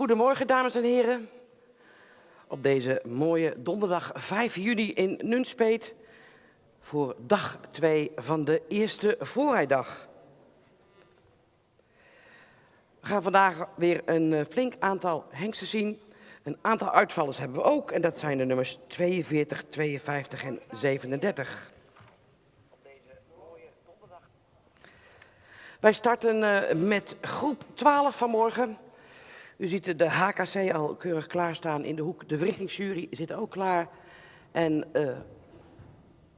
Goedemorgen, dames en heren. Op deze mooie donderdag 5 juni in Nunspeet voor dag 2 van de eerste voorrijdag. We gaan vandaag weer een flink aantal hengsten zien. Een aantal uitvallers hebben we ook en dat zijn de nummers 42, 52 en 37. Wij starten met groep 12 vanmorgen. U ziet de HKC al keurig klaarstaan in de hoek. De verrichtingsjury zit ook klaar. En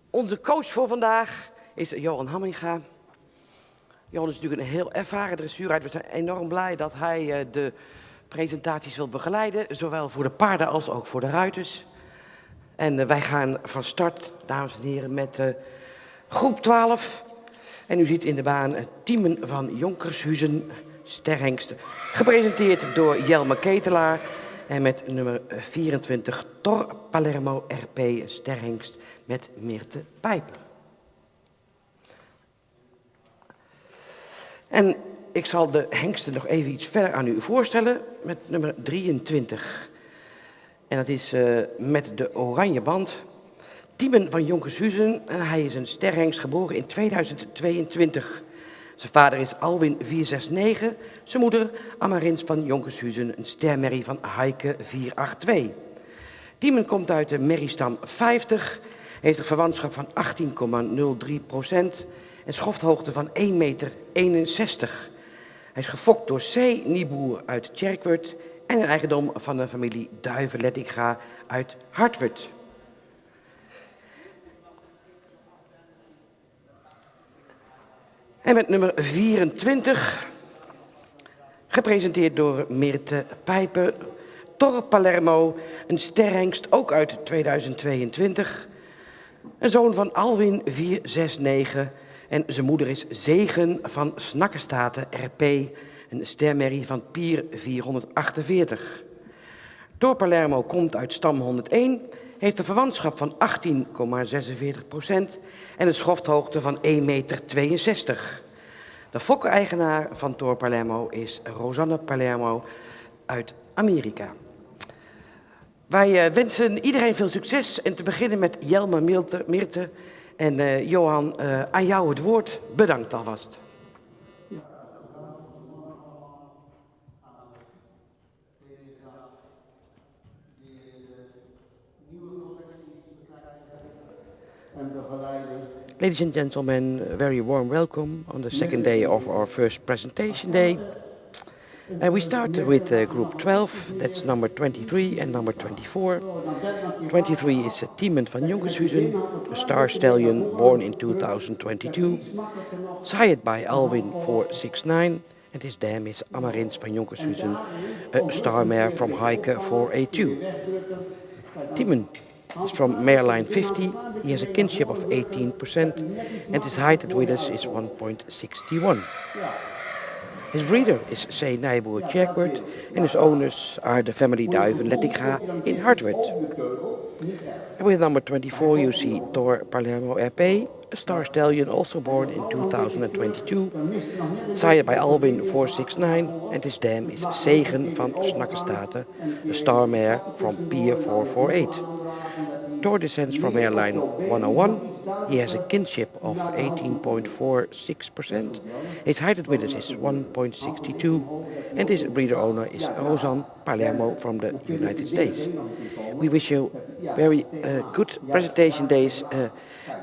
onze coach voor vandaag is Johan Hamminga. Johan is natuurlijk een heel ervaren dressuurrijder. We zijn enorm blij dat hij de presentaties wil begeleiden. Zowel voor de paarden als ook voor de ruiters. En wij gaan van start, dames en heren, met groep 12. En u ziet in de baan Tiemen van Jonkershuizen, sterhengsten. Gepresenteerd door Jelme Ketelaar. En met nummer 24 Tor Palermo RP, sterhengst met Meerte Pijper. En ik zal de hengsten nog even iets verder aan u voorstellen met nummer 23. En dat is met de oranje band. Tiemen van Jonkershuizen. En hij is een sterhengst, geboren in 2022. Zijn vader is Alwin 469. Zijn moeder Amarins van Jonkershuizen, een stermerrie van Heike 482. Tiemen komt uit de merriestam 50. Heeft een verwantschap van 18,03% en schofthoogte van 1,61 meter. Hij is gefokt door C. Nieboer uit Tjerkwerd en een eigendom van de familie Duiven-Lettinga uit Hartwerd. En met nummer 24, gepresenteerd door Meerte Pijper, Tor Palermo, een sterhengst, ook uit 2022. Een zoon van Alwin 469 en zijn moeder is Zegen van Snakkestaten RP, een stermerrie van Pier 448. Tor Palermo komt uit stam 101, heeft een verwantschap van 18,46% en een schofthoogte van 1,62 meter. De fokker-eigenaar van Tor Palermo is Rosanne Palermo uit Amerika. Wij wensen iedereen veel succes en te beginnen met Jelme Meerte en Johan, aan jou het woord. Bedankt alvast. Ladies and gentlemen, a very warm welcome on the second day of our first presentation day. And we start with group 12, that's number 23 and number 24. 23 is Tiemen van Jonkershuizen, a star stallion born in 2022, sired by Alwin 469, and his dam is Amarins van Jonkershuizen, a star mare from Heike 482. Tiemen is from Mareline 50, he has a kinship of 18%, and his height at Widders is 1.61. His breeder is C. Nijboer Tjerkwerd, and his owners are the family Duiven-Lettinga in Hartwerd. And with number 24 you see Tor Palermo RP, a star stallion also born in 2022, sired by Alwin 469, and his dam is Zegen van Snakkestaten, a star mare from Pier 448. Tor descends from airline 101. He has a kinship of 18.46%. His height at Widders is 1.62, and his breeder owner is Rosanne Palermo from the United States. We wish you very good presentation days.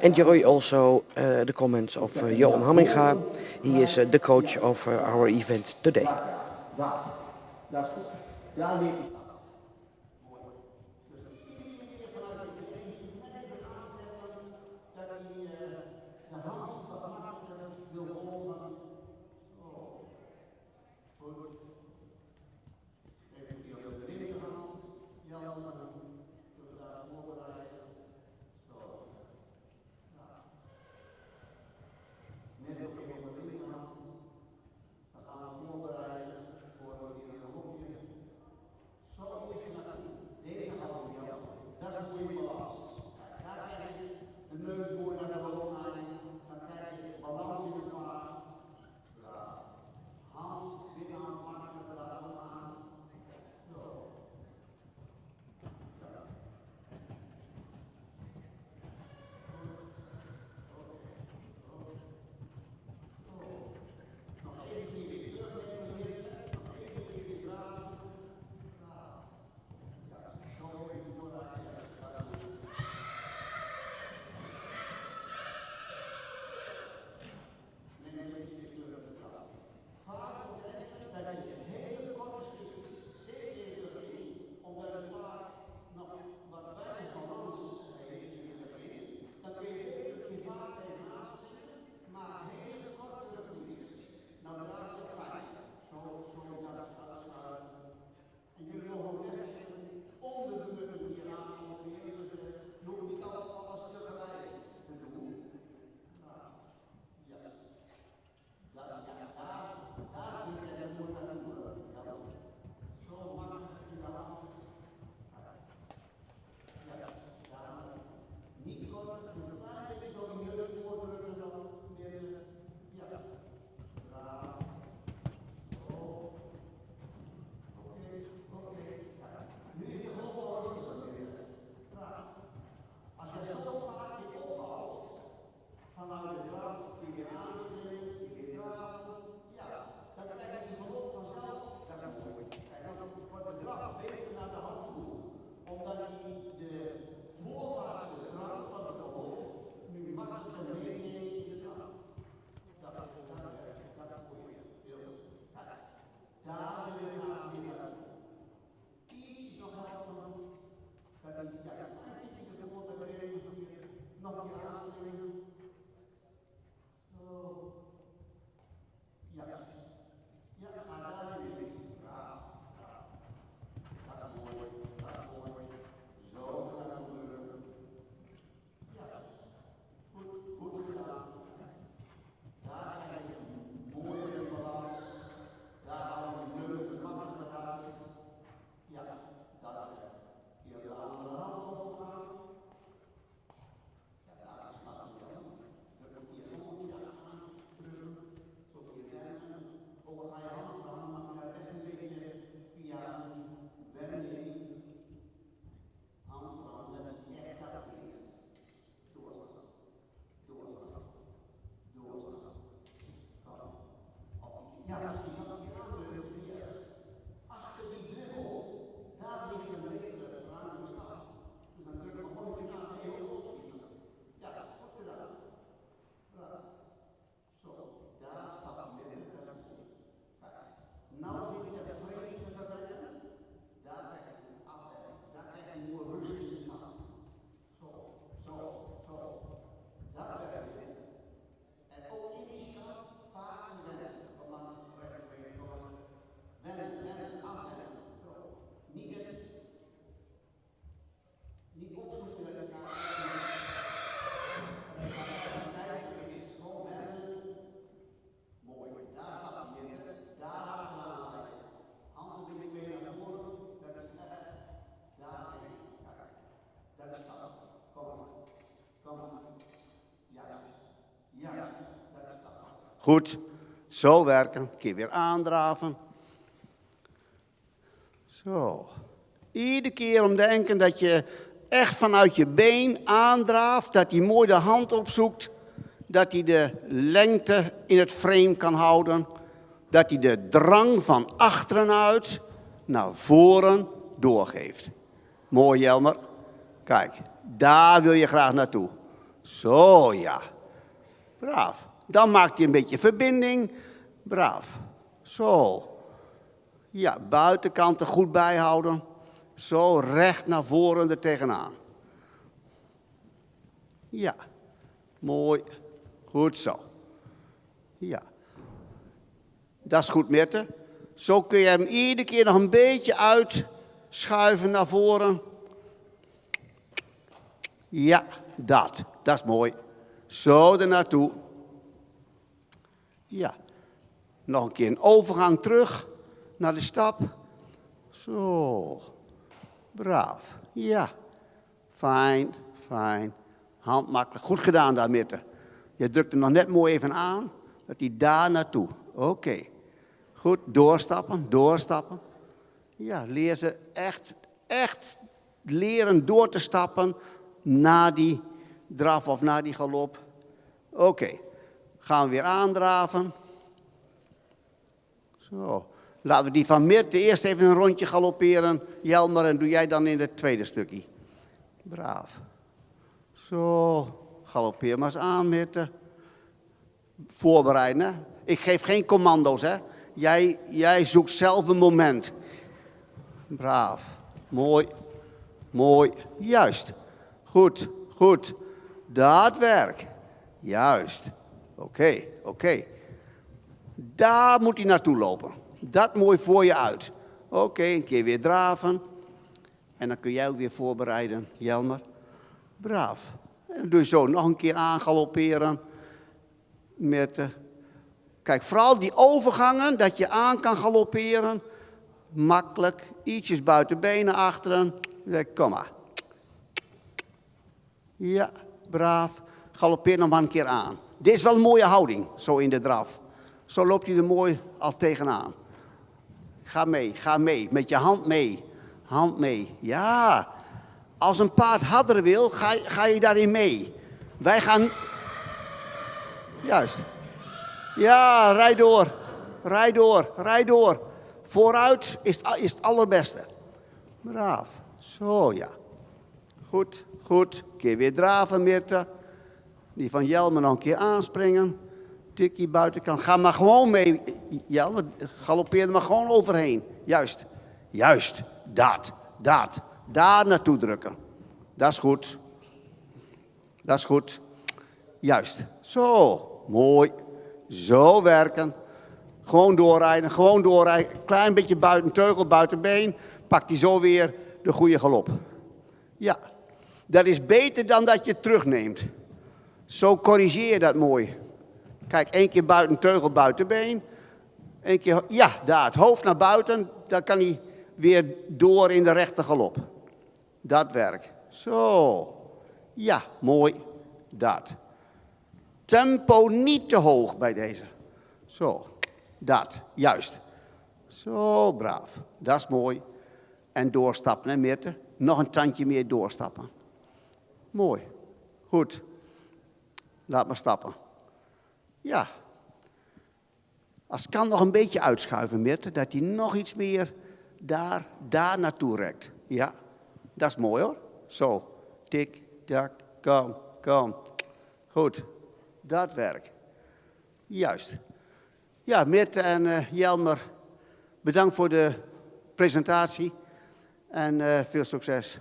Enjoy also the comments of Johan Hamminga. He is the coach of our event today. Goed. Zo werken. Een keer weer aandraven. Zo. Iedere keer omdenken dat je echt vanuit je been aandraaft. Dat hij mooi de hand opzoekt. Dat hij de lengte in het frame kan houden. Dat hij de drang van achteruit naar voren doorgeeft. Mooi, Jelmer. Kijk, daar wil je graag naartoe. Zo, ja. Braaf. Dan maakt hij een beetje verbinding. Braaf. Zo. Ja, buitenkanten goed bijhouden. Zo, recht naar voren er tegenaan. Ja. Mooi. Goed zo. Ja. Dat is goed, Mirte. Zo kun je hem iedere keer nog een beetje uitschuiven naar voren. Ja, dat. Dat is mooi. Zo er naartoe. Ja. Nog een keer een overgang terug naar de stap. Zo. Braaf. Ja. Fijn, fijn. Hand makkelijk. Goed gedaan daar, Mirte. Je drukt hem nog net mooi even aan. Dat hij daar naartoe. Oké. Goed, doorstappen, doorstappen. Ja, leer ze echt leren door te stappen na die draf of na die galop. Oké, gaan we weer aandraven. Zo, laten we die van Mirte eerst even een rondje galopperen. Jelmer, en doe jij dan in het tweede stukje. Braaf. Zo, galoppeer maar eens aan, Mirte. Voorbereiden, hè. Ik geef geen commando's, hè. Jij zoekt zelf een moment. Braaf. Mooi. Mooi. Juist. Goed. Goed. Dat werk. Juist. Oké. Daar moet hij naartoe lopen. Dat mooi voor je uit. Oké, een keer weer draven. En dan kun jij ook weer voorbereiden, Jelmer. Braaf. En dan doe je zo nog een keer aangalopperen. Met kijk, vooral die overgangen, dat je aan kan galopperen. Makkelijk, ietsjes buiten benen achteren. Kom maar. Ja, braaf. Galoppeer nog maar een keer aan. Dit is wel een mooie houding, zo in de draf. Zo loopt hij er mooi al tegenaan. Ga mee, met je hand mee. Hand mee, ja. Als een paard harder wil, ga je daarin mee. Wij gaan... Juist. Ja, rijd door. Vooruit is het allerbeste. Braaf. Zo, ja. Goed. Een keer weer draven, Mirte. Die van Jelmer nog een keer aanspringen. Tikkie buitenkant. Ga maar gewoon mee, Jelmer. Galoppeer er maar gewoon overheen. Juist. Dat. Daar naartoe drukken. Dat is goed. Juist. Zo. Mooi. Zo werken. Gewoon doorrijden. Klein beetje buitenteugel, buitenbeen. Pakt hij zo weer de goede galop. Ja. Dat is beter dan dat je het terugneemt. Zo corrigeer je dat mooi. Kijk, 1 keer buitenteugel, buitenbeen. 1 keer, ja, daar, het hoofd naar buiten. Dan kan hij weer door in de rechte galop. Dat werkt. Zo. Ja, mooi. Dat. Tempo niet te hoog bij deze. Zo. Dat. Juist. Zo, braaf. Dat is mooi. En doorstappen, hè, Mirte? Nog een tandje meer doorstappen. Mooi. Goed. Laat maar stappen. Ja. Als het kan nog een beetje uitschuiven, Mirte. Dat hij nog iets meer daar naartoe rekt. Ja. Dat is mooi, hoor. Zo. Tik, tak, kom. Goed. Dat werkt. Juist. Ja, Mirte en Jelmer, bedankt voor de presentatie. En veel succes.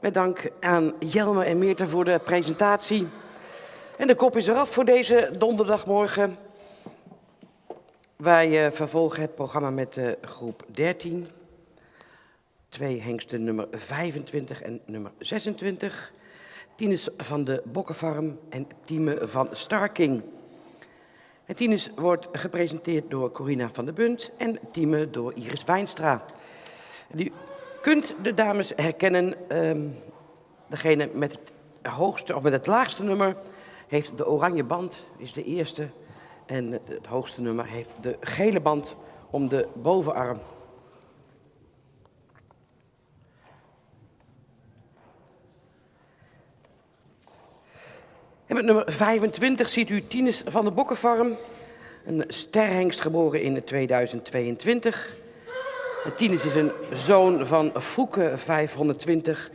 Met dank aan Jelme en Meerte voor de presentatie. En de kop is eraf voor deze donderdagmorgen. Wij vervolgen het programma met groep 13. 2 hengsten nummer 25 en nummer 26. Tinus van de Bokkenfarm en Tieme van Starking. En Tinus wordt gepresenteerd door Corina van der Bunt en Tieme door Iris Wijnstra. U kunt de dames herkennen. Degene met het hoogste of met het laagste nummer heeft de oranje band, is de eerste. En het hoogste nummer heeft de gele band om de bovenarm. En met nummer 25 ziet u Tinus van de Bokkenfarm, een sterhengst geboren in 2022. En Tinus is een zoon van Fouke 520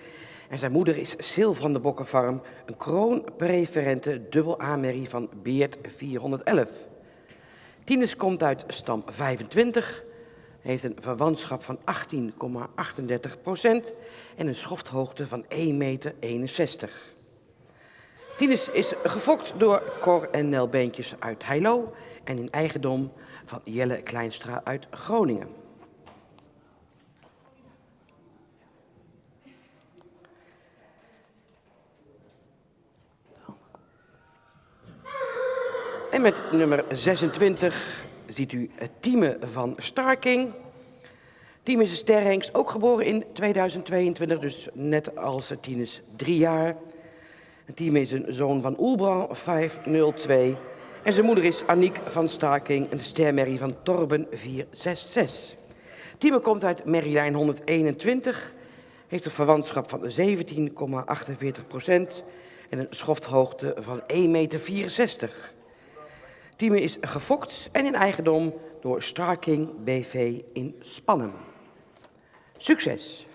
en zijn moeder is Sil van de Bokkenfarm, een kroonpreferente dubbel A-merrie van Beert 411. Tinus komt uit stam 25, heeft een verwantschap van 18,38% en een schofthoogte van 1,61 meter. Tinus is gefokt door Cor en Nel Beentjes uit Heilo en in eigendom van Jelle Kleinstra uit Groningen. En met nummer 26 ziet u Tieme van Starking. Tieme is een sterhengst, ook geboren in 2022, dus net als Tinus 3 jaar. Tieme is een zoon van Oelbrand 502 en zijn moeder is Aniek van Starking, een stermerrie van Torben 466. Tieme komt uit merrielijn 121, heeft een verwantschap van 17,48% en een schofthoogte van 1,64 meter. Tieme is gefokt en in eigendom door Starking BV in Spannen. Succes!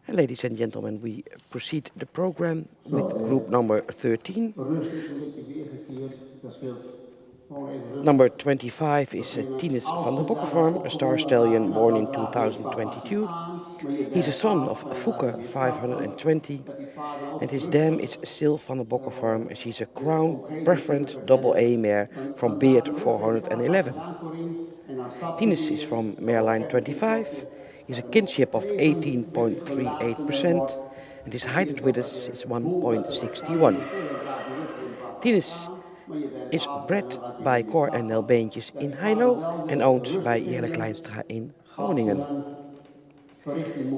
Ladies and gentlemen, we proceed the program with group number 13. Number 25 is Tinus van de Bokkenfarm, a star stallion born in 2022. He's a son of Fouke 520, and his dam is Sil van de Bokkenfarm. She's a crown preferent double A mare from Beert 411. Tinus is from mare line 25. He's a kinship of 18.38%, and his height with us is 1.61. Tinus is bred by Cor en Nel Beentjes in Heilo and owned by Jelle Kleinstra in Groningen.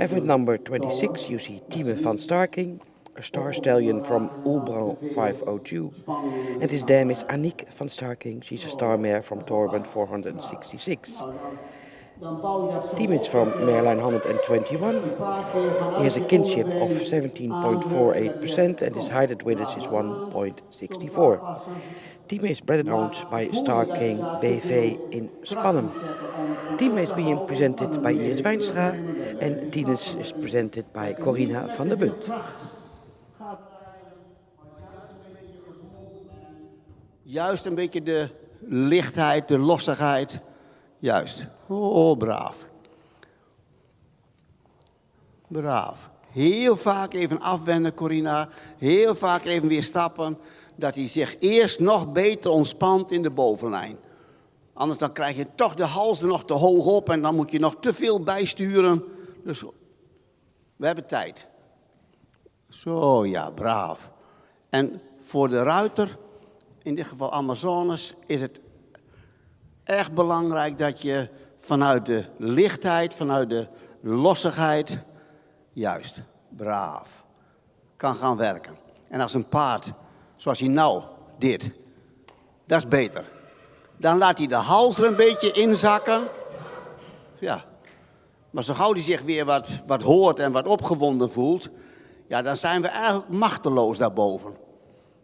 And with number 26 you see Tieme van Starking, a star stallion from Oelbrand 502, and his dam is Aniek van Starking. She's a star mare from Torben 466. Tieme is from mareline 121. He has a kinship of 17.48% and his height with us is 1.64. Tieme is bred and owned by Starking BV in Spannen. Tieme is being presented by Iris Wijnstra and Tinus is presented by Corina van der Bunt. Juist een beetje de lichtheid, de lossigheid. Juist. Oh, braaf. Braaf. Heel vaak even afwenden, Corina. Heel vaak even weer stappen. Dat hij zich eerst nog beter ontspant in de bovenlijn. Anders dan krijg je toch de hals er nog te hoog op en dan moet je nog te veel bijsturen. Dus we hebben tijd. Zo, ja, braaf. En voor de ruiter, in dit geval Amazones, is het echt belangrijk dat je vanuit de lichtheid, vanuit de lossigheid, juist, braaf, kan gaan werken. En als een paard, zoals hij nou, dit, dat is beter. Dan laat hij de hals er een beetje inzakken. Ja. Maar zo gauw hij zich weer wat hoort en wat opgewonden voelt, ja, dan zijn we eigenlijk machteloos daarboven.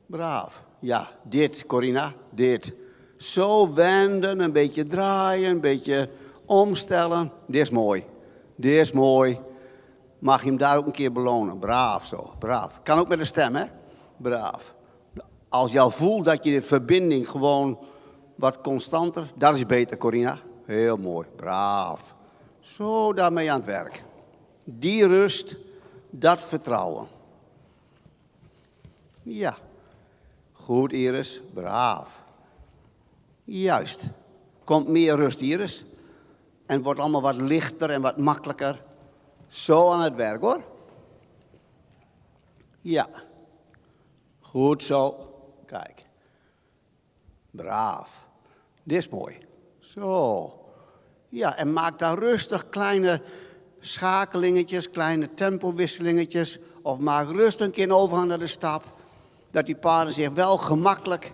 Braaf. Ja, dit, Corina, dit. Zo wenden, een beetje draaien, een beetje omstellen. Dit is mooi. Dit is mooi. Mag je hem daar ook een keer belonen. Braaf zo, braaf. Kan ook met de stem, hè? Braaf. Als je al voelt dat je de verbinding gewoon wat constanter, dat is beter, Corina. Heel mooi, braaf. Zo daarmee aan het werk. Die rust, dat vertrouwen. Ja. Goed, Iris, braaf. Juist. Komt meer rust, Iris. En het wordt allemaal wat lichter en wat makkelijker. Zo aan het werk, hoor. Ja. Goed zo. Kijk. Braaf. Dit is mooi. Zo. Ja, en maak daar rustig kleine schakelingetjes, kleine tempowisselingetjes. Of maak rustig een keer een overgang naar de stap. Dat die paarden zich wel gemakkelijk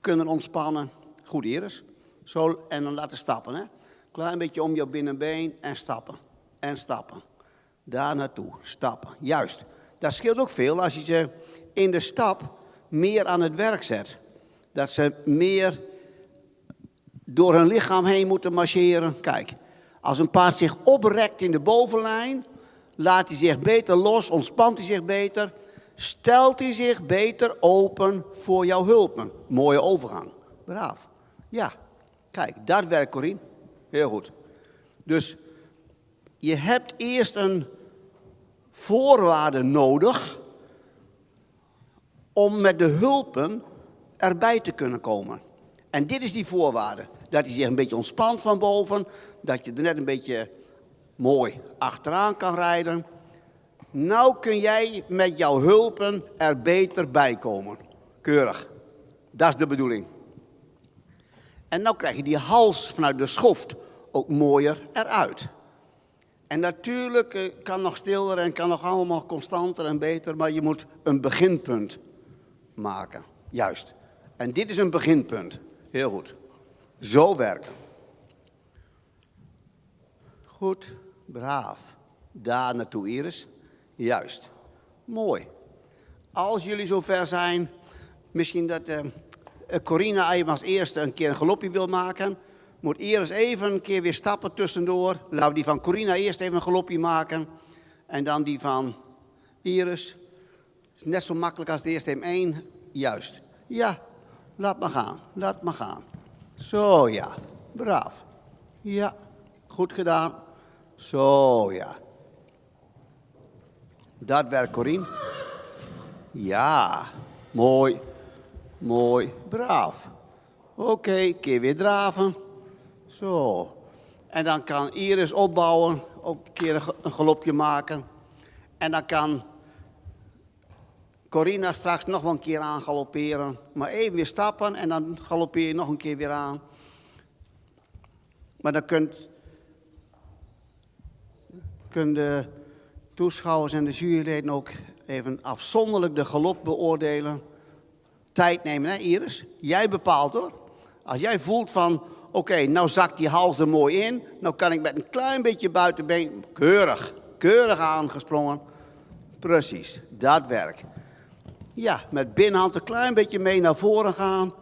kunnen ontspannen. Goed, Iris. Zo, en dan laten stappen, hè. Klein beetje om jouw binnenbeen en stappen. En stappen. Daar naartoe, stappen. Juist. Dat scheelt ook veel als je ze in de stap meer aan het werk zet. Dat ze meer door hun lichaam heen moeten marcheren. Kijk, als een paard zich oprekt in de bovenlijn, laat hij zich beter los, ontspant hij zich beter, stelt hij zich beter open voor jouw hulpen. Mooie overgang. Braaf. Ja, kijk, dat werkt, Corine. Heel goed. Dus je hebt eerst een voorwaarde nodig om met de hulpen erbij te kunnen komen. En dit is die voorwaarde. Dat hij zich een beetje ontspant van boven. Dat je er net een beetje mooi achteraan kan rijden. Nou kun jij met jouw hulpen er beter bij komen. Keurig. Dat is de bedoeling. En nou krijg je die hals vanuit de schoft ook mooier eruit. En natuurlijk kan nog stiller en kan nog allemaal constanter en beter. Maar je moet een beginpunt maken. Juist. En dit is een beginpunt. Heel goed. Zo werken. Goed. Braaf. Daar naartoe, Iris. Juist. Mooi. Als jullie zover zijn, misschien dat Corina als eerste een keer een galopje wil maken, moet Iris even een keer weer stappen tussendoor. Laten we die van Corina eerst even een galopje maken. En dan die van Iris. Het is net zo makkelijk als de eerste M1. Juist. Ja, laat maar gaan. Laat maar gaan. Zo, ja. Braaf. Ja, goed gedaan. Zo, ja. Dat werkt, Corine. Ja, mooi. Mooi. Braaf. Oké, keer weer draven. Zo. En dan kan Iris opbouwen. Ook een keer een galopje maken. En dan kan Corina straks nog wel een keer aan galopperen. Maar even weer stappen en dan galoppeer je nog een keer weer aan. Maar dan kunnen de toeschouwers en de juryleden ook even afzonderlijk de galop beoordelen. Tijd nemen, hè Iris? Jij bepaalt, hoor. Als jij voelt van, oké, nou zakt die hals er mooi in. Nou kan ik met een klein beetje buitenbeen, keurig aangesprongen. Precies, dat werkt. Ja, met binnenhand een klein beetje mee naar voren gaan.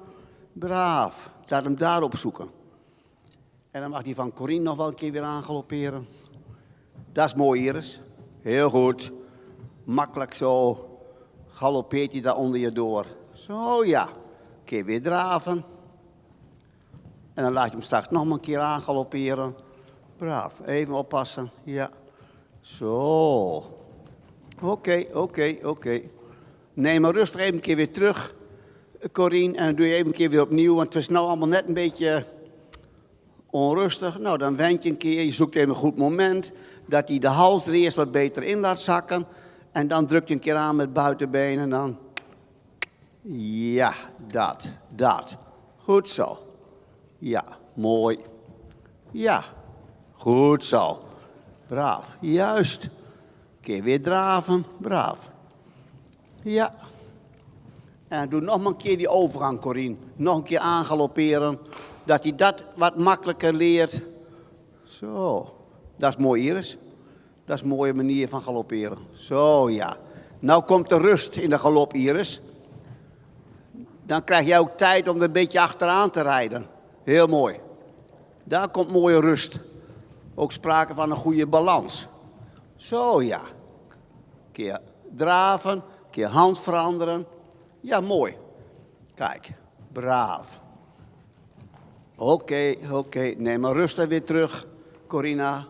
Braaf, laat hem daarop zoeken. En dan mag die van Corine nog wel een keer weer aangalopperen. Dat is mooi, Iris. Heel goed. Makkelijk zo. Galoppeert hij daar onder je door. Zo, ja. Een keer weer draven. En dan laat je hem straks nog maar een keer aangalopperen. Braaf. Even oppassen. Ja. Zo. Oké. Neem maar rustig even een keer weer terug, Corine. En dan doe je even een keer weer opnieuw. Want het is nou allemaal net een beetje onrustig. Nou, dan wend je een keer. Je zoekt even een goed moment. Dat hij de hals er eerst wat beter in laat zakken. En dan druk je een keer aan met buitenbeen. En dan... Ja, dat. Goed zo. Ja, mooi. Ja, goed zo. Braaf. Juist. Een keer weer draven. Braaf. Ja. En doe nog maar een keer die overgang, Corine. Nog een keer aangalopperen. Dat hij dat wat makkelijker leert. Zo. Dat is mooi, Iris. Dat is een mooie manier van galopperen. Zo, ja. Nou komt de rust in de galop, Iris. Dan krijg jij ook tijd om er een beetje achteraan te rijden. Heel mooi. Daar komt mooie rust. Ook sprake van een goede balans. Zo, ja. Een keer draven, een keer hand veranderen. Ja, mooi. Kijk, braaf. Oké. Neem maar rustig weer terug, Corina.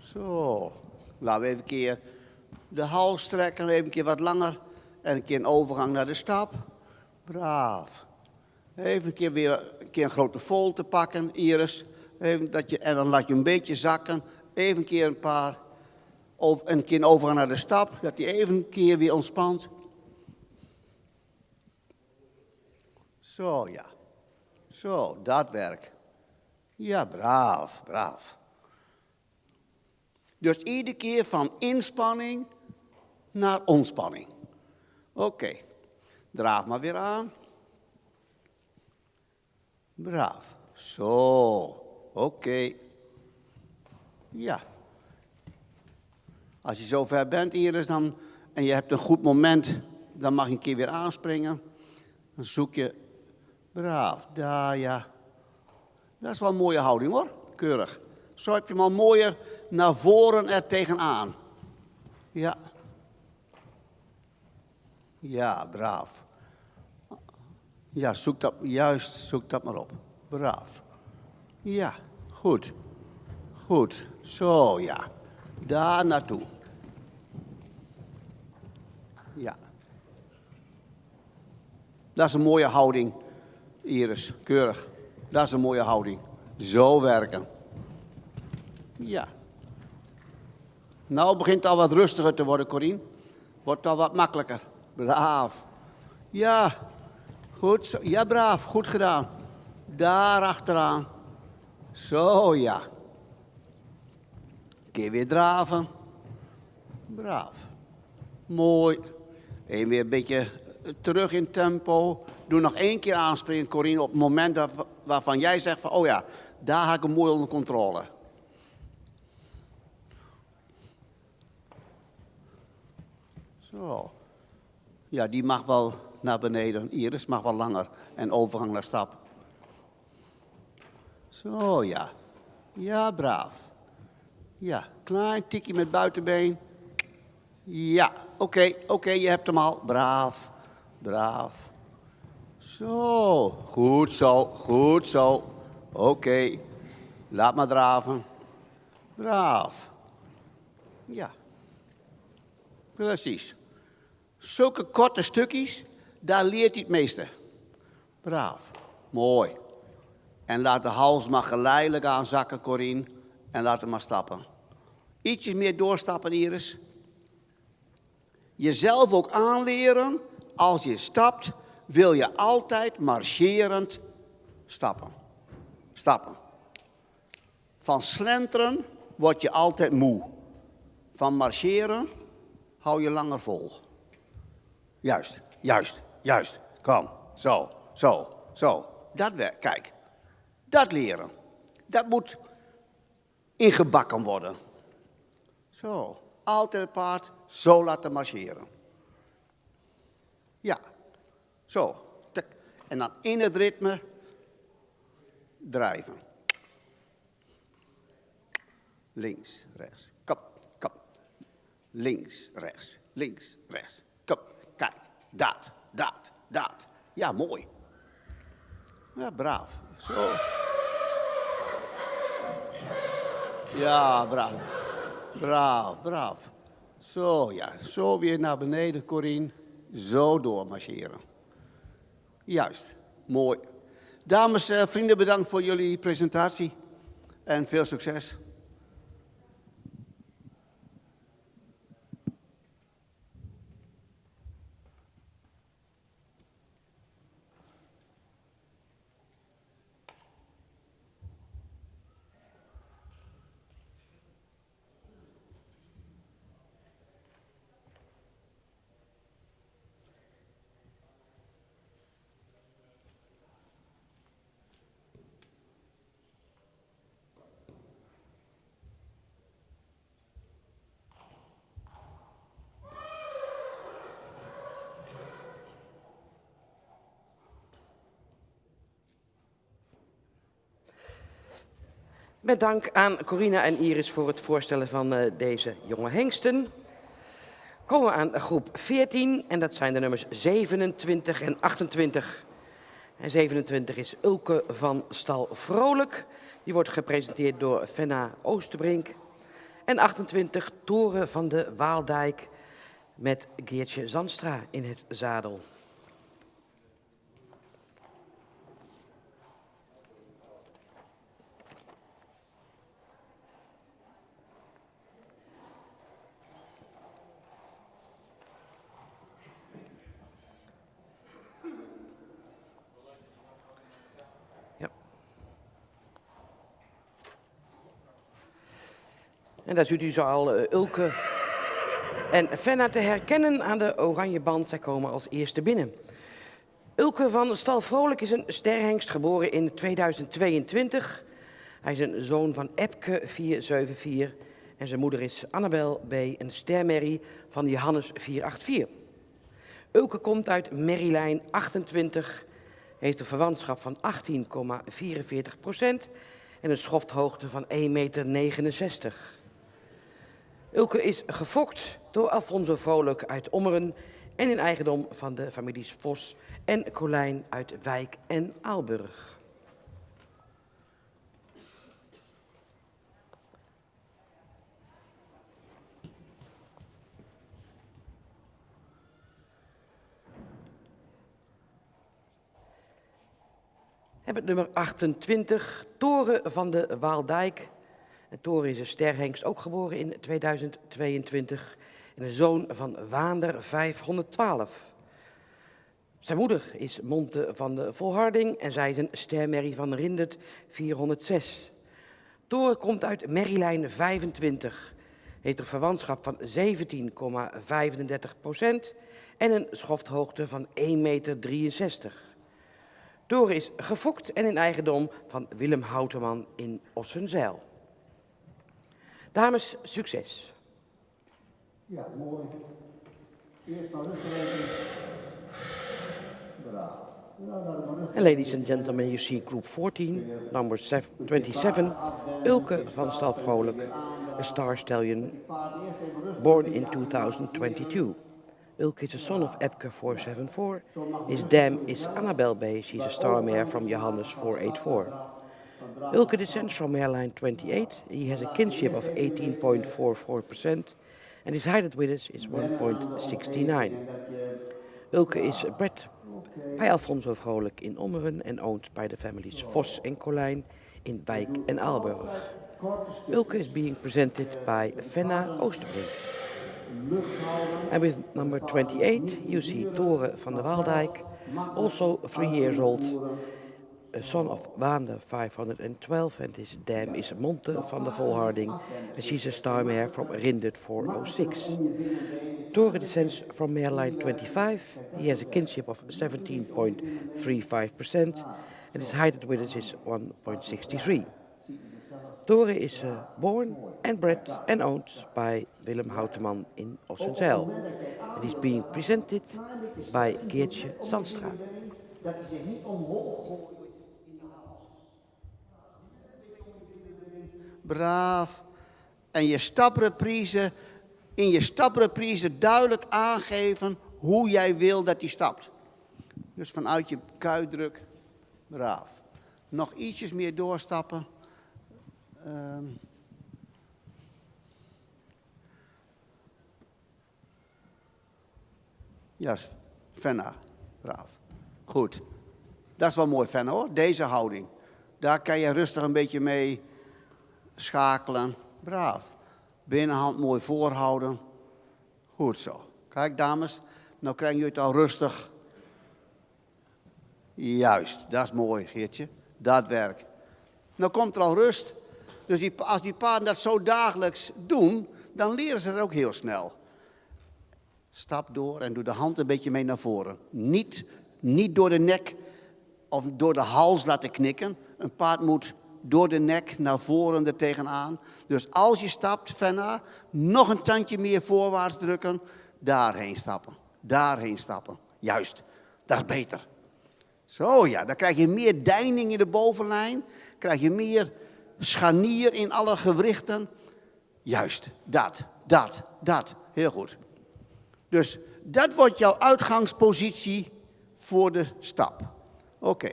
Zo. Laten we even een keer de hals strekken, even een keer wat langer. En een keer een overgang naar de stap. Braaf. Even een keer weer een grote volte pakken, Iris. Even en dan laat je een beetje zakken. Even een keer een keer een overgang naar de stap. Dat hij even een keer weer ontspant. Zo, ja. Zo, dat werkt. Ja, braaf. Dus iedere keer van inspanning naar ontspanning. Oké. Draaf maar weer aan. Braaf. Zo. Oké. Ja. Als je zover bent, Iris, en je hebt een goed moment, dan mag je een keer weer aanspringen. Dan zoek je. Braaf. Daar, ja. Dat is wel een mooie houding, hoor. Keurig. Zo heb je hem al mooier naar voren er tegenaan. Ja. Ja, braaf. Ja, zoek dat maar op. Braaf. Ja, goed. Zo, ja. Daar naartoe. Ja. Dat is een mooie houding, Iris. Keurig. Dat is een mooie houding. Zo werken. Ja. Nou begint het al wat rustiger te worden, Corien. Wordt al wat makkelijker. Braaf. Ja. Goed zo. Ja, braaf. Goed gedaan. Daar achteraan. Zo, ja. Een keer weer draven. Braaf. Mooi. En weer een beetje terug in tempo. Doe nog 1 keer aanspringen, Corien, op het moment waarvan jij zegt van, oh ja, daar ga ik hem mooi onder controle. Zo. Ja, die mag wel naar beneden. Iris mag wel langer. En overgang naar stap. Zo, ja. Ja, braaf. Ja, klein tikje met buitenbeen. Ja, oké, je hebt hem al. Braaf. Zo, goed zo. Oké, laat maar draven. Braaf. Ja, precies. Zulke korte stukjes, daar leert hij het meeste. Braaf, mooi. En laat de hals maar geleidelijk aanzakken, Corien. En laat hem maar stappen. Ietsje meer doorstappen, Iris. Jezelf ook aanleren, als je stapt, wil je altijd marcherend stappen. Van slenteren word je altijd moe. Van marcheren hou je langer vol. Juist. Kom, zo. Dat werkt, kijk. Dat leren. Dat moet ingebakken worden. Zo, altijd het paard zo laten marcheren. Ja, zo. En dan in het ritme drijven. Links, rechts. Kom. Links, rechts. Kom, kijk. Dat. Ja, mooi. Ja, braaf. Zo. Ja, braaf. Zo, ja. Zo weer naar beneden, Corien. Zo doormarcheren. Juist. Mooi. Dames en vrienden, bedankt voor jullie presentatie. En veel succes. Met dank aan Corina en Iris voor het voorstellen van deze jonge hengsten. Komen we aan groep 14 en dat zijn de nummers 27 en 28. En 27 is Ulke van Stal Vrolijk. Die wordt gepresenteerd door Fenna Oosterbrink. En 28 Toren van de Waaldijk met Geertje Zandstra in het zadel. En daar ziet u zo al Ulke en Fenna te herkennen aan de oranje band. Zij komen als eerste binnen. Ulke van Stal Vrolijk is een sterhengst, geboren in 2022. Hij is een zoon van Epke 474 en zijn moeder is Annabel B., een stermerrie van Johannes 484. Ulke komt uit merrielijn 28, heeft een verwantschap van 18,44% en een schofthoogte van 1,69 meter. Ulke is gefokt door Alfonso Vrolijk uit Ommeren en in eigendom van de families Vos en Colijn uit Wijk en Aalburg. We hebben het nummer 28, Toren van de Waaldijk. En Toren is een sterhengst, ook geboren in 2022. En een zoon van Waander 512. Zijn moeder is Monte van de Volharding en zij is een stermerrie van Rindert 406. Toren komt uit merrielijn 25. Heeft een verwantschap van 17,35% en een schofthoogte van 1,63 meter. Toren is gefokt en in eigendom van Willem Houteman in Ossenzijl. Dames, succes. Ja, mooi. Eerst maar rustig even. Braaf. And ladies and gentlemen, you see group 14, number 27, Ulke van Stal Vrolijk, a star stallion, born in 2022. Ulke is a son of Epke 474. His dam is Annabel B. She's a star mare from Johannes 484. Ulke descends from mareline 28. He has a kinship of 18.44% and his height at Widders is 1.69. Ulke is bred bij Alfonso Vrolijk in Ommeren en owned by the families Vos en Colijn in Wijk en Aalburg. Ulke is being presented by Fenna Oosterbrink. And with number 28, you see Toren van de Waaldijk, also 3 years old, a son of Waander 512, and his dam is Monte van de Volharding, and she's a star mare from Rindert 406. Toren descends from mareline 25. He has a kinship of 17.35%, and his height at Widders is 1.63. Toren is born and bred and owned by Willem Houteman in Ossenzijl. And he's being presented by Geertje Zandstra. Braaf. En je stapreprise, in je stapreprise duidelijk aangeven hoe jij wil dat hij stapt. Dus vanuit je kuitdruk, braaf. Nog ietsjes meer doorstappen. Ja, Fenna, braaf. Goed. Dat is wel mooi, Fenna, hoor. Deze houding. Daar kan je rustig een beetje mee schakelen. Braaf. Binnenhand mooi voorhouden. Goed zo. Kijk, dames. Nou krijgen jullie het al rustig. Juist. Dat is mooi, Geertje. Dat werkt. Nou komt er al rust. Dus als die paarden dat zo dagelijks doen, dan leren ze dat ook heel snel. Stap door en doe de hand een beetje mee naar voren. Niet door de nek of door de hals laten knikken. Een paard moet door de nek naar voren er tegenaan. Dus als je stapt, Fenna, nog een tandje meer voorwaarts drukken. Daarheen stappen. Daarheen stappen. Juist, dat is beter. Zo ja, dan krijg je meer deining in de bovenlijn. Krijg je meer scharnier in alle gewrichten. Juist, dat. Heel goed. Dus dat wordt jouw uitgangspositie voor de stap. Oké.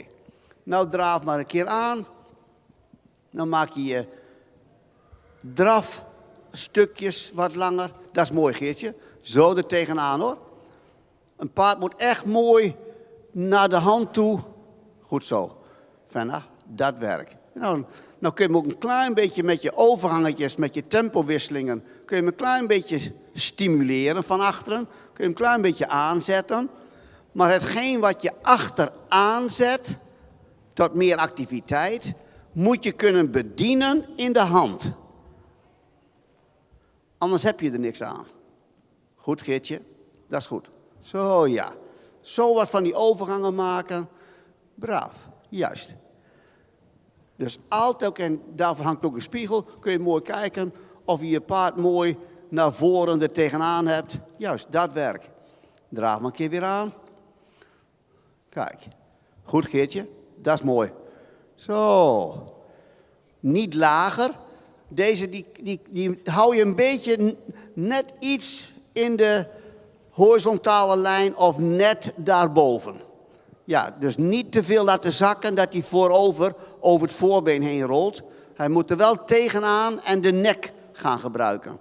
Nou, draaf maar een keer aan. Dan maak je je drafstukjes wat langer. Dat is mooi, Geertje. Zo er tegenaan, hoor. Een paard moet echt mooi naar de hand toe. Goed zo. Fenna, dat werkt. Nou kun je hem ook een klein beetje met je overgangetjes, met je tempowisselingen, kun je hem een klein beetje stimuleren van achteren. Kun je hem een klein beetje aanzetten. Maar hetgeen wat je achteraan zet, tot meer activiteit, moet je kunnen bedienen in de hand. Anders heb je er niks aan. Goed, Geertje? Dat is goed. Zo, ja. Zo wat van die overgangen maken. Braaf. Juist. Dus altijd ook, en daarvoor hangt ook een spiegel, kun je mooi kijken of je je paard mooi naar voren er tegenaan hebt. Juist, dat werkt. Draag maar een keer weer aan. Kijk. Goed, Geertje. Dat is mooi. Zo. Niet lager. Deze die hou je een beetje net iets in de horizontale lijn of net daarboven. Ja, dus niet te veel laten zakken dat hij voorover over het voorbeen heen rolt. Hij moet er wel tegenaan en de nek gaan gebruiken.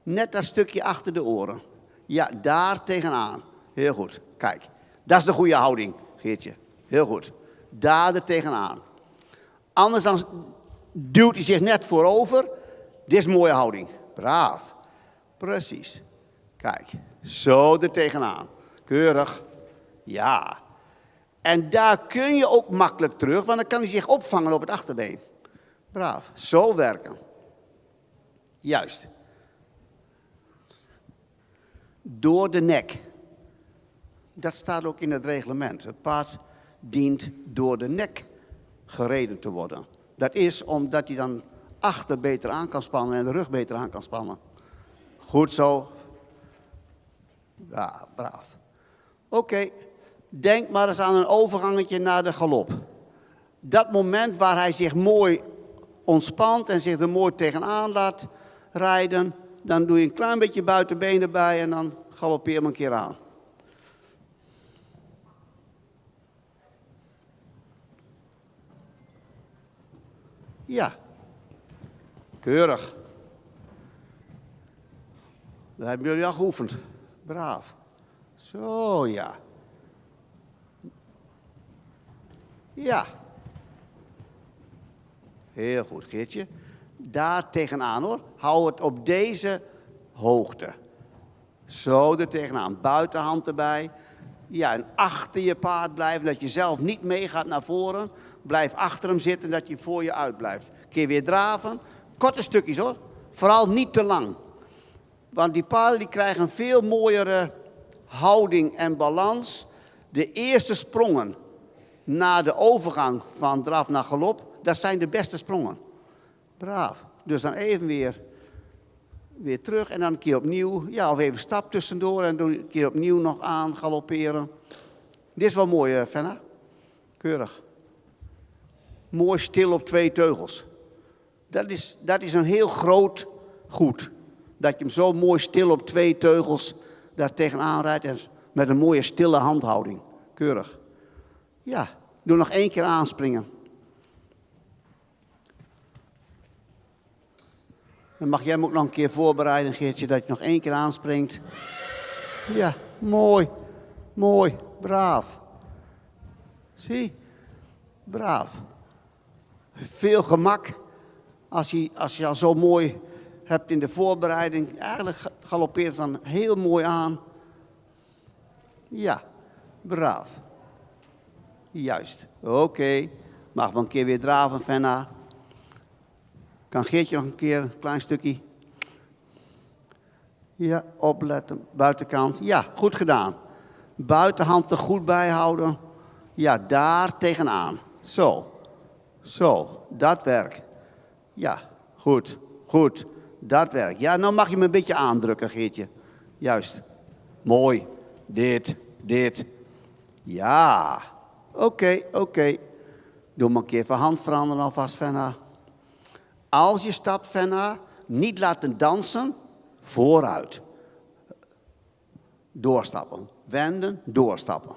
Net dat stukje achter de oren. Ja, daar tegenaan. Heel goed. Kijk, dat is de goede houding, Geertje. Heel goed. Daar er tegenaan. Anders dan duwt hij zich net voorover. Dit is een mooie houding. Braaf. Precies. Kijk, zo er tegenaan. Keurig. Ja. En daar kun je ook makkelijk terug, want dan kan hij zich opvangen op het achterbeen. Braaf. Zo werken. Juist. Door de nek. Dat staat ook in het reglement. Het paard dient door de nek gereden te worden. Dat is omdat hij dan achter beter aan kan spannen en de rug beter aan kan spannen. Goed zo. Ja, braaf. Oké. Denk maar eens aan een overgangetje naar de galop. Dat moment waar hij zich mooi ontspant en zich er mooi tegenaan laat rijden, dan doe je een klein beetje buitenbeen erbij en dan galoppeer hem een keer aan. Ja, keurig. Dat hebben jullie al geoefend. Braaf. Zo, ja. Ja. Heel goed, Geertje. Daar tegenaan, hoor. Hou het op deze hoogte. Zo er tegenaan. Buitenhand erbij. Ja, en achter je paard blijven, dat je zelf niet meegaat naar voren. Blijf achter hem zitten, dat je voor je uit blijft. Keer weer draven. Korte stukjes, hoor. Vooral niet te lang. Want die paarden die krijgen een veel mooiere houding en balans. De eerste sprongen na de overgang van draf naar galop, dat zijn de beste sprongen. Braaf. Dus dan even weer terug en dan een keer opnieuw. Ja, of even stap tussendoor en dan een keer opnieuw nog aan galopperen. Dit is wel mooi, Fenna. Keurig. Mooi stil op 2 teugels. Dat is een heel groot goed. Dat je hem zo mooi stil op 2 teugels daar tegenaan rijdt en met een mooie stille handhouding. Keurig. Ja, doe nog 1 keer aanspringen. Dan mag jij hem ook nog een keer voorbereiden, Geertje, dat je nog 1 keer aanspringt. Ja, mooi. Mooi. Braaf. Zie? Braaf. Veel gemak. Als je al zo mooi hebt in de voorbereiding. Eigenlijk galoppeert het dan heel mooi aan. Ja, braaf. Juist. Oké. Mag wel een keer weer draven, Fenna. Kan Geertje nog een keer een klein stukje? Ja, opletten. Buitenkant. Ja, goed gedaan. Buitenhand er goed bij houden. Ja, daar tegenaan. Zo. Zo. Dat werkt. Ja, goed. Goed. Dat werkt. Ja, nou mag je me een beetje aandrukken, Geertje. Juist. Mooi. Dit. Ja. Oké. Doe maar een keer van hand veranderen alvast, Fenna. Als je stapt, Fenna, niet laten dansen, vooruit. Doorstappen. Wenden, doorstappen.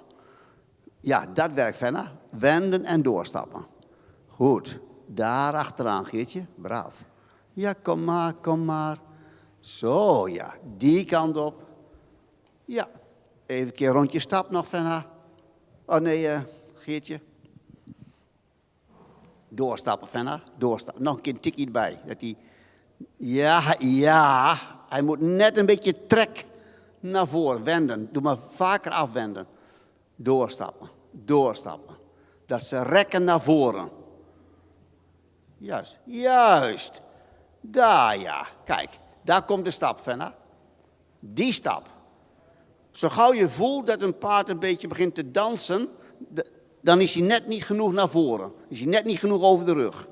Ja, dat werkt, Fenna. Wenden en doorstappen. Goed. Daar achteraan, Geertje. Braaf. Ja, kom maar, kom maar. Zo, ja. Die kant op. Ja. Even een keer rondje stap nog, Venna. Oh nee, Geertje. Doorstappen, Venna. Doorstappen. Nog een keer een tikkie erbij. Dat die... Ja. Hij moet net een beetje trek naar voren. Wenden. Doe maar vaker afwenden. Doorstappen. Doorstappen. Dat ze rekken naar voren. Juist. Juist. Daar, ja. Kijk. Daar komt de stap, Venna. Die stap. Zo gauw je voelt dat een paard een beetje begint te dansen, dan is hij net niet genoeg naar voren. Is hij net niet genoeg over de rug.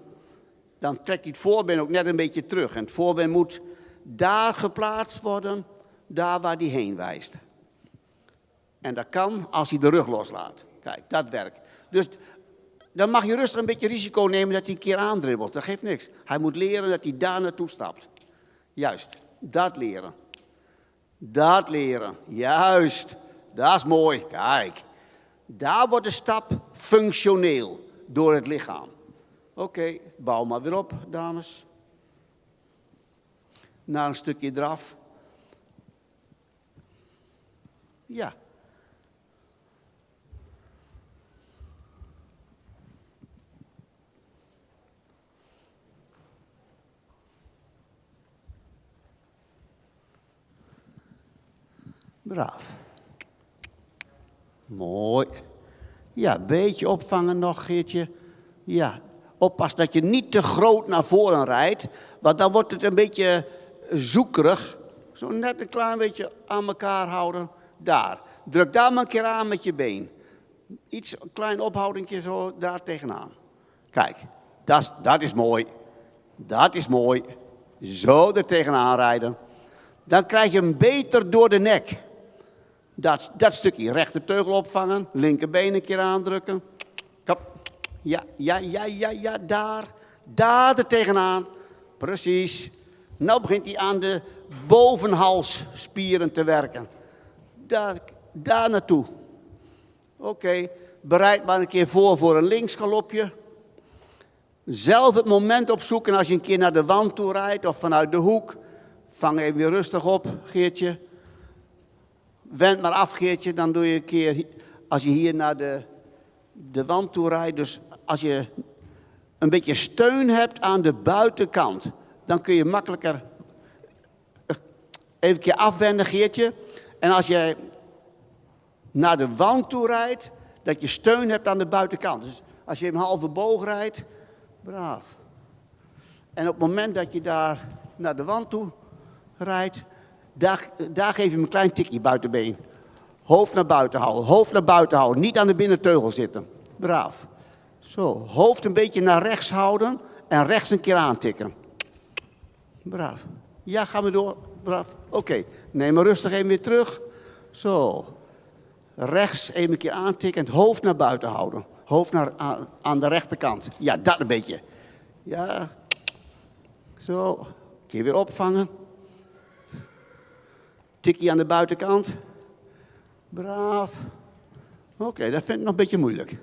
Dan trekt hij het voorbeen ook net een beetje terug. En het voorbeen moet daar geplaatst worden, daar waar hij heen wijst. En dat kan als hij de rug loslaat. Kijk, dat werkt. Dus dan mag je rustig een beetje risico nemen dat hij een keer aandribbelt. Dat geeft niks. Hij moet leren dat hij daar naartoe stapt. Juist, dat leren. Dat leren, juist. Dat is mooi, kijk. Daar wordt de stap functioneel door het lichaam. Oké, bouw maar weer op, dames. Naar een stukje draf. Ja. Braaf. Mooi. Ja, een beetje opvangen nog, Geertje. Ja, oppas dat je niet te groot naar voren rijdt, want dan wordt het een beetje zoekerig. Zo net een klein beetje aan elkaar houden. Daar. Druk daar maar een keer aan met je been. Iets, een klein ophoudingje zo daar tegenaan. Kijk, dat is mooi. Dat is mooi. Zo er tegenaan rijden. Dan krijg je hem beter door de nek. Dat stukje, rechterteugel opvangen, linkerbeen een keer aandrukken. Ja, daar er tegenaan. Precies. Nou begint hij aan de bovenhalsspieren te werken. Daar naartoe. Oké, bereid maar een keer voor een linksgalopje. Zelf het moment opzoeken als je een keer naar de wand toe rijdt of vanuit de hoek. Vang even weer rustig op, Geertje. Wend maar af, Geertje, dan doe je een keer, als je hier naar de wand toe rijdt, dus als je een beetje steun hebt aan de buitenkant, dan kun je makkelijker even een keer afwenden, Geertje. En als je naar de wand toe rijdt, dat je steun hebt aan de buitenkant. Dus als je een halve boog rijdt, braaf. En op het moment dat je daar naar de wand toe rijdt, daar geef je hem een klein tikje buitenbeen. Hoofd naar buiten houden, hoofd naar buiten houden. Niet aan de binnenteugel zitten. Braaf. Zo, hoofd een beetje naar rechts houden en rechts een keer aantikken. Braaf. Ja, gaan we door. Braaf. Oké, neem maar rustig even weer terug. Zo. Rechts even een keer aantikken en het hoofd naar buiten houden. Hoofd aan de rechterkant. Ja, dat een beetje. Ja. Zo. Een keer weer opvangen. Tikkie aan de buitenkant. Braaf. Oké, dat vind ik nog een beetje moeilijk.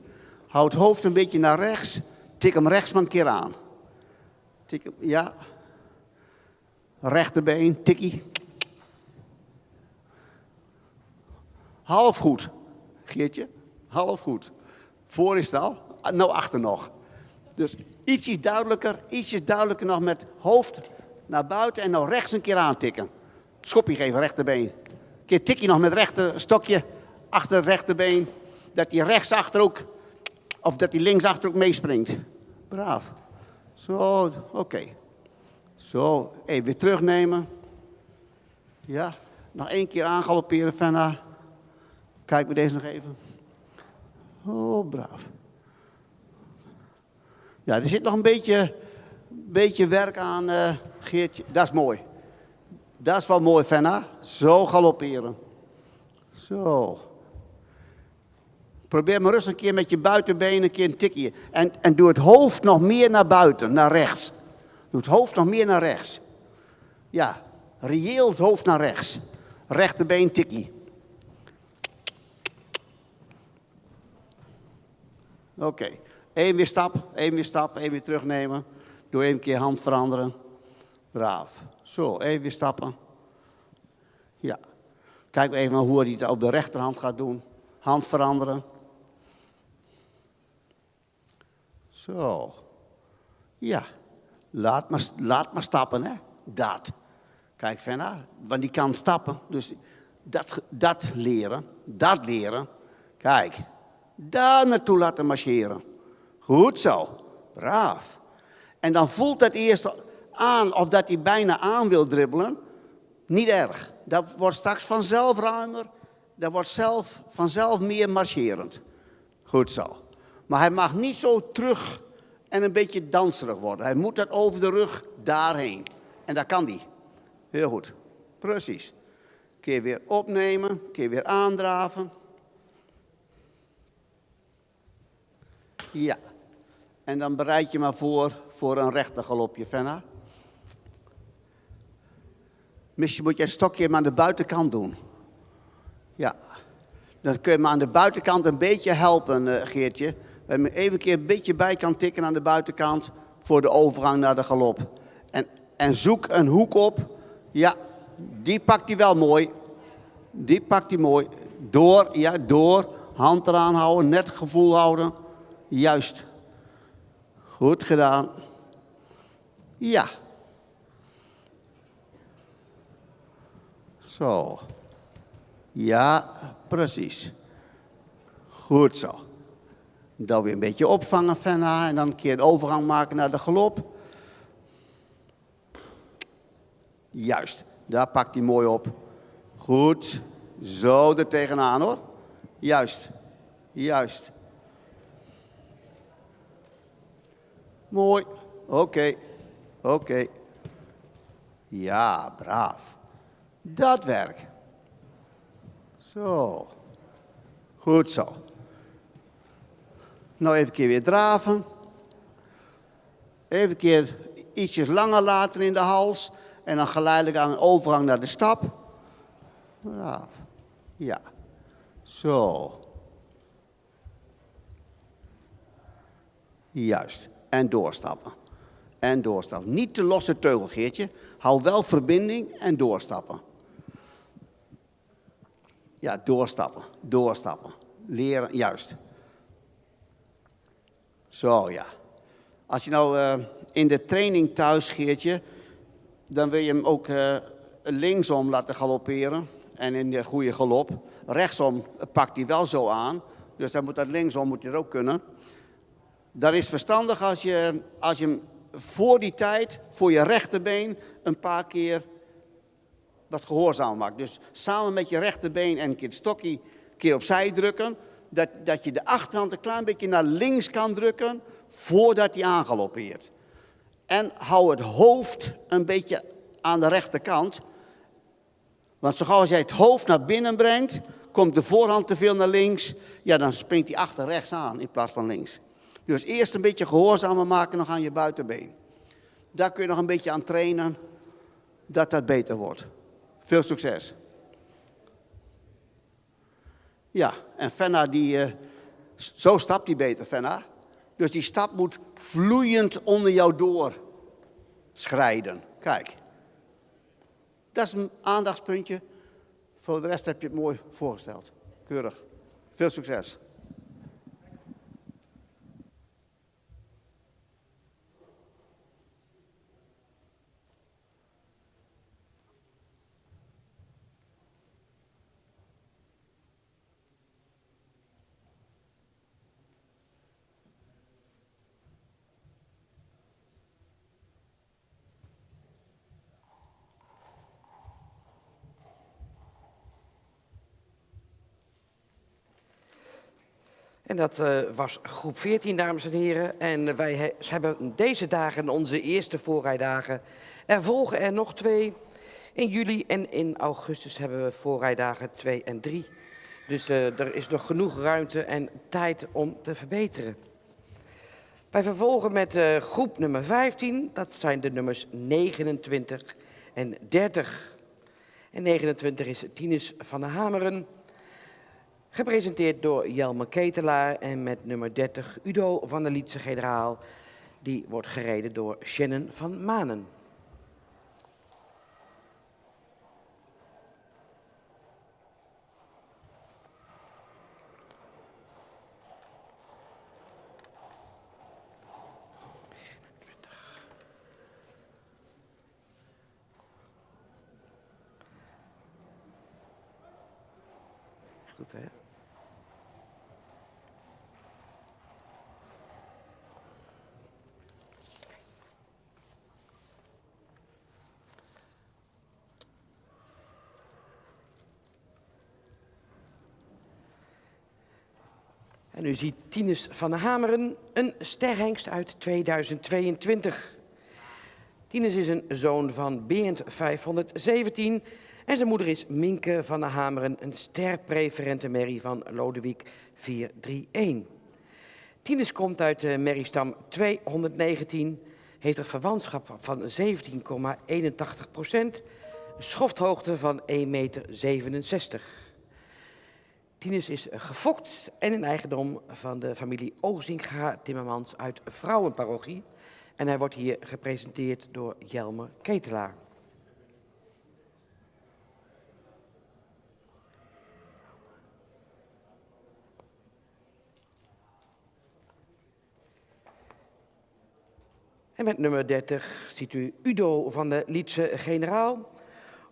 Houd het hoofd een beetje naar rechts. Tik hem rechts maar een keer aan. Tik hem, ja. Rechterbeen, tikkie. Half goed, Geertje. Half goed. Voor is het al. Nou, achter nog. Dus ietsjes duidelijker nog met hoofd naar buiten en nou rechts een keer aantikken. Schopje geven, rechterbeen. Een keer tikje nog met rechter stokje achter het rechterbeen. Dat hij rechtsachter ook, of dat hij linksachter ook meespringt. Braaf. Zo, oké. Zo, even weer terugnemen. Ja, nog 1 keer aangalopperen, Venna. Kijk me deze nog even. Oh, braaf. Ja, er zit nog een beetje werk aan, Geertje. Dat is mooi. Dat is wel mooi, Venna. Zo galopperen. Zo. Probeer maar rustig een keer met je buitenbeen een keer een tikje. En doe het hoofd nog meer naar buiten, naar rechts. Doe het hoofd nog meer naar rechts. Ja, reëel het hoofd naar rechts. Rechterbeen tikkie. Oké. Eén weer stap, één weer stap, één weer terugnemen. Doe even een keer hand veranderen. Braaf. Zo, even weer stappen. Ja. Kijk even hoe hij het op de rechterhand gaat doen. Hand veranderen. Zo. Ja. Laat maar stappen, hè. Dat. Kijk, Venna, want die kan stappen. Dus dat leren. Kijk. Daar naartoe laten marcheren. Goed zo. Braaf. En dan voelt het eerst aan of dat hij bijna aan wil dribbelen. Niet erg. Dat wordt straks vanzelf ruimer. Dat wordt vanzelf meer marcherend. Goed zo. Maar hij mag niet zo terug en een beetje danserig worden. Hij moet dat over de rug daarheen. En dat kan hij. Heel goed. Precies. Een keer weer opnemen. Een keer weer aandraven. Ja. En dan bereid je maar voor een rechter galopje, Venna. Misschien moet je een stokje maar aan de buitenkant doen. Ja. Dan kun je me aan de buitenkant een beetje helpen, Geertje. Dat je even een keer een beetje bij kan tikken aan de buitenkant voor de overgang naar de galop. En zoek een hoek op. Ja, die pakt hij wel mooi. Die pakt hij mooi. Door. Hand eraan houden, net gevoel houden. Juist. Goed gedaan. Ja. Zo. Ja, precies. Goed zo. Dan weer een beetje opvangen, Venna. En dan een keer de overgang maken naar de galop. Juist. Daar pakt hij mooi op. Goed. Zo er tegenaan, hoor. Juist. Mooi. Oké. Ja, braaf. Dat werkt. Zo. Goed zo. Nou even een keer weer draven. Even een keer ietsjes langer laten in de hals. En dan geleidelijk aan een overgang naar de stap. Braaf. Ja. Zo. Juist. En doorstappen. Niet te losse teugel, Geertje. Hou wel verbinding en doorstappen. Ja, doorstappen. Leren, juist. Zo, ja. Als je nou in de training thuis, Geertje, dan wil je hem ook linksom laten galopperen. En in de goede galop. Rechtsom pakt hij wel zo aan. Dus dan moet dat linksom moet je er ook kunnen. Dan is het verstandig als je hem voor die tijd, voor je rechterbeen, een paar keer wat gehoorzaam maakt. Dus samen met je rechterbeen en een keer het stokje een keer opzij drukken. Dat je de achterhand een klein beetje naar links kan drukken voordat hij aangaloppeert. En hou het hoofd een beetje aan de rechterkant. Want zo gauw als jij het hoofd naar binnen brengt, komt de voorhand te veel naar links. Ja, dan springt hij achter rechts aan in plaats van links. Dus eerst een beetje gehoorzamer maken nog aan je buitenbeen. Daar kun je nog een beetje aan trainen, dat dat beter wordt. Veel succes. Ja, en Venna, zo stapt hij beter, Venna. Dus die stap moet vloeiend onder jou door schrijden. Kijk. Dat is een aandachtspuntje. Voor de rest heb je het mooi voorgesteld. Keurig. Veel succes. En dat was groep 14, dames en heren. En wij hebben deze dagen onze eerste voorrijdagen. Er volgen er nog 2. In juli en in augustus hebben we voorrijdagen 2 en 3. Dus er is nog genoeg ruimte en tijd om te verbeteren. Wij vervolgen met groep nummer 15. Dat zijn de nummers 29 en 30. En 29 is Tinus van der Hameren. Gepresenteerd door Jelmer Ketelaar en met nummer 30 Udo van der Lietse Generaal. Die wordt gereden door Shannon van Manen. Goed, hè? En u ziet Tinus van der Hameren, een sterhengst uit 2022. Tinus is een zoon van Berend 517 en zijn moeder is Minke van der Hameren, een sterpreferente merrie van Lodewijk 431. Tinus komt uit de merriestam 219, heeft een verwantschap van 17,81%, een schofthoogte van 1,67 meter. Tinus is gefokt en in eigendom van de familie Ozinga Timmermans uit Vrouwenparochie. En hij wordt hier gepresenteerd door Jelmer Ketelaar. En met nummer 30 ziet u Udo van der Lietse Generaal.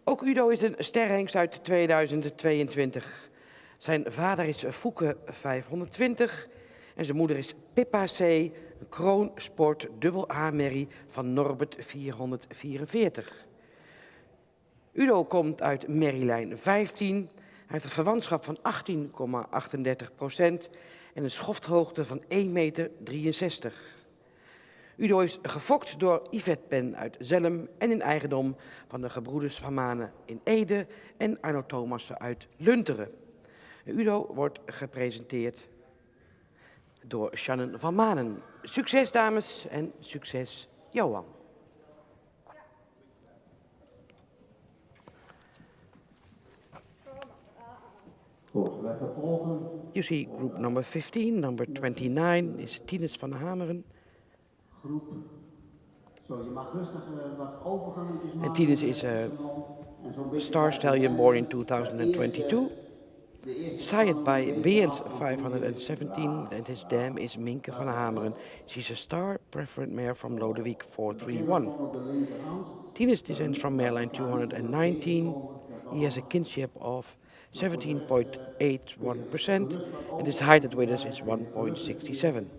Ook Udo is een sterhengst uit 2022. Zijn vader is Fouke 520 en zijn moeder is Pippa C., een kroonsport dubbel A-merrie van Norbert 444. Udo komt uit merrielijn 15. Hij heeft een verwantschap van 18,38% en een schofthoogte van 1,63 meter. Udo is gefokt door Yvette Pen uit Zelhem en in eigendom van de gebroeders Van Manen in Ede en Arno Thomassen uit Lunteren. Udo wordt gepresenteerd door Shannon van Manen. Succes dames en succes Johan. Goed, wij vervolgen. You see group number 15, number 29 is Tinus van Hameren. Groep. Zo, je mag rustig wat overgangetjes maken. En Tinus is a star stallion born in 2022. Sired by Berend 517 and his dam is Minke van Hameren. She's a star preferred mare from Lodewijk 431. Tinus descends from mareline 219. He has a kinship of 17.81% and his height at withers is 1.67.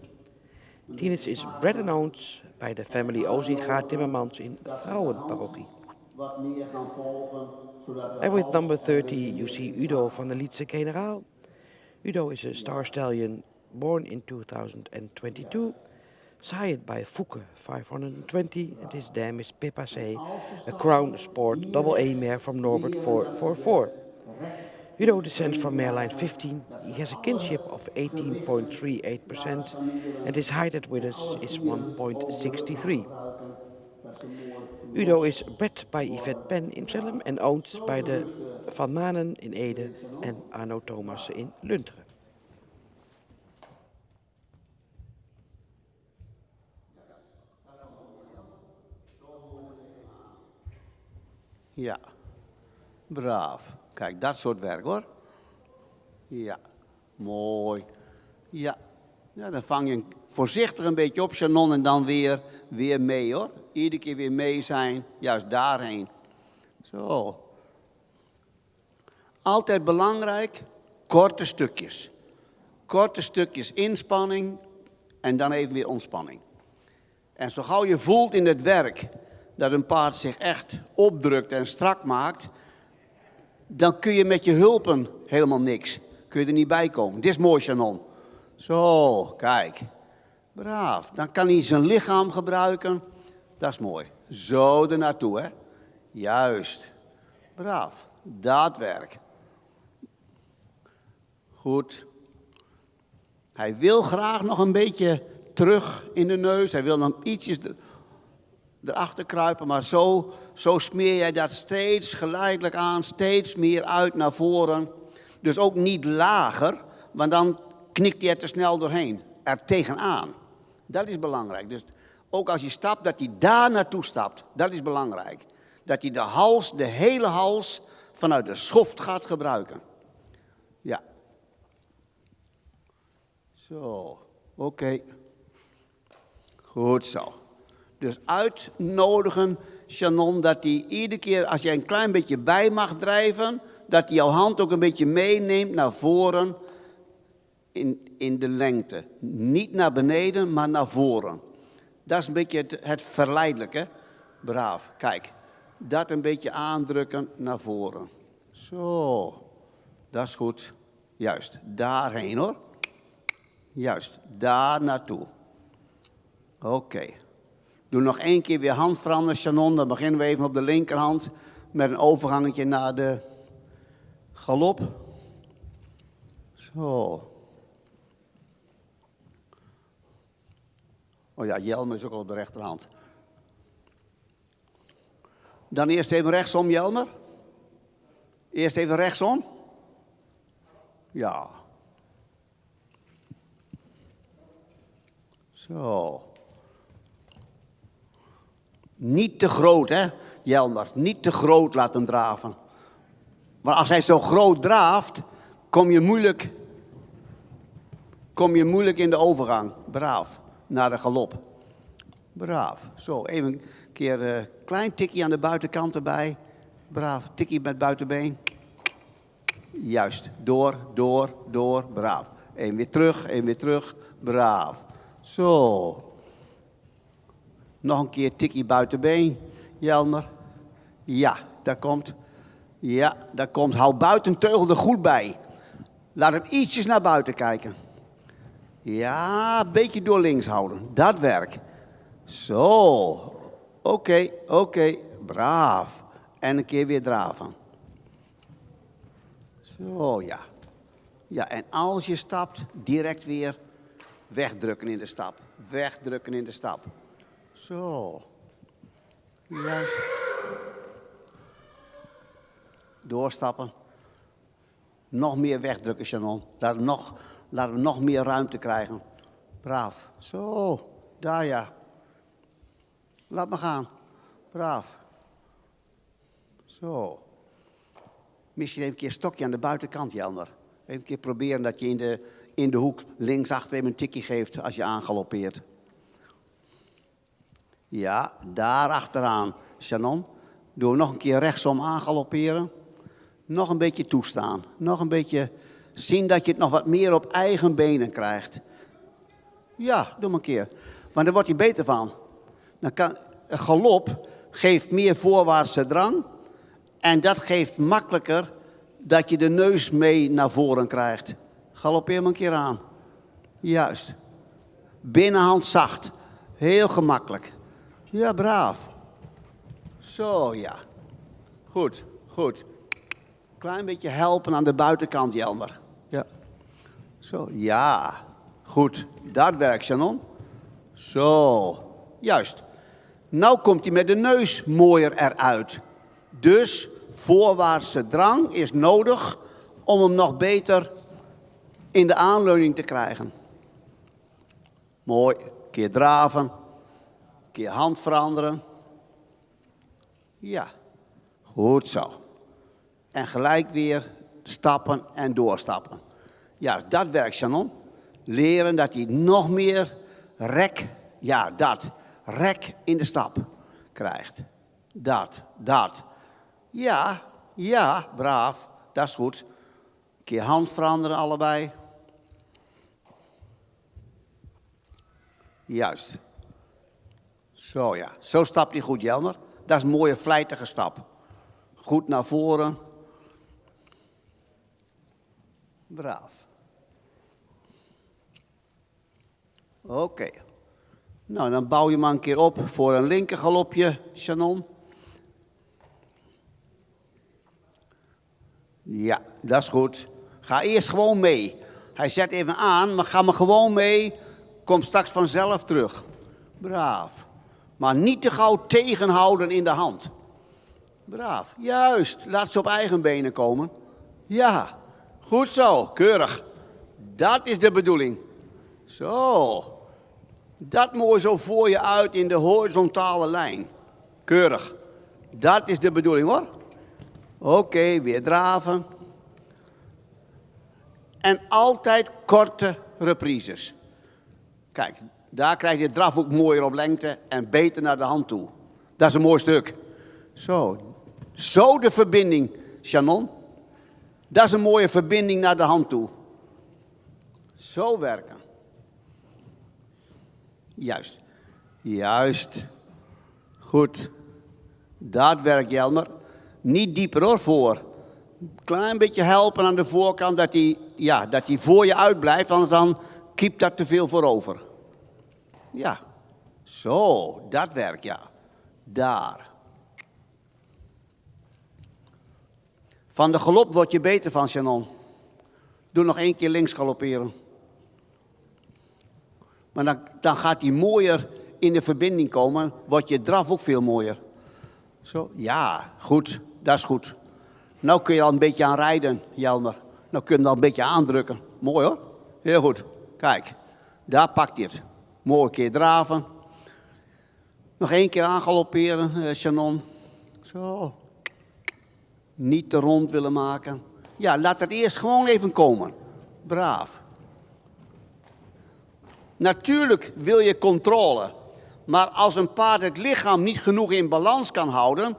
Tinus is bred and owned by the family Ozinga Timmermans in Vrouwenparochie. And with number 30, you see Udo van der Lietse Generaal. Udo is a star stallion born in 2022, sired by Fouke 520, and his dam is Pippa C., a crown sport double A mare from Norbert 444. Udo descends from mareline 15. He has a kinship of 18.38%, and his height at withers is 1.63. Udo is bred by Yvette Pen in Zelhem and owned by the Van Manen in Ede en Arno Thomassen in Lunteren. Ja, braaf. Kijk, dat soort werk hoor. Ja, mooi. Ja, ja dan vang je voorzichtig een beetje op, Shannon, en dan weer mee hoor. Iedere keer weer mee zijn, juist daarheen. Zo. Altijd belangrijk, korte stukjes. Korte stukjes inspanning en dan even weer ontspanning. En zo gauw je voelt in het werk dat een paard zich echt opdrukt en strak maakt, dan kun je met je hulpen helemaal niks. Kun je er niet bij komen. Dit is mooi, Shannon. Zo, kijk. Braaf. Dan kan hij zijn lichaam gebruiken. Dat is mooi. Zo ernaartoe, hè. Juist. Braaf. Dat werk. Goed. Hij wil graag nog een beetje terug in de neus. Hij wil dan ietsjes erachter kruipen. Maar zo smeer jij dat steeds geleidelijk aan. Steeds meer uit naar voren. Dus ook niet lager, want dan knikt hij er te snel doorheen. Er tegenaan. Dat is belangrijk. Dus ook als je stapt, dat hij daar naartoe stapt. Dat is belangrijk. Dat hij de hele hals vanuit de schoft gaat gebruiken. Ja. Zo, oké. Goed zo. Dus uitnodigen, Shannon, dat hij iedere keer als jij een klein beetje bij mag drijven, dat hij jouw hand ook een beetje meeneemt naar voren in de lengte. Niet naar beneden, maar naar voren. Dat is een beetje het verleidelijke. Braaf, kijk. Dat een beetje aandrukken naar voren. Zo, dat is goed. Juist, daarheen hoor. Juist, daar naartoe. Oké. Doe nog 1 keer weer hand veranderen, Shannon. Dan beginnen we even op de linkerhand met een overgangetje naar de galop. Zo. Oh ja, Jelmer is ook al op de rechterhand. Dan eerst even rechtsom, Jelmer. Eerst even rechtsom. Ja. Zo. Niet te groot, hè, Jelmer. Niet te groot laten draven. Want als hij zo groot draaft, kom je moeilijk in de overgang. Braaf. Naar de galop. Braaf. Zo, even een keer een klein tikje aan de buitenkant erbij. Braaf. Tikje met buitenbeen. Juist. Door. Braaf. Eén weer terug. Braaf. Zo. Nog een keer tikje buitenbeen, Jelmer. Ja, daar komt. Ja, daar komt. Hou buitenteugel er goed bij. Laat hem ietsjes naar buiten kijken. Ja, een beetje door links houden. Dat werkt. Zo. Oké. Braaf. En een keer weer draven. Zo, ja. Ja, en als je stapt, direct weer wegdrukken in de stap. Wegdrukken in de stap. Zo. Juist. Doorstappen. Nog meer wegdrukken, Shannon. Laten we nog meer ruimte krijgen. Braaf. Zo. Daar ja. Laat me gaan. Braaf. Zo. Misschien even een keer stokje aan de buitenkant, Jelmer. Even een keer proberen dat je in de hoek linksachter even een tikje geeft als je aangaloppeert. Ja, daar achteraan, Shannon. Doe nog een keer rechtsom aangalopperen. Nog een beetje toestaan. Nog een beetje zien dat je het nog wat meer op eigen benen krijgt. Ja, doe maar een keer. Want daar word je beter van. Dan kan, een galop geeft meer voorwaartse drang. En dat geeft makkelijker dat je de neus mee naar voren krijgt. Galoppeer maar een keer aan. Juist. Binnenhand zacht. Heel gemakkelijk. Ja, braaf. Zo, ja. Goed. Klein beetje helpen aan de buitenkant, Jelmer. Ja. Zo, ja. Goed. Dat werkt, Shannon. Zo. Juist. Nou komt hij met de neus mooier eruit. Dus voorwaartse drang is nodig om hem nog beter in de aanleuning te krijgen. Mooi. Een keer draven. Een keer hand veranderen. Ja. Goed zo. En gelijk weer stappen en doorstappen. Ja, dat werkt, Shannon. Leren dat hij nog meer rek in de stap krijgt. Dat. Ja, braaf. Dat is goed. Een keer hand veranderen allebei. Juist. Zo ja, zo stapt hij goed, Jelmer. Dat is een mooie vlijtige stap. Goed naar voren. Braaf. Oké. Nou, dan bouw je maar een keer op voor een linkergalopje, Shannon. Ja, dat is goed. Ga eerst gewoon mee. Hij zet even aan, maar ga maar gewoon mee. Kom straks vanzelf terug. Braaf. Maar niet te gauw tegenhouden in de hand. Braaf. Juist. Laat ze op eigen benen komen. Ja. Goed zo, keurig. Dat is de bedoeling. Zo. Dat mooi zo voor je uit in de horizontale lijn. Keurig. Dat is de bedoeling hoor. Oké, weer draven. En altijd korte reprises. Kijk, daar krijg je de draf ook mooier op lengte en beter naar de hand toe. Dat is een mooi stuk. Zo. Zo de verbinding, Shannon. Dat is een mooie verbinding naar de hand toe. Zo werken. Juist. Juist. Goed. Dat werkt, Jelmer. Niet dieper hoor, voor. Klein beetje helpen aan de voorkant dat hij voor je uitblijft, anders dan kiept dat te veel voorover. Ja. Zo, dat werkt, ja. Daar. Van de galop word je beter van, Shannon. Doe nog 1 keer links galopperen. Maar dan gaat hij mooier in de verbinding komen. Wordt je draf ook veel mooier. Zo, ja, goed. Dat is goed. Nou kun je al een beetje aan rijden, Jelmer. Nou kun je hem al een beetje aandrukken. Mooi hoor. Heel goed. Kijk, daar pakt hij het. Mooi keer draven. Nog 1 keer aangalopperen, Shannon. Zo. Niet te rond willen maken. Ja, laat het eerst gewoon even komen. Braaf. Natuurlijk wil je controle. Maar als een paard het lichaam niet genoeg in balans kan houden,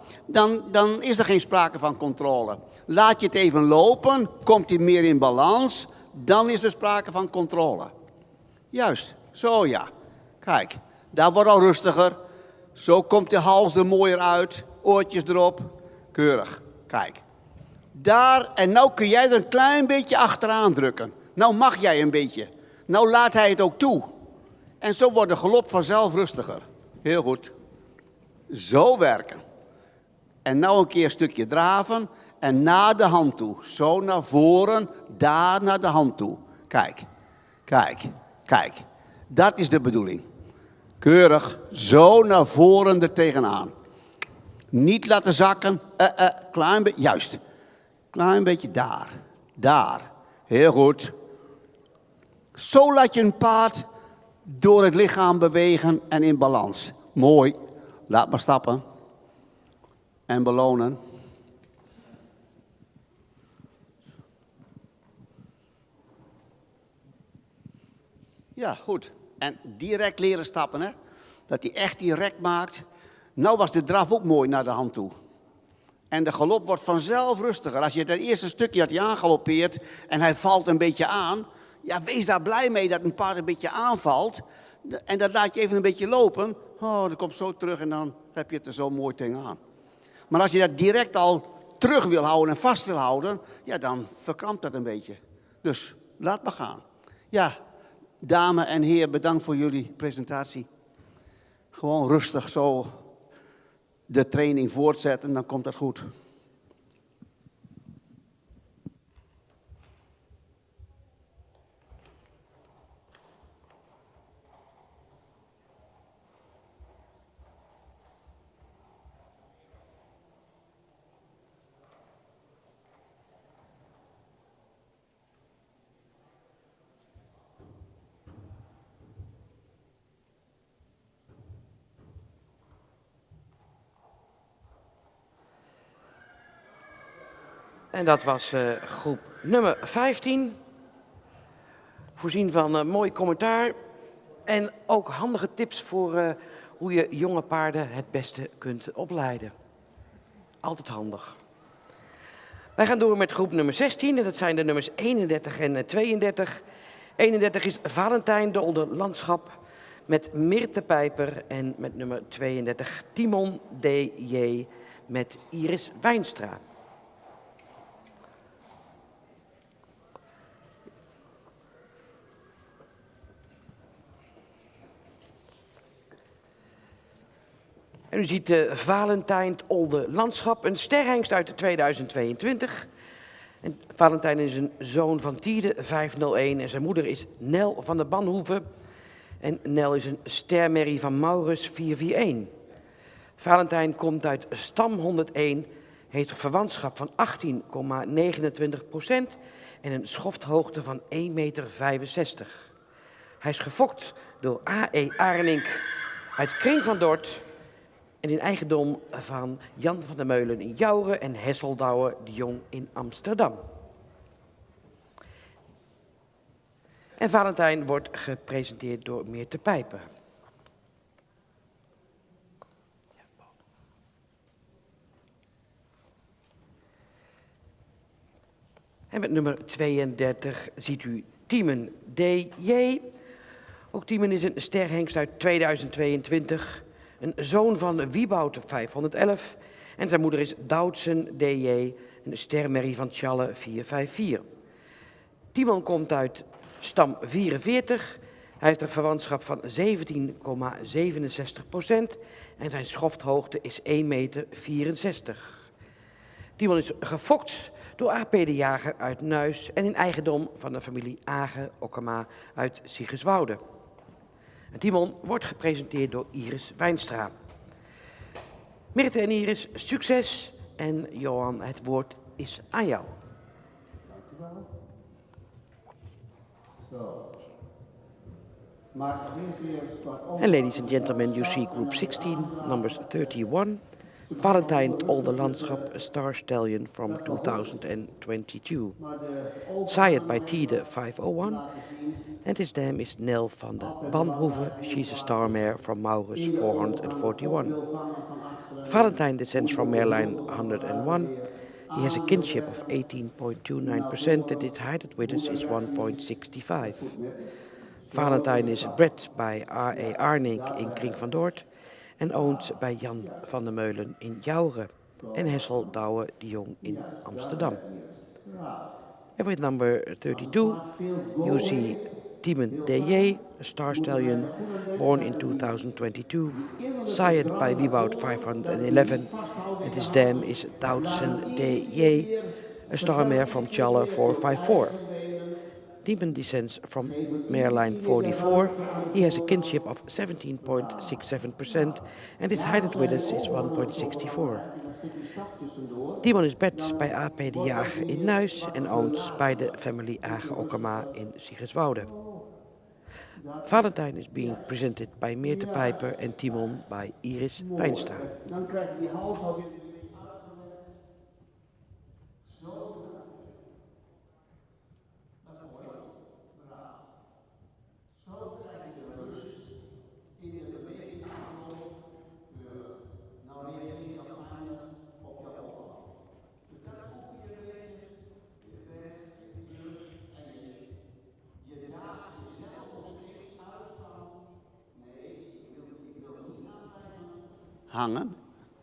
dan is er geen sprake van controle. Laat je het even lopen, komt hij meer in balans, dan is er sprake van controle. Juist, zo ja. Kijk, daar wordt al rustiger. Zo komt de hals er mooier uit, oortjes erop. Keurig, kijk. Daar, en nou kun jij er een klein beetje achteraan drukken. Nou mag jij een beetje. Nou laat hij het ook toe. En zo wordt de galop vanzelf rustiger. Heel goed. Zo werken. En nou een keer een stukje draven en naar de hand toe. Zo naar voren, daar naar de hand toe. Kijk, kijk, kijk. Dat is de bedoeling. Keurig, zo naar voren er tegenaan. Niet laten zakken, klein beetje, juist. Klein beetje daar, daar. Heel goed. Zo laat je een paard door het lichaam bewegen en in balans. Mooi. Laat maar stappen. En belonen. Ja, goed. En direct leren stappen, hè. Dat hij echt direct maakt. Nou was de draf ook mooi naar de hand toe. En de galop wordt vanzelf rustiger. Als je het eerste stukje had hij aangaloppeerd en hij valt een beetje aan. Ja, wees daar blij mee dat een paard een beetje aanvalt. En dat laat je even een beetje lopen. Oh, dat komt zo terug en dan heb je het er zo mooi tegenaan. Maar als je dat direct al terug wil houden en vast wil houden, ja, dan verkrampt dat een beetje. Dus laat maar gaan. Ja, dame en heer, bedankt voor jullie presentatie. Gewoon rustig zo de training voortzetten, dan komt dat goed. En dat was groep nummer 15. Voorzien van mooi commentaar. En ook handige tips voor hoe je jonge paarden het beste kunt opleiden. Altijd handig. Wij gaan door met groep nummer 16. En dat zijn de nummers 31 en 32. 31 is Valentijn de Olde Landschap met Mirte Pijper. En met nummer 32 Timon D.J. met Iris Wijnstra. En u ziet Valentijn het Olde Landschap, een sterhengst uit de 2022. En Valentijn is een zoon van Tiede 501 en zijn moeder is Nel van de Banhoeve. En Nel is een stermerrie van Maurus 441. Valentijn komt uit stam 101 heeft een verwantschap van 18,29% en een schofthoogte van 1,65 meter. Hij is gefokt door A.E. Arenink uit Kring van Dort en in eigendom van Jan van der Meulen in Jouren en Hesseldouwe de Jong in Amsterdam. En Valentijn wordt gepresenteerd door Meerte Pijper. En met nummer 32 ziet u Tiemen D.J. Ook Tiemen is een sterhengst uit 2022. Een zoon van Wieboud 511. En zijn moeder is Doutsen D.J. Een stermerrie van Tjalle 454. Tiemen komt uit stam 44. Hij heeft een verwantschap van 17,67% en zijn schofthoogte is 1,64 meter. Tiemen is gefokt door A.P. de Jager uit Nuis en in eigendom van de familie Agen-Okkema uit Siggerswoude. En Timon wordt gepresenteerd door Iris Wijnstra. Mirte en Iris, succes. En Johan, het woord is aan jou. Dankjewel. And ladies and gentlemen, you see group 16, numbers 31. Valentijn Olde Landschap, a star stallion from 2022. Sired by Tide 501. And his dam is Nel van de Banhoeve. She's a star mare from Maurus 441. Valentijn descends from mareline 101. He has a kinship of 18.29% and its height at withers is 1.65. Valentijn is bred by R.A. Arnink in Kring van Dort and owned by Jan van der Meulen in Jouren and Hesseldouwe de Jong in Amsterdam. And with number 32, you see Tiemen D.J., a star stallion born in 2022, sired by Wieboud 511, and his dam is Doutsen D.J., a star mare from Tjalle 454. Tiemen descends from mareline 44. He has a kinship of 17.67% and his height at withers is 1.64. Tiemen is bred by A.P. de Jager in Nuis and owned by the family Agen-Okkema in Siggerswoude. Valentijn is being presented by Meerte Pijper and Tiemen by Iris Wijnstra. Dan krijg je die hals alweer. Hangen,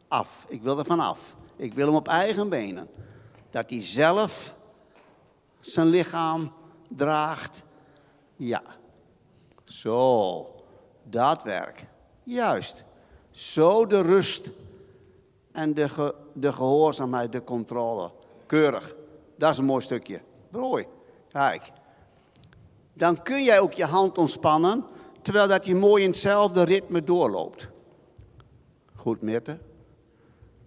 af. Ik wil er vanaf. Ik wil hem op eigen benen. Dat hij zelf zijn lichaam draagt. Ja. Zo. Dat werk. Juist. Zo de rust en de gehoorzaamheid, de controle. Keurig. Dat is een mooi stukje. Mooi. Kijk. Dan kun jij ook je hand ontspannen, terwijl dat hij mooi in hetzelfde ritme doorloopt. Goed, Mirte?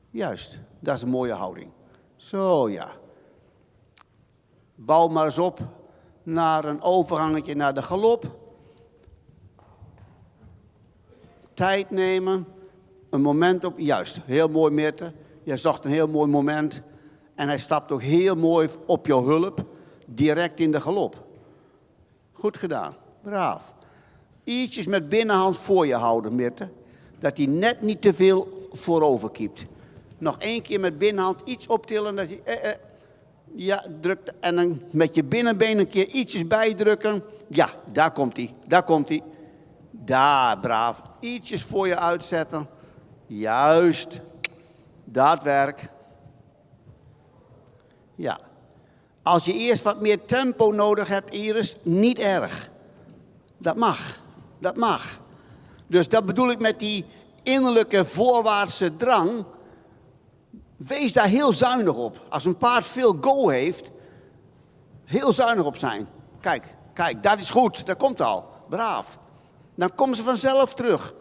Juist, dat is een mooie houding. Zo, ja. Bouw maar eens op naar een overgangetje naar de galop. Tijd nemen, een moment op. Juist, heel mooi, Mirte. Jij zocht een heel mooi moment. En hij stapt ook heel mooi op jouw hulp, direct in de galop. Goed gedaan, braaf. Ietsjes met binnenhand voor je houden, Mirte. Dat hij net niet te veel voorover kiept. Nog één keer met binnenhand iets optillen. Dat hij, ja, drukt. En dan met je binnenbeen een keer ietsjes bijdrukken. Ja, daar komt hij. Daar komt hij. Daar, braaf. Ietsjes voor je uitzetten. Juist. Dat werk. Ja. Als je eerst wat meer tempo nodig hebt, Iris, niet erg. Dat mag. Dat mag. Dus dat bedoel ik met die innerlijke voorwaartse drang. Wees daar heel zuinig op. Als een paard veel go heeft, heel zuinig op zijn. Kijk, kijk, dat is goed. Dat komt al. Braaf. Dan komen ze vanzelf terug.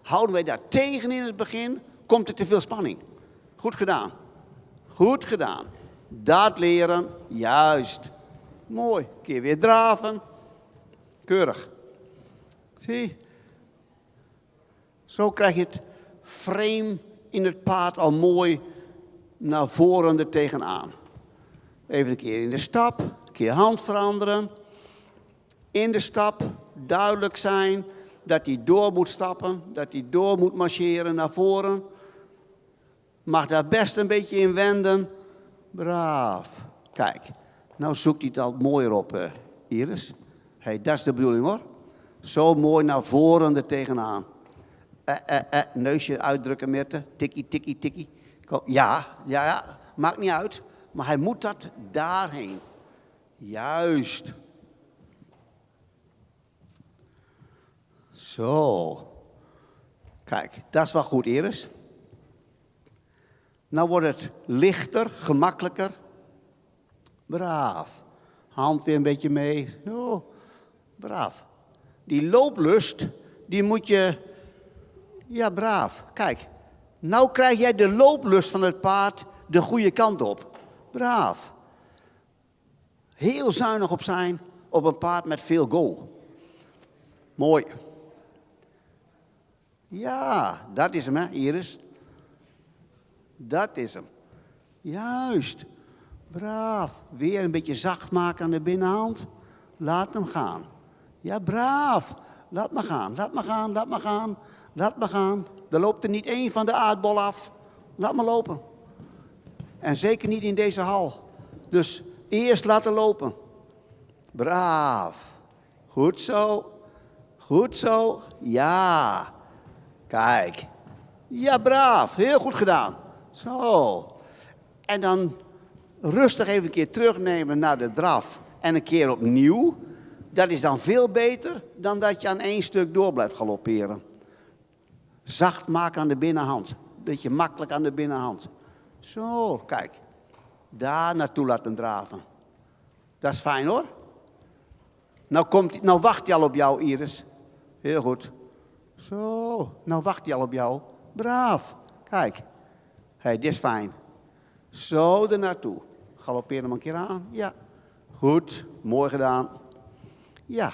Houden wij daar tegen in het begin, komt er te veel spanning. Goed gedaan. Goed gedaan. Dat leren. Juist. Mooi. Keer weer draven. Keurig. Zie. Zo krijg je het frame in het paard al mooi naar voren er tegenaan. Even een keer in de stap. Een keer hand veranderen. In de stap. Duidelijk zijn dat hij door moet stappen. Dat hij door moet marcheren naar voren. Mag daar best een beetje in wenden. Braaf. Kijk, nou zoekt hij het al mooier op, Iris. Hey, dat is de bedoeling hoor. Zo mooi naar voren er tegenaan. Neusje uitdrukken, Mirte. Tikkie, tikkie, tikkie. Ja. Maakt niet uit. Maar hij moet dat daarheen. Juist. Zo. Kijk, dat is wel goed, Iris. Nou wordt het lichter, gemakkelijker. Braaf. Hand weer een beetje mee. Zo. Braaf. Die looplust, die moet je... Ja, braaf. Kijk. Nou krijg jij de looplust van het paard de goede kant op. Braaf. Heel zuinig op zijn op een paard met veel go. Mooi. Ja, dat is hem, hè, Iris. Dat is hem. Juist. Braaf. Weer een beetje zacht maken aan de binnenhand. Laat hem gaan. Ja, braaf. Laat me gaan, laat me gaan, laat me gaan. Laat me gaan. Er loopt er niet één van de aardbol af. Laat me lopen. En zeker niet in deze hal. Dus eerst laten lopen. Braaf. Goed zo. Goed zo. Ja. Kijk. Ja, braaf. Heel goed gedaan. Zo. En dan rustig even een keer terugnemen naar de draf. En een keer opnieuw. Dat is dan veel beter dan dat je aan één stuk door blijft galopperen. Zacht maken aan de binnenhand. Beetje makkelijk aan de binnenhand. Zo, kijk. Daar naartoe laten draven. Dat is fijn hoor. Nou wacht hij al op jou, Iris. Heel goed. Zo, nou wacht hij al op jou. Braaf. Kijk. Hey, dit is fijn. Zo er naartoe. Galoppeer hem een keer aan. Ja. Goed. Mooi gedaan. Ja.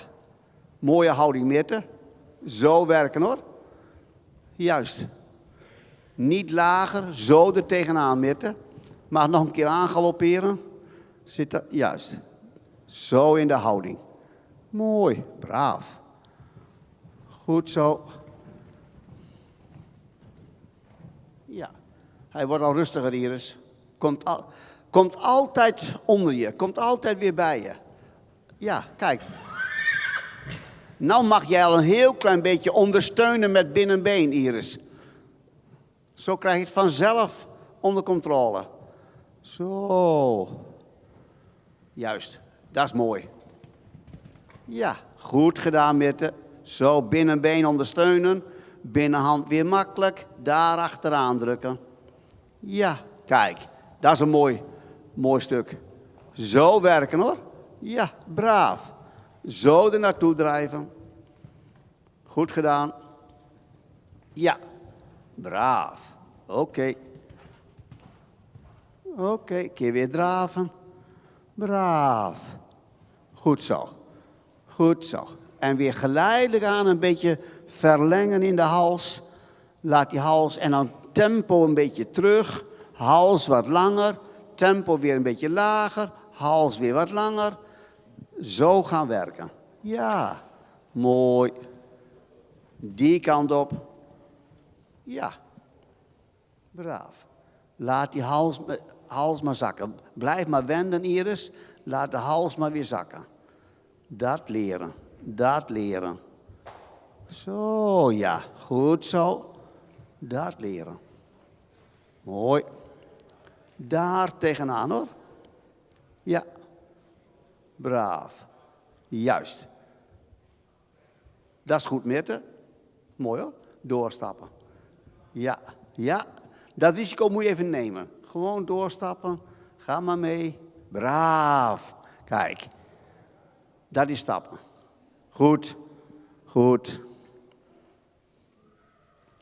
Mooie houding, Mirte. Zo werken hoor. Juist. Niet lager. Zo er tegenaan, Mirte. Maar nog een keer aangalopperen. Zitten. Juist. Zo in de houding. Mooi. Braaf. Goed zo. Ja. Hij wordt al rustiger, Iris. Komt altijd onder je. Komt altijd weer bij je. Ja, kijk. Nou mag jij al een heel klein beetje ondersteunen met binnenbeen, Iris. Zo krijg je het vanzelf onder controle. Zo. Juist. Dat is mooi. Ja, goed gedaan, Mirte. Zo, binnenbeen ondersteunen. Binnenhand weer makkelijk. Daar achteraan drukken. Ja, kijk. Dat is een mooi stuk. Zo werken hoor. Ja, braaf. Zo er naartoe drijven. Goed gedaan. Ja, braaf. Oké. Oké, keer weer draven. Braaf. Goed zo. Goed zo. En weer geleidelijk aan een beetje verlengen in de hals. Laat die hals en dan tempo een beetje terug. Hals wat langer. Tempo weer een beetje lager. Hals weer wat langer. Zo gaan werken. Ja, mooi. Die kant op. Ja, braaf. Laat die hals maar zakken. Blijf maar wenden, Iris. Laat de hals maar weer zakken. Dat leren. Dat leren. Zo, ja. Goed zo. Dat leren. Mooi. Daar tegenaan hoor. Ja. Braaf. Juist. Dat is goed, Mirte. Mooi hoor. Doorstappen. Ja. Ja. Dat risico moet je even nemen. Gewoon doorstappen. Ga maar mee. Braaf. Kijk. Dat is stappen. Goed. Goed.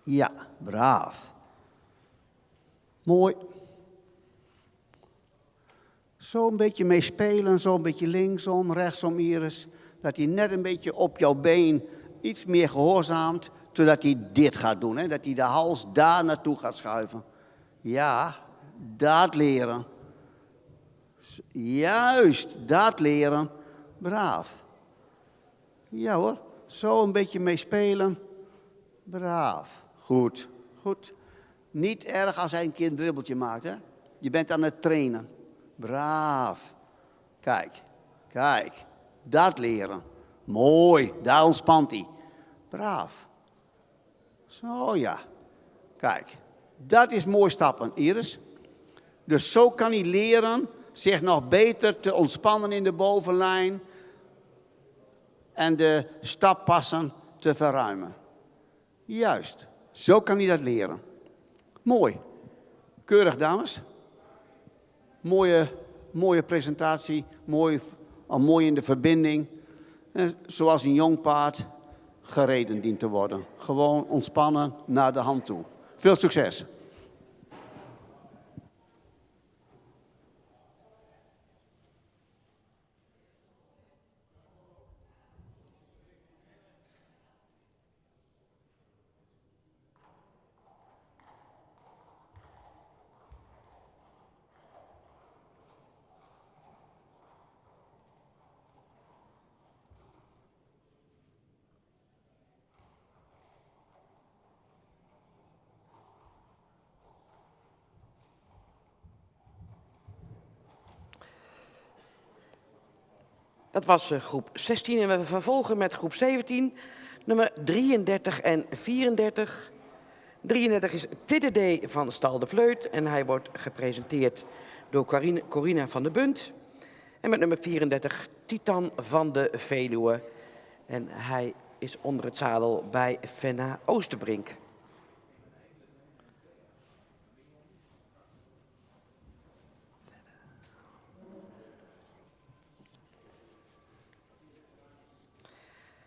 Ja. Braaf. Mooi. Zo een beetje mee spelen, zo een beetje linksom, rechtsom, Iris. Dat hij net een beetje op jouw been iets meer gehoorzaamt, zodat hij dit gaat doen. Hè? Dat hij de hals daar naartoe gaat schuiven. Ja, dat leren. Juist, dat leren. Braaf. Ja hoor, zo een beetje mee spelen. Braaf. Goed, goed. Niet erg als hij een keer een dribbeltje maakt, hè. Je bent aan het trainen. Braaf. Kijk, kijk. Dat leren. Mooi, daar ontspant hij. Braaf. Zo ja. Kijk, dat is mooi stappen, Iris. Dus zo kan hij leren zich nog beter te ontspannen in de bovenlijn en de stappassen te verruimen. Juist, zo kan hij dat leren. Mooi. Keurig, dames. Mooie presentatie, al mooi in de verbinding. Zoals een jong paard gereden dient te worden. Gewoon ontspannen naar de hand toe. Veel succes. Dat was groep 16 en we vervolgen met groep 17, nummer 33 en 34. 33 is Tidde D. van Stal de Vleut en hij wordt gepresenteerd door Corina van der Bunt. En met nummer 34 Titan van de Veluwe en hij is onder het zadel bij Fenna Oosterbrink.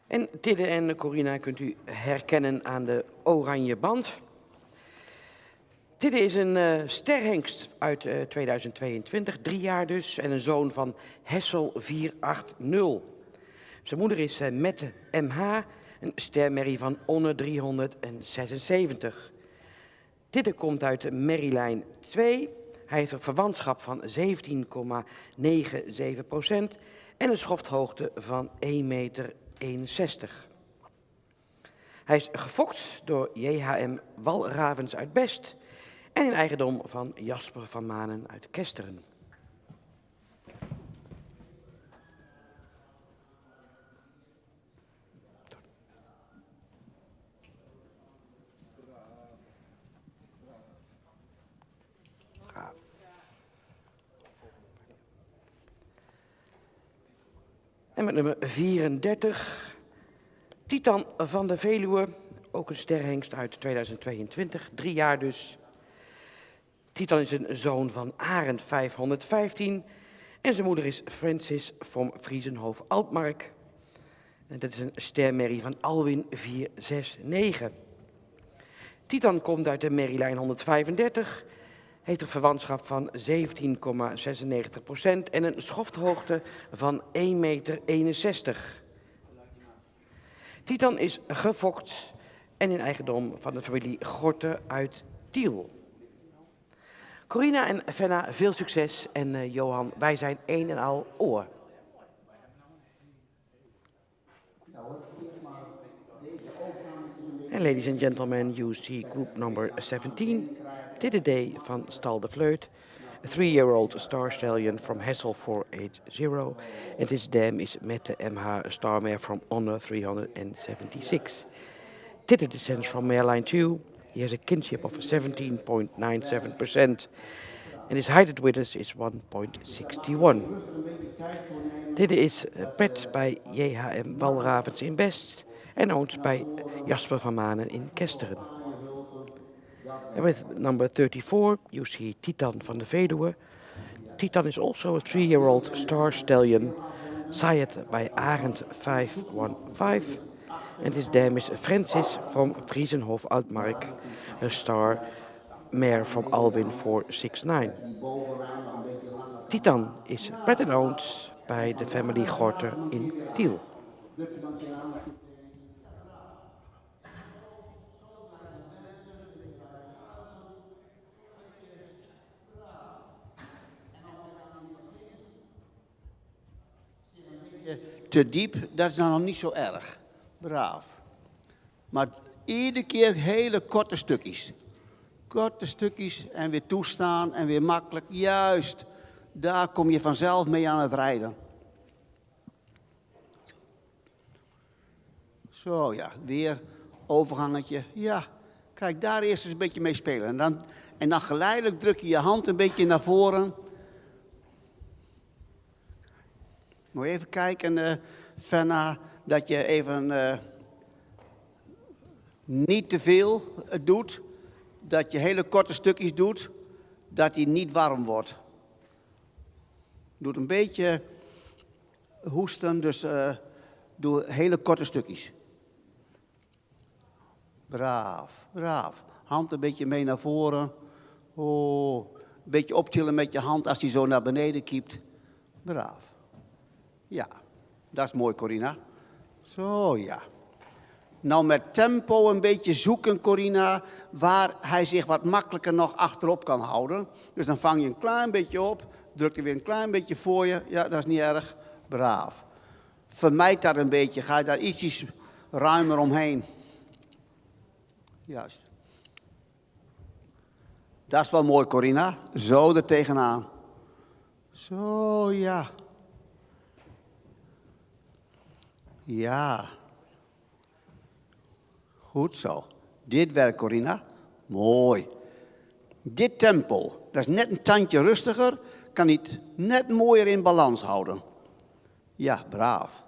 En Tidde en Corina kunt u herkennen aan de oranje band. Tidde is een sterhengst uit 2022, 3 jaar dus, en een zoon van Hessel 480. Zijn moeder is Mette MH, een stermerrie van Onne 376. Tidde komt uit Merrielijn 2. Hij heeft een verwantschap van 17,97% en een schofthoogte van 1,61 meter. Hij is gefokt door JHM Walravens uit Best en in eigendom van Jasper van Manen uit Kesteren. En met nummer 34, Titan van de Veluwe, ook een sterhengst uit 2022, 3 jaar dus. Titan is een zoon van Arend 515 en zijn moeder is Francis van Friesenhof Altmark. En dat is een stermerrie van Alwin 469. Titan komt uit de merrielijn 135, heeft een verwantschap van 17,96% en een schofthoogte van 1,61 meter. Titan is gefokt en in eigendom van de familie Gorte uit Tiel. Corina en Fenna, veel succes en Johan, wij zijn een en al oor. And ladies and gentlemen, you see group number 17, Tidde D van Stal de Vleut, a 3-year-old star stallion from Hessel 480, and his dam is Mette MH, a star mare from Honor 376. Tidde descends from Mareline 2. He has a kinship of 17.97%, and his height at withers is 1.61. Tidde is bred bij JHM Walravens in Best and owned by Jasper van Manen in Kesteren. And with number 34, you see Titan van de Veluwe. Titan is also a 3-year-old star stallion, sired by Arend 515. And his dam is Francis from Friesenhof Altmark, a star mare from Alwin 469. Titan is bred and owned bij de family Gorter in Tiel. Te diep, dat is dan nog niet zo erg. Braaf. Maar iedere keer hele korte stukjes. Korte stukjes en weer toestaan en weer makkelijk. Juist, daar kom je vanzelf mee aan het rijden. Zo ja, weer overgangetje. Ja, kijk, daar eerst eens een beetje mee spelen. En dan geleidelijk druk je je hand een beetje naar voren. Moet je even kijken, Fenna, dat je even niet te veel doet. Dat je hele korte stukjes doet, dat hij niet warm wordt. Doe een beetje hoesten, dus doe hele korte stukjes. Braaf, braaf. Hand een beetje mee naar voren. Oh, een beetje optillen met je hand als hij zo naar beneden kiept. Braaf. Ja, dat is mooi, Corina. Zo, ja. Nou, met tempo een beetje zoeken, Corina, waar hij zich wat makkelijker nog achterop kan houden. Dus dan vang je een klein beetje op, druk je weer een klein beetje voor je. Ja, dat is niet erg. Braaf. Vermijd dat een beetje, ga je daar ietsjes ruimer omheen. Juist. Dat is wel mooi, Corina. Zo er tegenaan. Zo, ja. Ja. Goed zo. Dit werkt, Corina. Mooi. Dit tempo, dat is net een tandje rustiger, kan hij het net mooier in balans houden. Ja, braaf.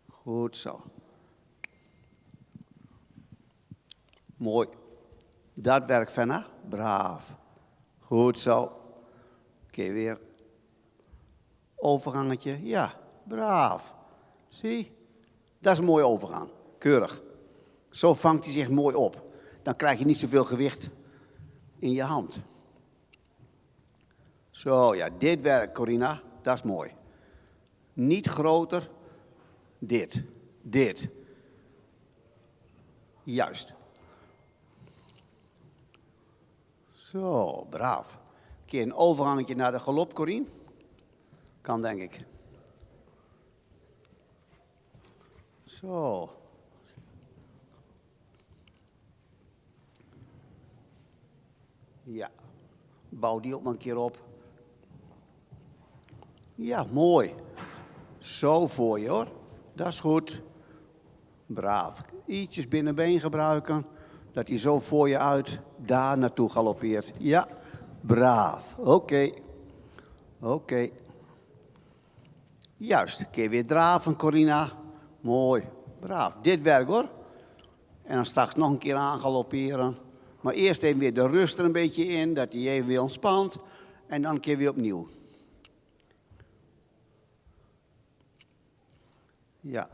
Goed zo. Mooi. Dat werkt, Fenna. Braaf. Goed zo. Oké, weer. Overgangetje. Ja, braaf. Zie? Dat is een mooie overgang. Keurig. Zo vangt hij zich mooi op. Dan krijg je niet zoveel gewicht in je hand. Zo, ja, dit werkt, Corina. Dat is mooi. Niet groter. Dit. Dit. Juist. Zo, braaf. Een keer een overgangetje naar de galop, Corine. Kan, denk ik. Zo. Ja. Bouw die ook maar een keer op. Ja, mooi. Zo voor je, hoor. Dat is goed. Braaf. Ietsjes binnenbeen gebruiken. Dat hij zo voor je uit daar naartoe galoppeert. Ja, braaf. Oké. Oké. Juist. Een keer weer draven, Corina. Mooi. Braaf. Dit werkt, hoor. En dan straks nog een keer aangalopperen. Maar eerst even weer de rust er een beetje in. Dat hij even weer ontspant. En dan een keer weer opnieuw. Ja.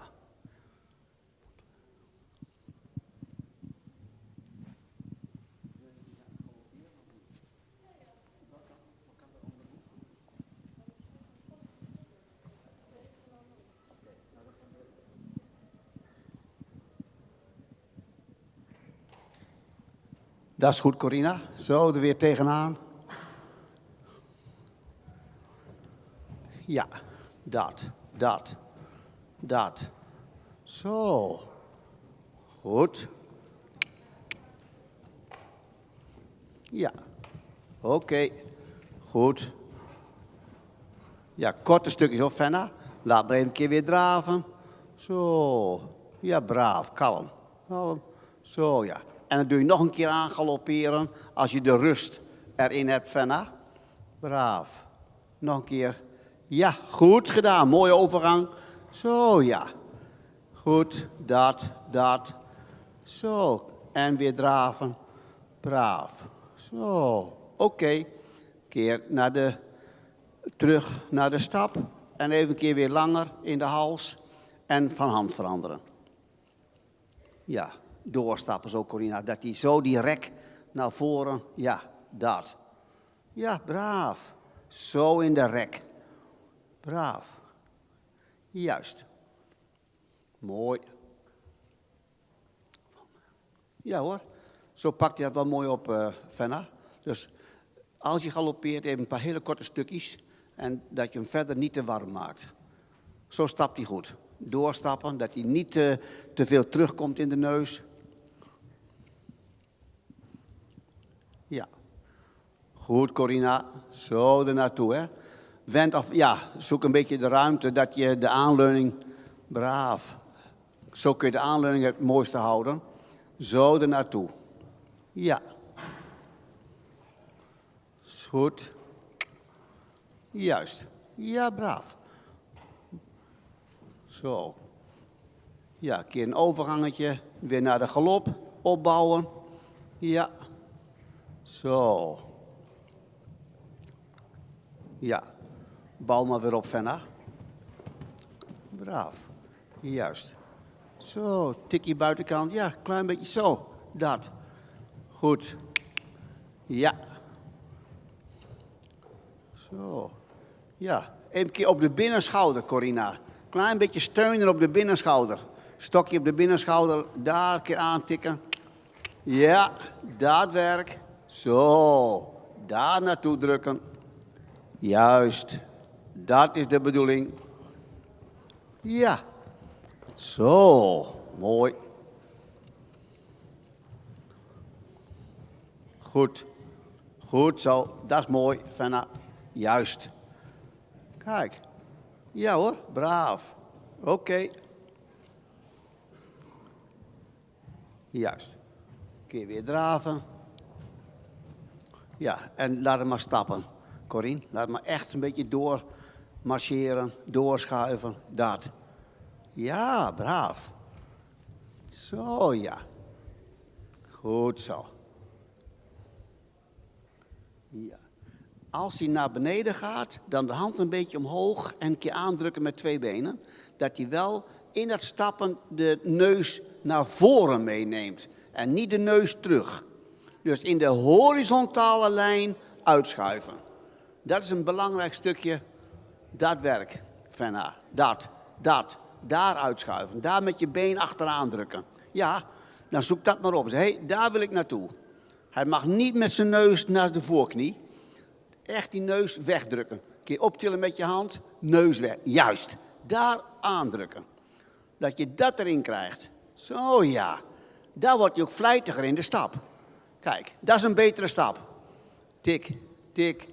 Dat is goed, Corina. Zo, er weer tegenaan. Ja, dat. Zo. Goed. Ja. Oké. Goed. Ja, korte stukjes hoor, Fenna. Laat maar even een keer weer draven. Zo. Ja, braaf. Kalm. Kalm. Zo, ja. En dan doe je nog een keer aangalopperen als je de rust erin hebt, Fenna. Braaf. Nog een keer. Ja, goed gedaan. Mooie overgang. Zo, ja. Goed, dat. Zo. En weer draven. Braaf. Zo. Oké. Keer terug naar de stap. En even een keer weer langer in de hals. En van hand veranderen. Ja. Doorstappen zo, Corina. Dat hij zo die rek naar voren. Ja, dat. Ja, braaf. Zo in de rek. Braaf. Juist. Mooi. Ja hoor. Zo pakt hij dat wel mooi op, Fenna. Dus als je galoppeert, even een paar hele korte stukjes. En dat je hem verder niet te warm maakt. Zo stapt hij goed. Doorstappen, dat hij niet te veel terugkomt in de neus. Ja. Goed, Corina. Zo ernaartoe, hè. Wend af, ja, zoek een beetje de ruimte dat je de aanleuning... Braaf. Zo kun je de aanleuning het mooiste houden. Zo ernaartoe. Ja. Goed. Juist. Ja, braaf. Zo. Ja, een keer een overgangetje. Weer naar de galop. Opbouwen. Ja. Zo. Ja. Bouw maar weer op, Fenna. Braaf. Juist. Zo, tikje buitenkant. Ja, klein beetje zo. Dat. Goed. Ja. Zo. Ja. Een keer op de binnenschouder, Corina. Klein beetje steunen op de binnenschouder. Stokje op de binnenschouder. Daar een keer aantikken. Ja, dat werk. Zo. Daar naartoe drukken. Juist. Dat is de bedoeling. Ja. Zo. Mooi. Goed. Goed zo. Dat is mooi, Fenna. Juist. Kijk. Ja hoor. Braaf. Oké. Juist. Een keer weer draven. Ja, en laat hem maar stappen. Corine, laat hem maar echt een beetje door marcheren, doorschuiven. Dat. Ja, braaf. Zo, ja. Goed zo. Ja. Als hij naar beneden gaat, dan de hand een beetje omhoog en een keer aandrukken met 2 benen. Dat hij wel in het stappen de neus naar voren meeneemt en niet de neus terug. Dus in de horizontale lijn uitschuiven. Dat is een belangrijk stukje, dat werk, Fenna. Dat, daar uitschuiven. Daar met je been achteraan drukken. Ja, dan zoek dat maar op. Hé, daar wil ik naartoe. Hij mag niet met zijn neus naar de voorknie. Echt die neus wegdrukken. Een keer optillen met je hand, neus weg. Juist, daar aandrukken. Dat je dat erin krijgt. Zo ja, daar word je ook vlijtiger in de stap. Kijk, dat is een betere stap. Tik, tik,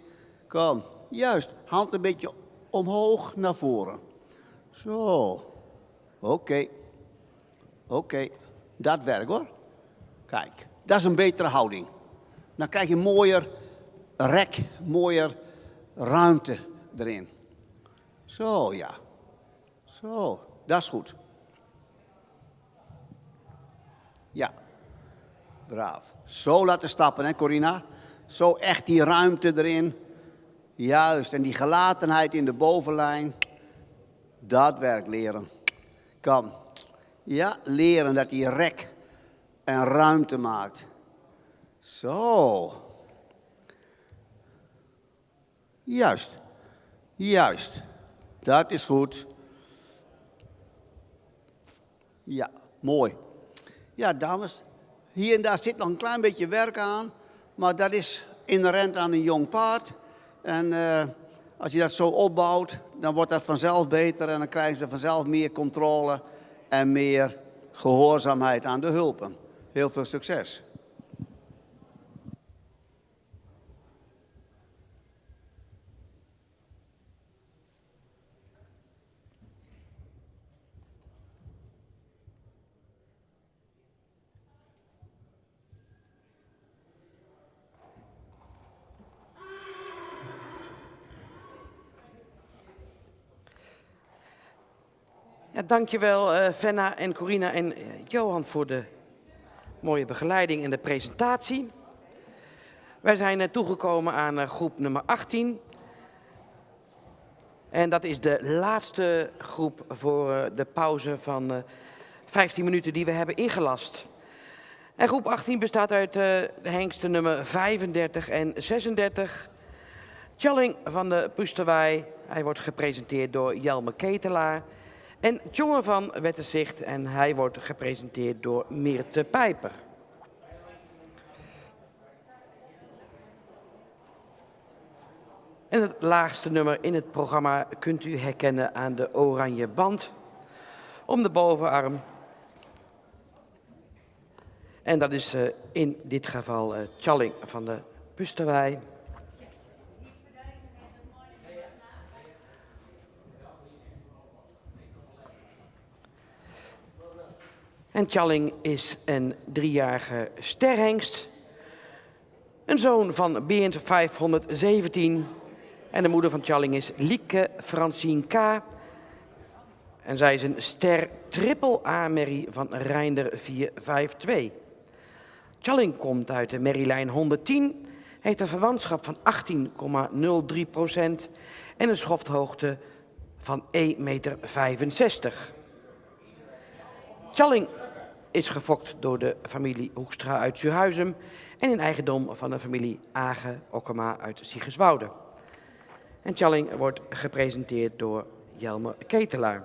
kom. Juist, hand een beetje omhoog naar voren. Zo. Oké. Oké. Dat werkt hoor. Kijk, dat is een betere houding. Dan krijg je mooier rek, mooier ruimte erin. Zo, ja. Zo, dat is goed. Ja. Braaf. Zo laten stappen, hè Corina? Zo echt die ruimte erin. Juist, en die gelatenheid in de bovenlijn. Dat werkt leren. Kom. Ja, leren dat die rek en ruimte maakt. Zo. Juist. Juist. Dat is goed. Ja, mooi. Ja, dames. Hier en daar zit nog een klein beetje werk aan. Maar dat is inherent aan een jong paard. En als je dat zo opbouwt, dan wordt dat vanzelf beter. En dan krijgen ze vanzelf meer controle en meer gehoorzaamheid aan de hulpen. Heel veel succes. Ja, dankjewel Fenna en Corina en Johan voor de mooie begeleiding en de presentatie. Wij zijn toegekomen aan groep nummer 18. En dat is de laatste groep voor de pauze van 15 minuten die we hebben ingelast. En groep 18 bestaat uit de hengsten nummer 35 en 36. Tjalling van de Pusterwei, hij wordt gepresenteerd door Jelme Ketelaar. En Tjonge van Wetterzicht en hij wordt gepresenteerd door Meerte Pijper. En het laagste nummer in het programma kunt u herkennen aan de oranje band om de bovenarm. En dat is in dit geval Tjalling van de Pusterwei. En Tjalling is een 3-jarige sterhengst, een zoon van Berend 517. En de moeder van Tjalling is Lieke Francine K. En zij is een ster triple A-merrie van Reinder 452. Tjalling komt uit de merrielijn 110, heeft een verwantschap van 18,03% en een schofthoogte van 1,65 meter. Tjalling is gefokt door de familie Hoekstra uit Zuurhuizen en in eigendom van de familie Age-Okkema uit Siegerswoude. En Tjalling wordt gepresenteerd door Jelme Ketelaar.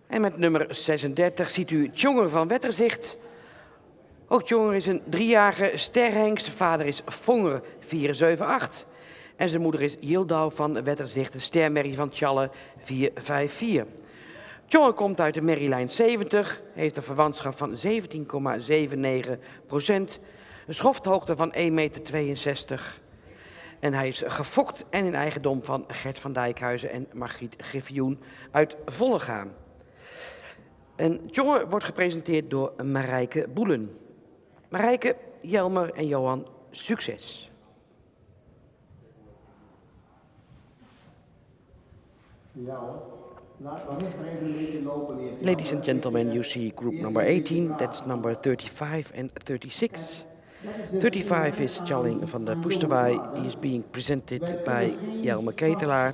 En met nummer 36 ziet u Tjonger van Wetterzicht. Ook Tjonger is een 3-jarige sterhengst. Zijn vader is Vonger 478. En zijn moeder is Yildau van Wetterzicht, een stermerrie van Tjalle 454. Tjonger komt uit de merrielijn 70, heeft een verwantschap van 17,79%, een schofthoogte van 1,62 meter. En hij is gefokt en in eigendom van Gert van Dijkhuizen en Margriet Griffioen uit Vollegaan. En Tjonger wordt gepresenteerd door Marijke Boelen. Marijke, Jelmer en Johan, succes. Ja hoor. Nou, dan is er even een beetje lopen eerst. Ladies and gentlemen, you see group number 18, that's number 35 and 36. 35 is Tjalling van de Pusterwei. He is being presented by Jelme Ketelaar.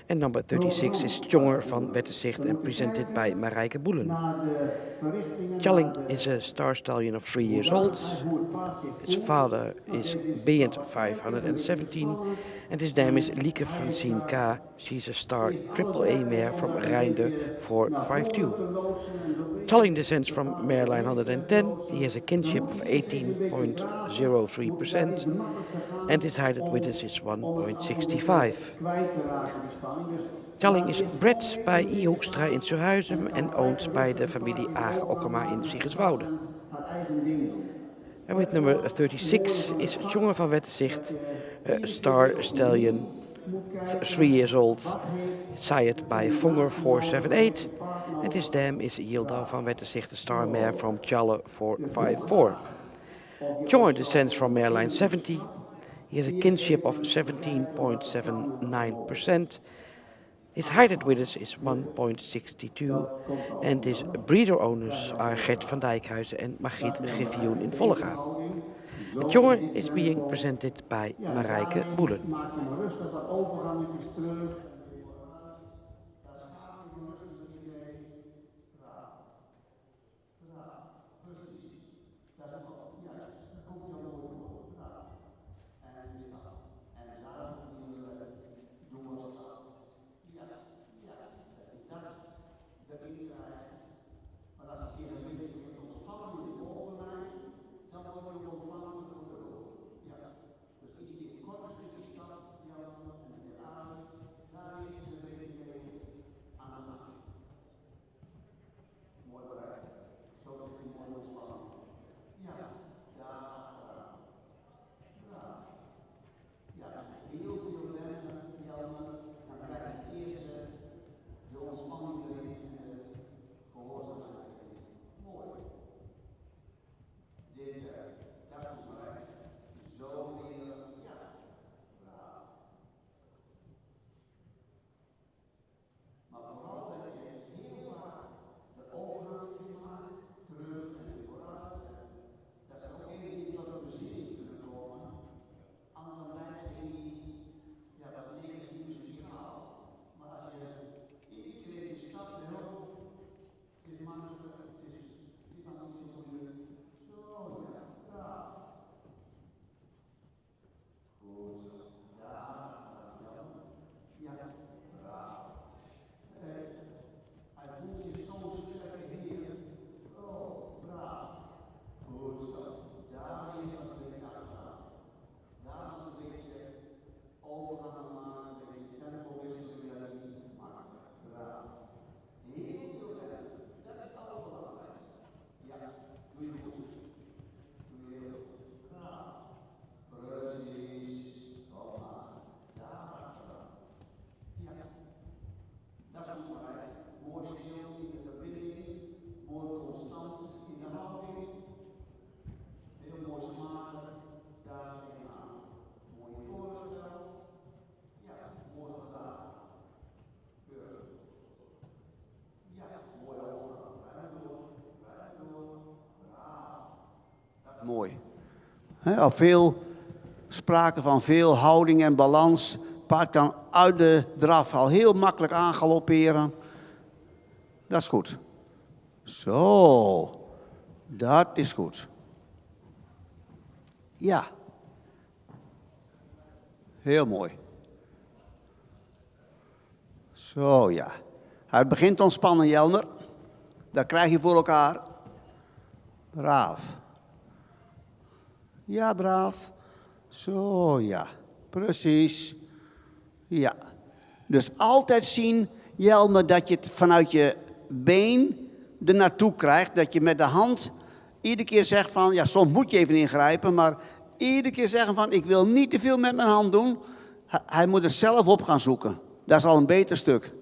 And number 36 is Tjonger van Wetterzicht and presented by Marijke Boelen. Tjalling is a star stallion of 3 years old. His father is Berend 517 and his name is Lieke Francine K. She's a star triple A mare from Reinder 452. Tjalling descends from mare line 110. He has a kinship of 18.03% and his height at witness is 1.65. Tjalling is bred by I. Hoekstra in Zuurhuizen and owned by the familie Age-Okkema in Siegerswoude. And with number 36 is Tjonger van Wetterzicht, a star stallion, 3 years old, sired by Vonger 478. And his dam is Yildau van Wetterzicht, a star mare from Tjalle 454. Tjonger descends from mare line 70. He has a kinship of 17.79%. His height at withers is 1.62 and his breeder owners are Gert van Dijkhuizen and Margriet Griffioen in Vollegaan. Tjonger is being presented by Marijke Boelen. Maak je maar rustig dat overgangetjes terug. Mooi. Al veel sprake van veel houding en balans. Paard kan uit de draf al heel makkelijk aangalopperen. Dat is goed. Zo, dat is goed. Ja. Heel mooi. Zo, ja. Hij begint te ontspannen, Jelmer. Dat krijg je voor elkaar. Braaf. Ja, braaf. Zo, ja. Precies. Ja. Dus altijd zien, Jelmer, dat je het vanuit je been er naartoe krijgt. Dat je met de hand iedere keer zegt van, ja, soms moet je even ingrijpen, maar iedere keer zeggen van, ik wil niet te veel met mijn hand doen. Hij moet het zelf op gaan zoeken. Dat is al een beter stuk.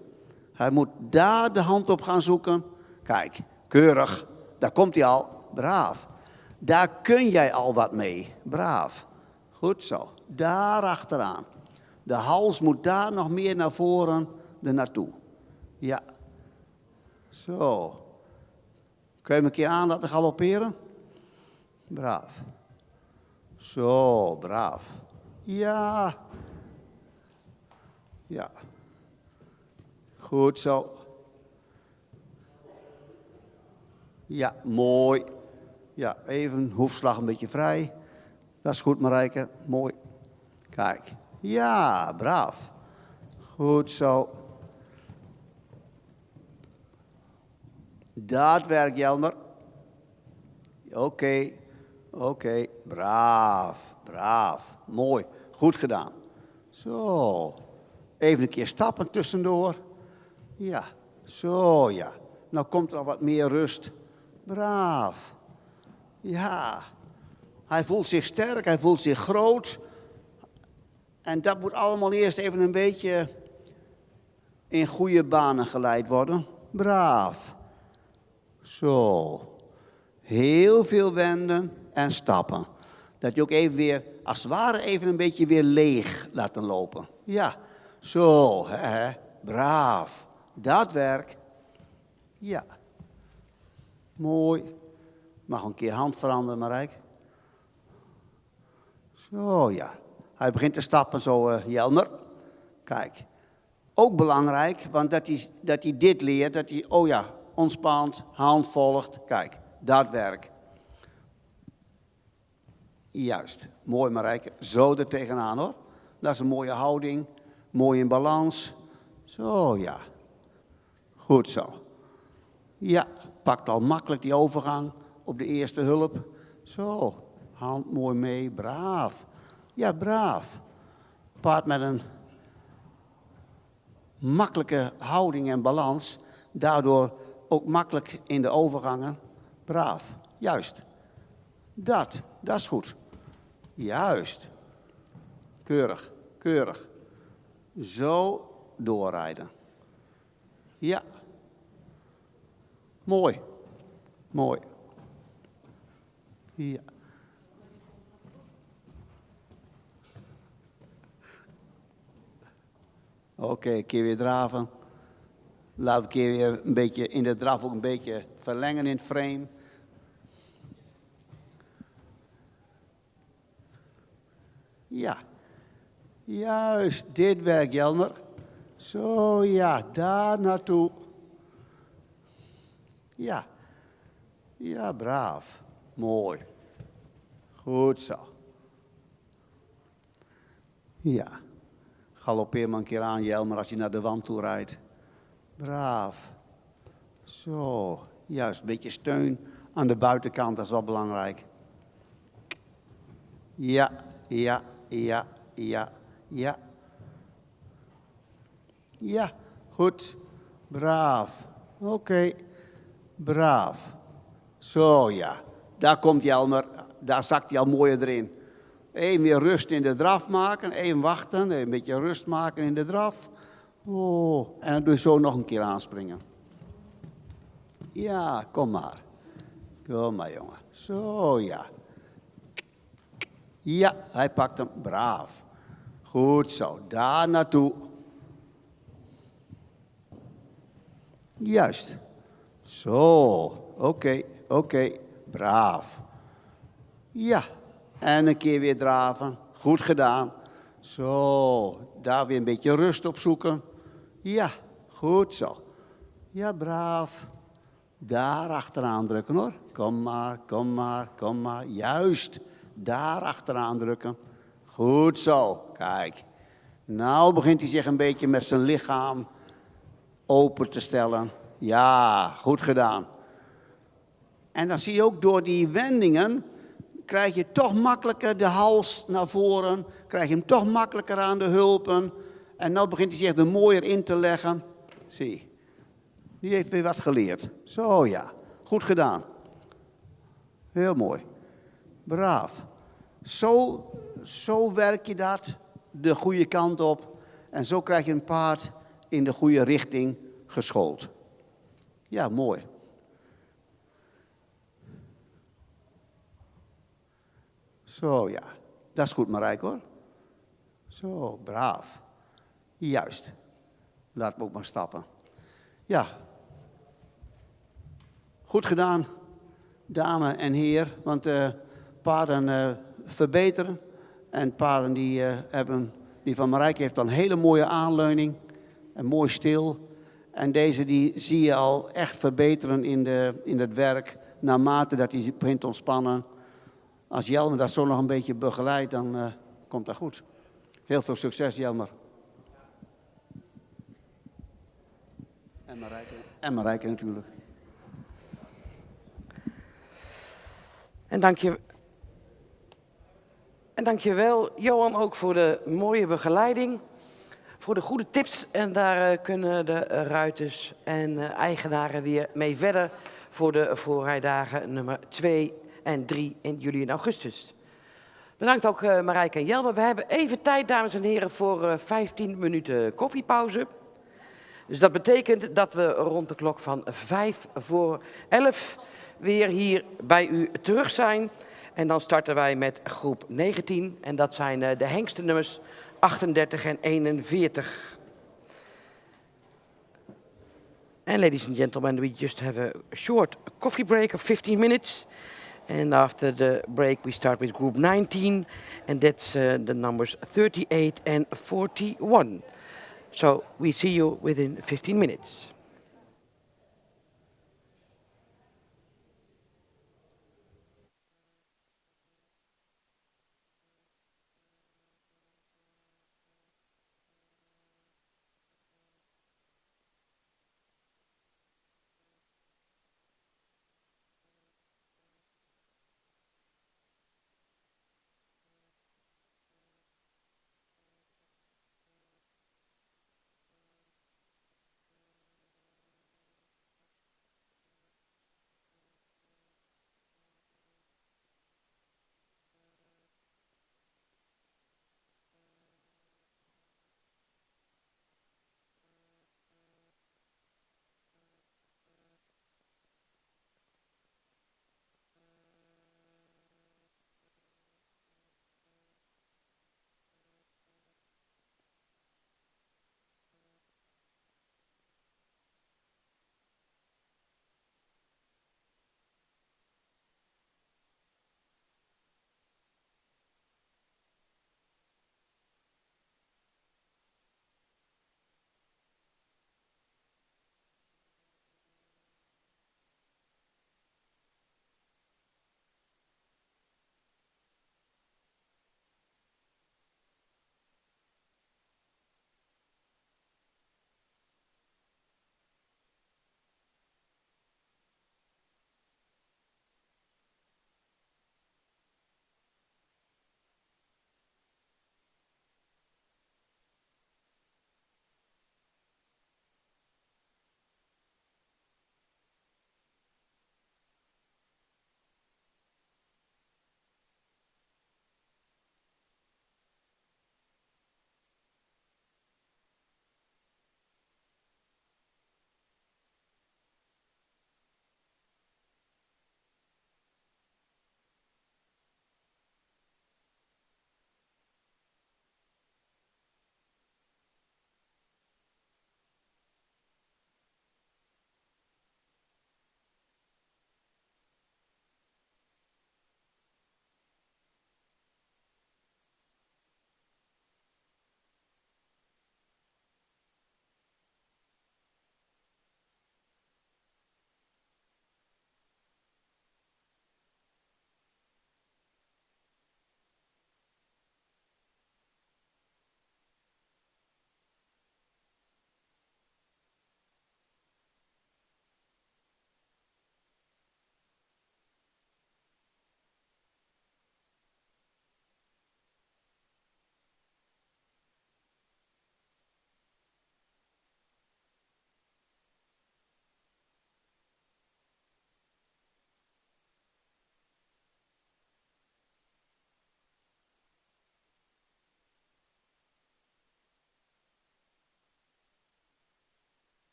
Hij moet daar de hand op gaan zoeken. Kijk, keurig. Daar komt hij al. Braaf. Daar kun jij al wat mee. Braaf. Goed zo. Daar achteraan. De hals moet daar nog meer naar voren ernaartoe. Ja. Zo. Kun je hem een keer aan laten galopperen? Braaf. Zo, braaf. Ja. Ja. Goed zo. Ja, mooi. Ja, even hoefslag een beetje vrij. Dat is goed, Marijke. Mooi. Kijk. Ja, braaf. Goed zo. Dat werkt, Jelmer. Oké. Oké. Braaf. Braaf. Mooi. Goed gedaan. Zo. Even een keer stappen tussendoor. Ja. Zo, ja. Nou komt er al wat meer rust. Braaf. Ja. Hij voelt zich sterk, hij voelt zich groot. En dat moet allemaal eerst even een beetje in goede banen geleid worden. Braaf. Zo. Heel veel wenden en stappen. Dat je ook even weer, als het ware, even een beetje weer leeg laten lopen. Ja. Zo. Hè. Braaf. Dat werkt. Ja. Mooi. Mag een keer hand veranderen, Marijk. Zo, ja. Hij begint te stappen zo, Jelmer. Kijk. Ook belangrijk, want dat hij dit leert, dat hij, oh ja, ontspant, hand volgt. Kijk, dat werkt. Juist. Mooi, Marijke. Zo er tegenaan, hoor. Dat is een mooie houding. Mooi in balans. Zo, ja. Goed zo. Ja, pakt al makkelijk die overgang op de eerste hulp. Zo, hand mooi mee, braaf. Ja, braaf. Paard met een makkelijke houding en balans. Daardoor ook makkelijk in de overgangen. Braaf, juist. Dat is goed. Juist. Keurig, keurig. Zo doorrijden. Ja. Mooi. Mooi. Ja. Oké, een keer weer draven. Laat een keer weer een beetje in de draf ook een beetje verlengen in het frame. Ja. Juist, dit werkt, Jelmer. Zo, ja, daar naartoe. Ja. Ja, braaf. Mooi. Goed zo. Ja. Galoppeer maar een keer aan, Jelmer, als je naar de wand toe rijdt. Braaf. Zo. Juist, een beetje steun aan de buitenkant, dat is wel belangrijk. Ja, ja, ja, ja, ja. Ja, goed. Braaf. Oké. Braaf. Zo, ja. Daar komt Jelmer. Daar zakt hij al mooier erin. Even weer rust in de draf maken. Even wachten. Een beetje rust maken in de draf. Oh. En dan doe je zo nog een keer aanspringen. Ja, kom maar. Kom maar, jongen. Zo, ja. Ja, hij pakt hem. Braaf. Goed zo. Daar naartoe. Juist. Zo. Oké. Braaf. Ja. En een keer weer draven. Goed gedaan. Zo, daar weer een beetje rust op zoeken. Ja, goed zo. Ja, braaf. Daar achteraan drukken hoor. Kom maar, kom maar, kom maar. Juist, daar achteraan drukken. Goed zo, kijk. Nou begint hij zich een beetje met zijn lichaam open te stellen. Ja, goed gedaan. En dan zie je ook door die wendingen, krijg je toch makkelijker de hals naar voren. Krijg je hem toch makkelijker aan de hulpen. En nou begint hij zich er mooier in te leggen. Zie, die heeft weer wat geleerd. Zo ja, goed gedaan. Heel mooi. Braaf. Zo werk je dat de goede kant op. En zo krijg je een paard in de goede richting geschoold. Ja, mooi. Zo ja, dat is goed Marijke hoor. Zo, braaf. Juist. Laat me ook maar stappen. Ja. Goed gedaan, dame en heer. Want paarden verbeteren. En paarden die van Marijke heeft dan een hele mooie aanleuning. En mooi stil. En deze die zie je al echt verbeteren in het werk. Naarmate dat hij begint te ontspannen. Als Jelmer dat zo nog een beetje begeleidt, dan komt dat goed. Heel veel succes, Jelmer. En Marijke natuurlijk. En dank je wel, Johan, ook voor de mooie begeleiding. Voor de goede tips. En daar kunnen de ruiters en eigenaren weer mee verder voor de voorrijdagen nummer 2 en 3 in juli en augustus. Bedankt ook Marijke en Jelmer. We hebben even tijd, dames en heren, voor 15 minuten koffiepauze. Dus dat betekent dat we rond de klok van 11:05 weer hier bij u terug zijn. En dan starten wij met groep 19. En dat zijn de hengstennummers 38 en 41. And ladies and gentlemen, we just have a short coffee break of 15 minutes. And after the break, we start with group 19. And that's the numbers 38 and 41. So we see you within 15 minutes.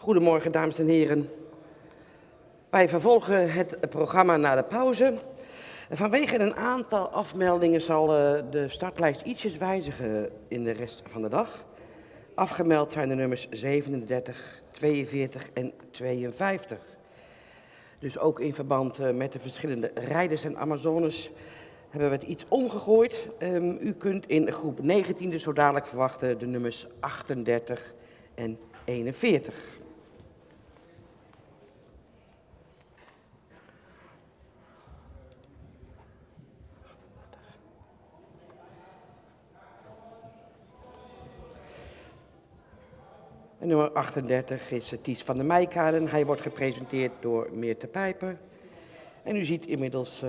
Goedemorgen, dames en heren. Wij vervolgen het programma na de pauze. Vanwege een aantal afmeldingen zal de startlijst ietsjes wijzigen in de rest van de dag. Afgemeld zijn de nummers 37, 42 en 52. Dus ook in verband met de verschillende rijders en Amazones hebben we het iets omgegooid. U kunt in groep 19 dus zo dadelijk verwachten de nummers 38 en 41. En nummer 38 is Ties van der Meijkaden. Hij wordt gepresenteerd door Meerte Pijper. En u ziet inmiddels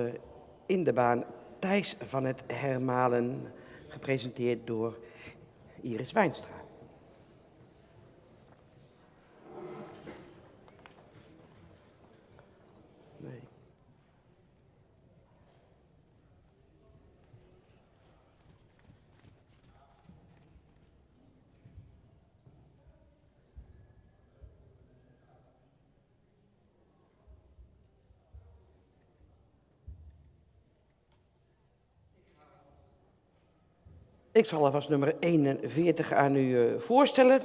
in de baan Thijs van het Hermalen, gepresenteerd door Iris Wijnstra. Nee. Ik zal alvast nummer 41 aan u voorstellen.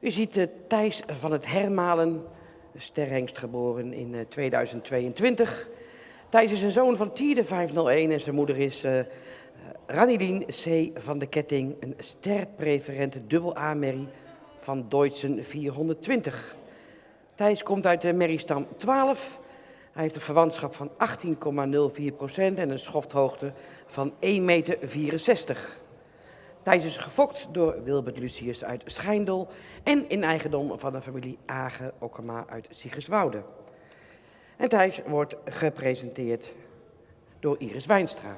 U ziet Thijs van het Hermalen, Sterhengst, geboren in 2022. Thijs is een zoon van Tiede 501 en zijn moeder is Ranilien C. van de Ketting, een sterpreferente dubbel A-merrie van Deutschen 420. Thijs komt uit de merriestam 12. Hij heeft een verwantschap van 18,04% en een schofthoogte van 1,64 meter. Thijs is gefokt door Wilbert Lucius uit Schijndel en in eigendom van de familie Age-Okkema uit Siggerswoude. En Thijs wordt gepresenteerd door Iris Wijnstra.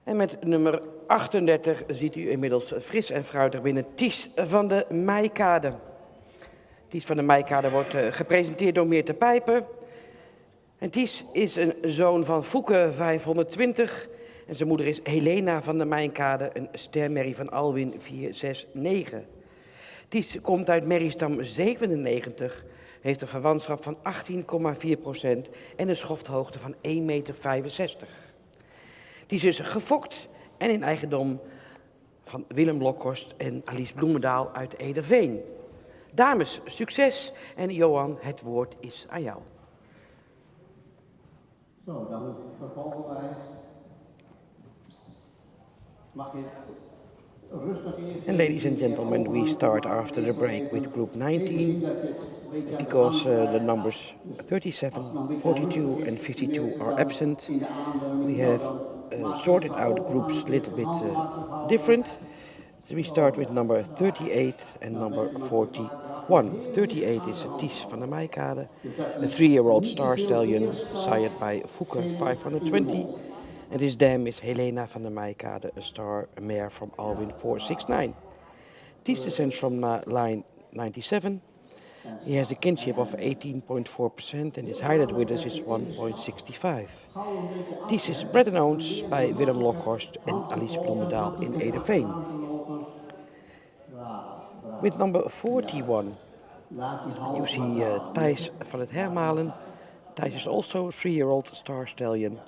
En met nummer 38 ziet u inmiddels fris en fruitig binnen Ties van de Meijkade. Ties van de Meijkade wordt gepresenteerd door Meerte Pijper. En Ties is een zoon van Fouke 520 en zijn moeder is Helena van der Meijkade, een stermerrie van Alwin 469. Ties komt uit merriestam 97, heeft een verwantschap van 18,4% en een schofthoogte van 1,65 meter. Ties is gefokt en in eigendom van Willem Lokhorst en Alice Bloemendaal uit Ederveen. Dames, succes en Johan, het woord is aan jou. Zo, dan vervolgen wij. Mag je rustig eerst... And ladies and gentlemen, we start after the break with group 19 because the numbers 37, 42 and 52 are absent. We have sorted out the groups a little bit different. So we start with number 38 and number 41. 38 is Ties van der Meijkade, a 3-year-old star stallion sired by Fouke 520. And his dam is Helena van der Meijkade, a star mare from Alwin 469. Ties descends from line 97. He has a kinship of 18.4% and his height at withers is 1.65. Ties is bred and owned by Willem Lokhorst and Alice Bloemendaal in Ederveen. With number 41, you see Thijs van het Hermalen. Thijs is also a 3-year-old star stallion,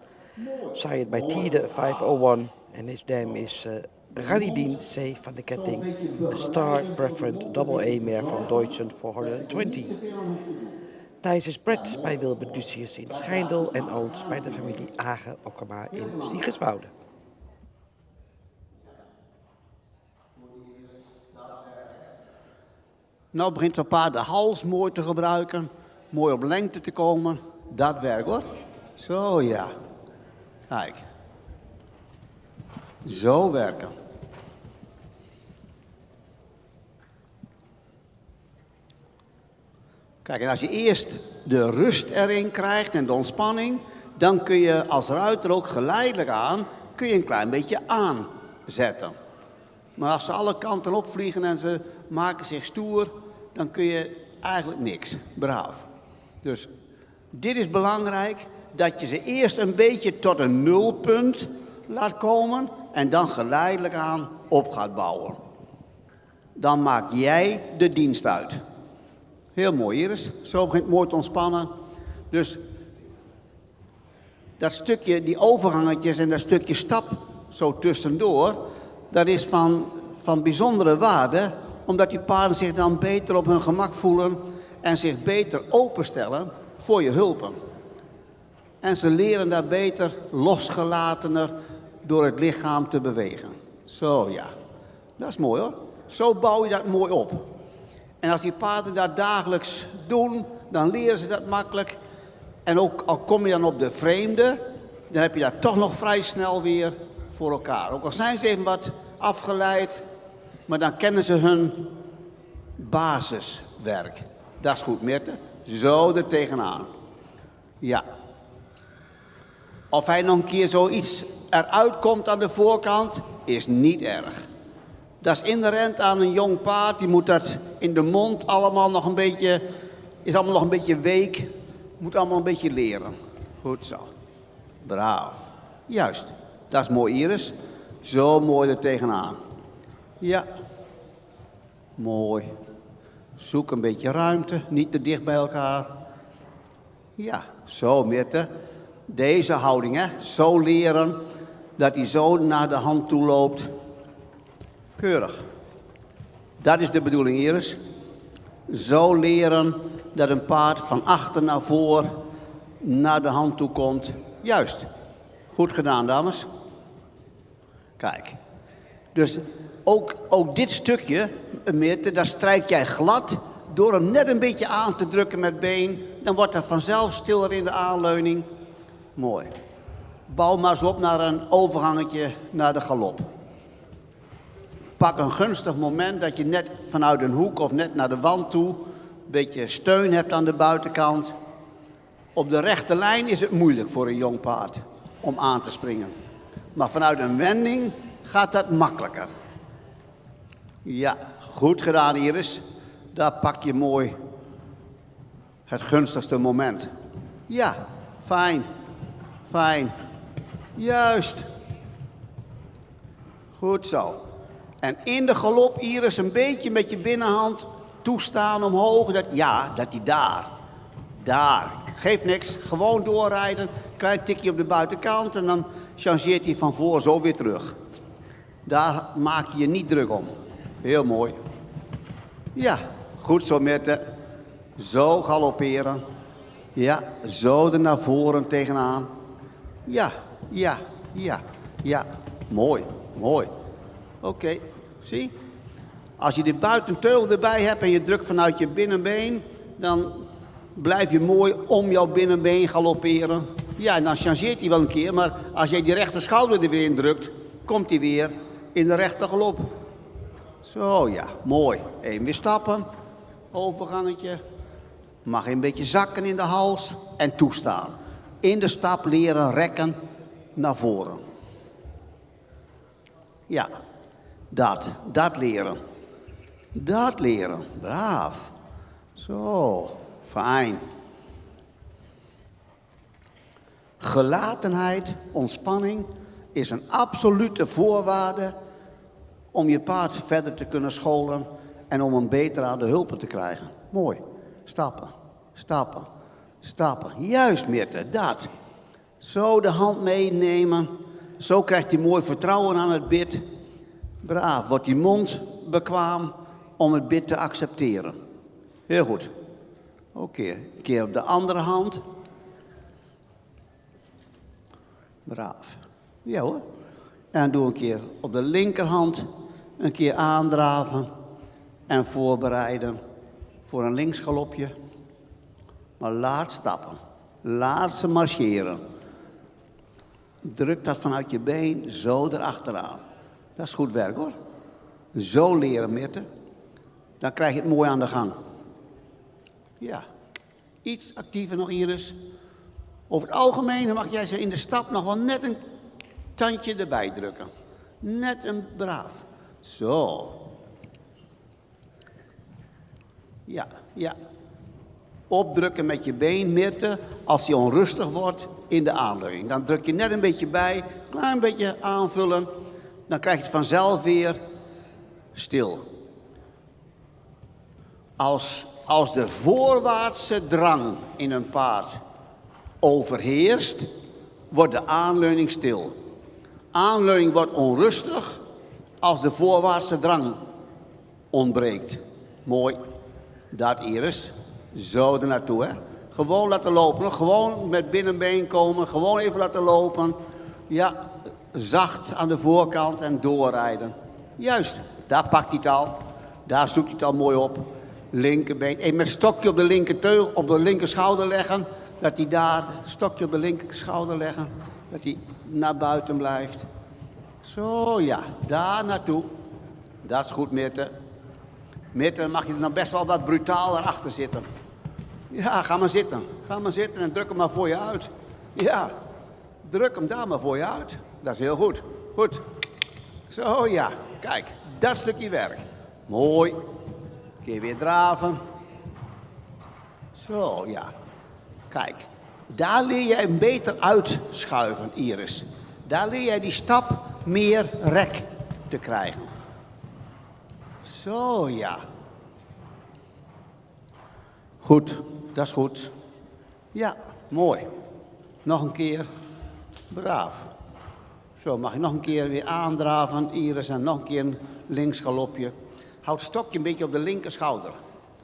sired by Tiede 501, and his dam is Ranilien C. van de Ketting, a star preferent double A mare from Deutschen 420. Thijs is bred by Wilbert Lucius in Schijndel and owned by the familie Age-Okkema in Siggerswoude. Nou begint zo'n paard de hals mooi te gebruiken, mooi op lengte te komen. Dat werkt hoor. Zo ja. Kijk. Zo werken. Kijk, en als je eerst de rust erin krijgt en de ontspanning, dan kun je als ruiter ook geleidelijk aan, kun je een klein beetje aanzetten. Maar als ze alle kanten opvliegen en ze maken zich stoer, dan kun je eigenlijk niks. Braaf. Dus dit is belangrijk, dat je ze eerst een beetje tot een nulpunt laat komen en dan geleidelijk aan op gaat bouwen. Dan maak jij de dienst uit. Heel mooi, Iris. Zo begint het mooi te ontspannen. Dus dat stukje, die overgangetjes en dat stukje stap zo tussendoor, dat is van bijzondere waarde, omdat die paarden zich dan beter op hun gemak voelen en zich beter openstellen voor je hulpen. En ze leren daar beter losgelatener door het lichaam te bewegen. Zo ja, dat is mooi hoor. Zo bouw je dat mooi op. En als die paarden dat dagelijks doen, dan leren ze dat makkelijk. En ook al kom je dan op de vreemde, dan heb je dat toch nog vrij snel weer voor elkaar. Ook al zijn ze even wat afgeleid, maar dan kennen ze hun basiswerk. Dat is goed, Mirte. Zo er tegenaan. Ja. Of hij nog een keer zoiets eruit komt aan de voorkant, is niet erg. Dat is inherent aan een jong paard. Die moet dat in de mond allemaal nog een beetje, is allemaal nog een beetje week. Moet allemaal een beetje leren. Goed zo. Braaf. Juist. Dat is mooi, Iris. Zo mooi er tegenaan. Ja. Mooi. Zoek een beetje ruimte. Niet te dicht bij elkaar. Ja. Zo, Mirte. Deze houding, hè. Zo leren dat hij zo naar de hand toe loopt. Keurig. Dat is de bedoeling, Iris. Zo leren dat een paard van achter naar voor naar de hand toe komt. Juist. Goed gedaan, dames. Kijk. Dus ook dit stukje, Mirte, daar strijk jij glad door hem net een beetje aan te drukken met been. Dan wordt hij vanzelf stiller in de aanleuning. Mooi. Bouw maar eens op naar een overgangetje naar de galop. Pak een gunstig moment dat je net vanuit een hoek of net naar de wand toe een beetje steun hebt aan de buitenkant. Op de rechte lijn is het moeilijk voor een jong paard om aan te springen. Maar vanuit een wending gaat dat makkelijker. Ja, goed gedaan, Iris. Daar pak je mooi het gunstigste moment. Ja, fijn. Fijn. Juist. Goed zo. En in de galop, Iris, een beetje met je binnenhand toestaan omhoog. Dat hij daar. Geeft niks. Gewoon doorrijden. Klein tikje op de buitenkant en dan changeert hij van voor zo weer terug. Daar maak je je niet druk om. Heel mooi. Ja, goed zo, Mirte. Zo galopperen. Ja, zo er naar voren tegenaan. Ja. Mooi. Oké, zie? Als je de buitenteugel erbij hebt en je drukt vanuit je binnenbeen, dan blijf je mooi om jouw binnenbeen galopperen. Ja, en dan changeert hij wel een keer, maar als je die rechter schouder er weer in drukt, komt hij weer in de rechte galop. Zo, ja, mooi. Even weer stappen. Overgangetje. Mag een beetje zakken in de hals en toestaan. In de stap leren rekken naar voren. Ja, dat leren. Dat leren, braaf. Zo, fijn. Gelatenheid, ontspanning is een absolute voorwaarde om je paard verder te kunnen scholen en om hem beter aan de hulpen te krijgen. Mooi. Stappen. Juist, Mirte, dat. Zo de hand meenemen. Zo krijgt hij mooi vertrouwen aan het bit. Braaf, wordt die mond bekwaam om het bit te accepteren. Heel goed. Oké, een keer op de andere hand. Braaf. Ja hoor. En doe een keer op de linkerhand. Een keer aandraven. En voorbereiden voor een linksgalopje. Maar laat stappen. Laat ze marcheren. Druk dat vanuit je been zo erachteraan. Dat is goed werk hoor. Zo leren, Mirte. Dan krijg je het mooi aan de gang. Ja. Iets actiever nog, Iris. Over het algemeen mag jij ze in de stap nog wel net een tandje erbij drukken. Net een braaf. Zo. Ja. Opdrukken met je been, Mirte, als hij onrustig wordt in de aanleuning. Dan druk je net een beetje bij, klein beetje aanvullen. Dan krijg je het vanzelf weer stil. Als de voorwaartse drang in een paard overheerst, wordt de aanleuning stil. Aanleuning wordt onrustig als de voorwaartse drang ontbreekt. Mooi. Dat, Iris. Zo er naartoe, hè. Gewoon laten lopen. Gewoon met binnenbeen komen. Gewoon even laten lopen. Ja, zacht aan de voorkant en doorrijden. Juist, daar pakt hij het al. Daar zoekt hij het al mooi op. Linkerbeen. En met stokje op de linkerteugel, op de linkerschouder leggen. Dat hij daar, stokje op de linkerschouder leggen. Dat hij naar buiten blijft. Zo, ja, daar naartoe. Dat is goed, Mirte. Mirte, dan mag je er nou best wel wat brutaler achter zitten. Ja, ga maar zitten. Ga maar zitten en druk hem maar voor je uit. Ja, druk hem daar maar voor je uit. Dat is heel goed. Goed. Zo, ja. Kijk, dat stukje werk. Mooi. Kun je weer draven. Zo, ja. Kijk, daar leer jij hem beter uitschuiven, Iris. Daar leer jij die stap meer rek te krijgen. Zo, ja. Goed, dat is goed. Ja, mooi. Nog een keer. Braaf. Zo, mag je nog een keer weer aandraven, Iris, en nog een keer een linksgalopje. Houd het stokje een beetje op de linkerschouder,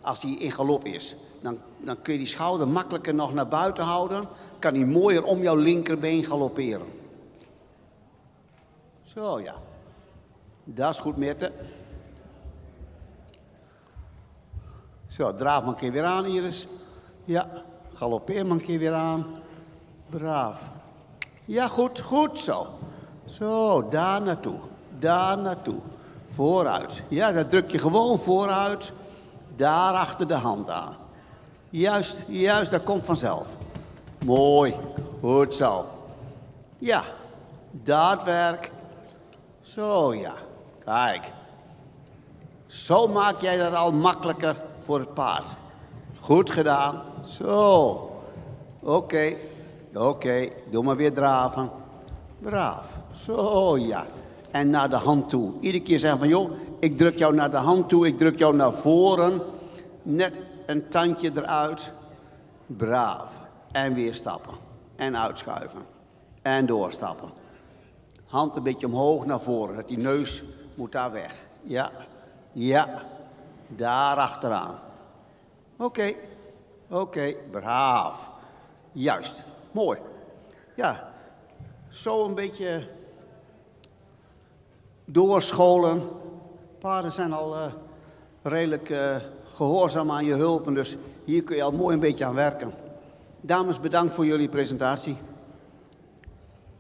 als die in galop is. Dan kun je die schouder makkelijker nog naar buiten houden. Kan hij mooier om jouw linkerbeen galopperen. Zo, ja. Dat is goed, Mirte. Zo, draaf maar een keer weer aan, Iris. Ja, galoppeer maar een keer weer aan. Braaf. Ja, goed, goed zo. Zo, daar naartoe. Daar naartoe. Vooruit. Ja, dan druk je gewoon vooruit. Daar achter de hand aan. Juist, juist, dat komt vanzelf. Mooi. Goed zo. Ja, dat werk. Zo, ja. Kijk. Zo maak jij dat al makkelijker voor het paard. Goed gedaan. Zo. Oké. Oké. Doe maar weer draven. Braaf. Zo, ja. En naar de hand toe. Iedere keer zeggen van, joh, ik druk jou naar de hand toe. Ik druk jou naar voren. Net een tandje eruit. Braaf. En weer stappen. En uitschuiven. En doorstappen. Hand een beetje omhoog naar voren. Dat die neus moet daar weg. Ja. Ja. Daar achteraan. Oké. Oké. Braaf. Juist. Mooi. Ja. Zo een beetje doorscholen. Paarden zijn al redelijk gehoorzaam aan je hulp. En dus hier kun je al mooi een beetje aan werken. Dames, bedankt voor jullie presentatie.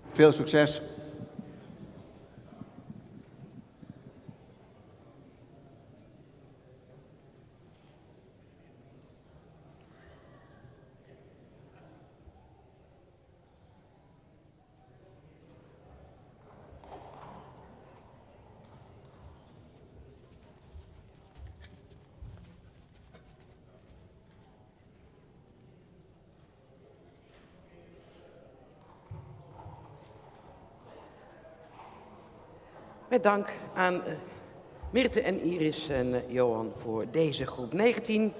Veel succes. Met dank aan Mirte en Iris en Johan voor deze groep 19.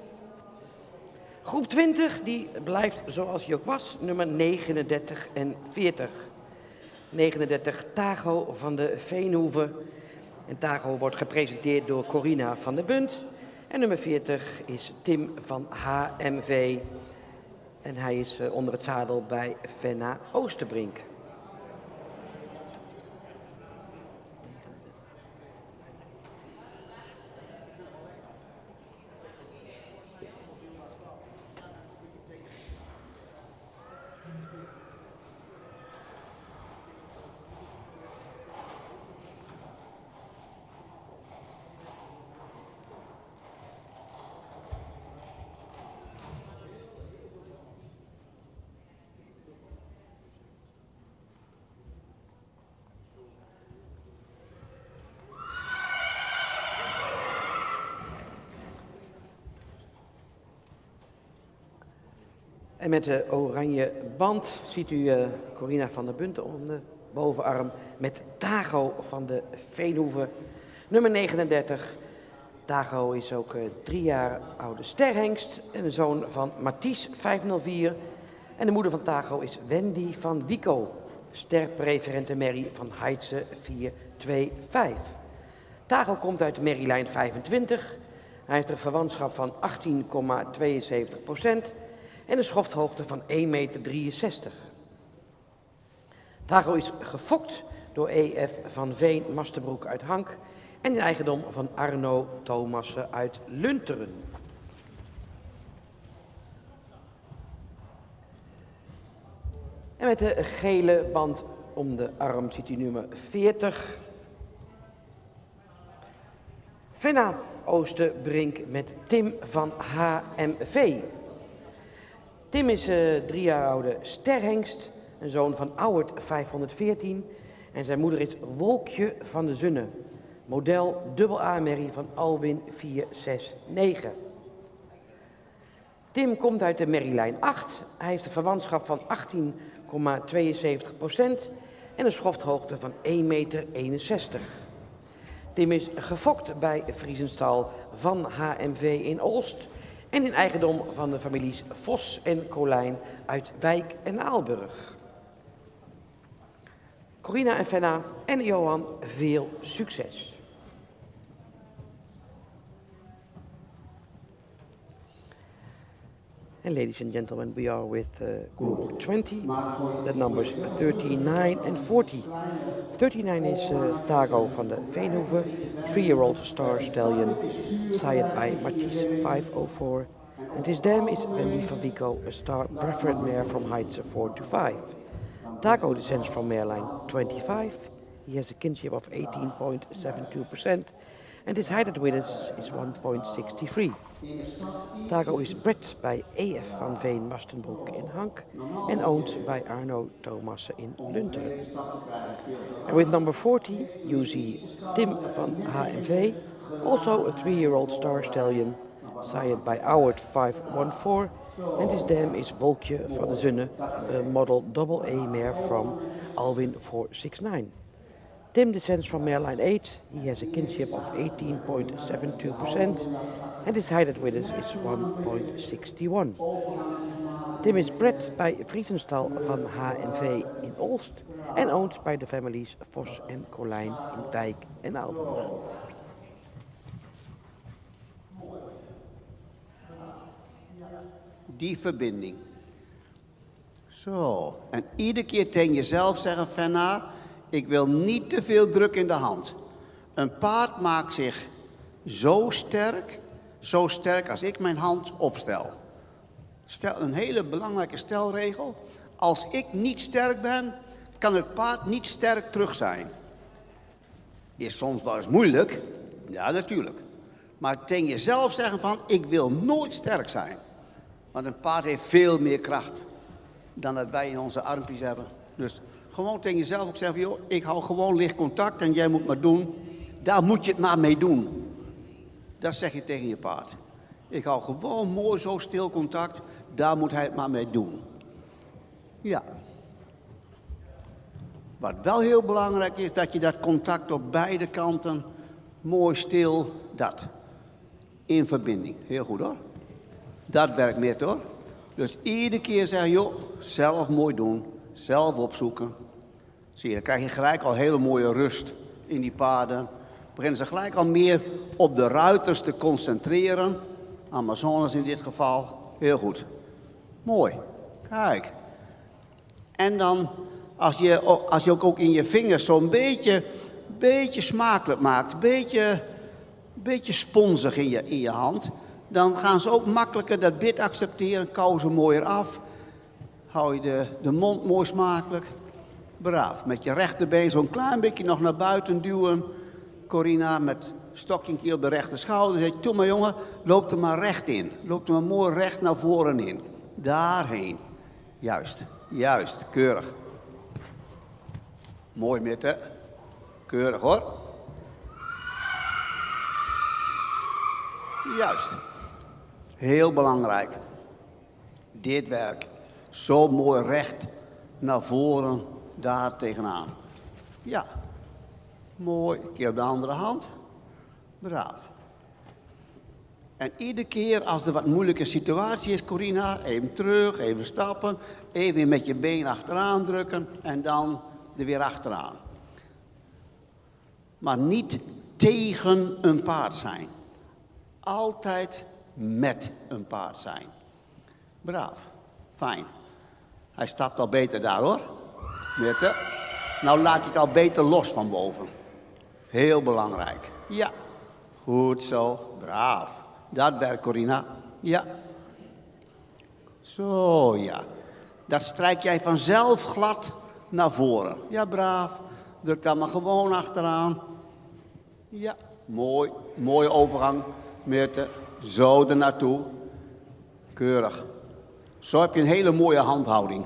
Groep 20 die blijft zoals die ook was, nummer 39 en 40. 39 Tago van de Veenhoeve. En Tago wordt gepresenteerd door Corina van der Bunt. En nummer 40 is Tim van HMV. En hij is onder het zadel bij Fenna Oosterbrink. En met de oranje band ziet u Corina van der Bunten om de bovenarm met Tago van de Veenhoeve, nummer 39. Tago is ook 3 jaar oude sterhengst en een zoon van Mathies 504. En de moeder van Tago is Wendy van Wico, sterpreferente merrie van Heidse 425. Tago komt uit de merrielijn 25. Hij heeft een verwantschap van 18,72% en een schofthoogte van 1,63 meter. Tago is gefokt door E.F. van Veen Masterbroek uit Hank en in eigendom van Arno Thomassen uit Lunteren. En met de gele band om de arm ziet u nummer 40. Venna Oosterbrink met Tim van HMV. Tim is 3 jaar oude sterhengst, een zoon van Auwert 514. En zijn moeder is Wolkje van de Zunne, model AA-merrie van Alwin 469. Tim komt uit de merrielijn 8. Hij heeft een verwantschap van 18,72% en een schofthoogte van 1,61 meter. Tim is gefokt bij Vriesenstal van HMV in Olst en in eigendom van de families Vos en Colijn uit Wijk en Aalburg. Corina en Venna en Johan, veel succes! And ladies and gentlemen, we are with group 20, the numbers 39 and 40. 39 is Tago van de Veenhoeve, 3-year-old star stallion, sired by Mathies 504. And his dam is Wendy van Wico, a star preferred mare from Heidse 425. Tago descends from mareline 25. He has a kinship of 18.72%. And his height at winners is 1.63. Tago is bred by A.F. van Veen Mastenbroek in Hank and owned by Arno Thomassen in Lunteren. And with number 40, you see Tim van HMV, also a 3-year-old star stallion, sired by Auwert 514, and his dam is Wolkje van de Zunne, a model AA mare from Alwin 469. Tim descends from mareline 8. He has a kinship of 18.72% and his height at winners is 1.61. Tim is bred by Vriesenstal van HMV in Olst and owned by the families Vos en Colijn in Wijk en Aalburg. Die verbinding. Zo, en iedere keer tegen jezelf zeggen, Venna, ik wil niet te veel druk in de hand. Een paard maakt zich zo sterk als ik mijn hand opstel. Een hele belangrijke stelregel. Als ik niet sterk ben, kan het paard niet sterk terug zijn. Is soms wel eens moeilijk, ja natuurlijk. Maar tegen jezelf zeggen van, ik wil nooit sterk zijn. Want een paard heeft veel meer kracht dan dat wij in onze armpjes hebben. Dus gewoon tegen jezelf ook zeggen van, joh, ik hou gewoon licht contact en jij moet maar doen. Daar moet je het maar mee doen. Dat zeg je tegen je paard. Ik hou gewoon mooi zo stil contact, daar moet hij het maar mee doen. Ja. Wat wel heel belangrijk is, dat je dat contact op beide kanten mooi stil, dat. In verbinding. Heel goed hoor. Dat werkt meer hoor. Dus iedere keer zeggen, joh, zelf mooi doen, zelf opzoeken. Zie je, dan krijg je gelijk al hele mooie rust in die paarden. Beginnen ze gelijk al meer op de ruiters te concentreren. Amazones in dit geval. Heel goed. Mooi. Kijk. En dan, als je ook in je vingers zo'n beetje smakelijk maakt, een beetje sponsig in je hand, dan gaan ze ook makkelijker dat bit accepteren, kauwen ze mooier af. Hou je de mond mooi smakelijk. Braaf. Met je rechterbeen zo'n klein beetje nog naar buiten duwen. Corina met stokje op de rechter schouder. Zeg je, toe maar jongen, loop er maar recht in. Loop er maar mooi recht naar voren in. Daarheen. Juist, keurig. Mooi Mitte. Keurig hoor. Juist. Heel belangrijk. Dit werk. Zo mooi recht naar voren, daar tegenaan. Ja. Mooi. Een keer op de andere hand. Braaf. En iedere keer als er wat moeilijke situatie is, Corina, even terug, even stappen. Even met je been achteraan drukken en dan er weer achteraan. Maar niet tegen een paard zijn. Altijd met een paard zijn. Braaf. Fijn. Hij stapt al beter daar hoor. Mitte. Nou laat hij het al beter los van boven. Heel belangrijk. Ja. Goed zo. Braaf. Dat werkt, Corina. Ja. Zo, ja. Dat strijk jij vanzelf glad naar voren. Ja, braaf. Druk dan maar gewoon achteraan. Ja. Mooi. Mooie overgang, Meerte. Zo er naartoe. Keurig. Zo heb je een hele mooie handhouding.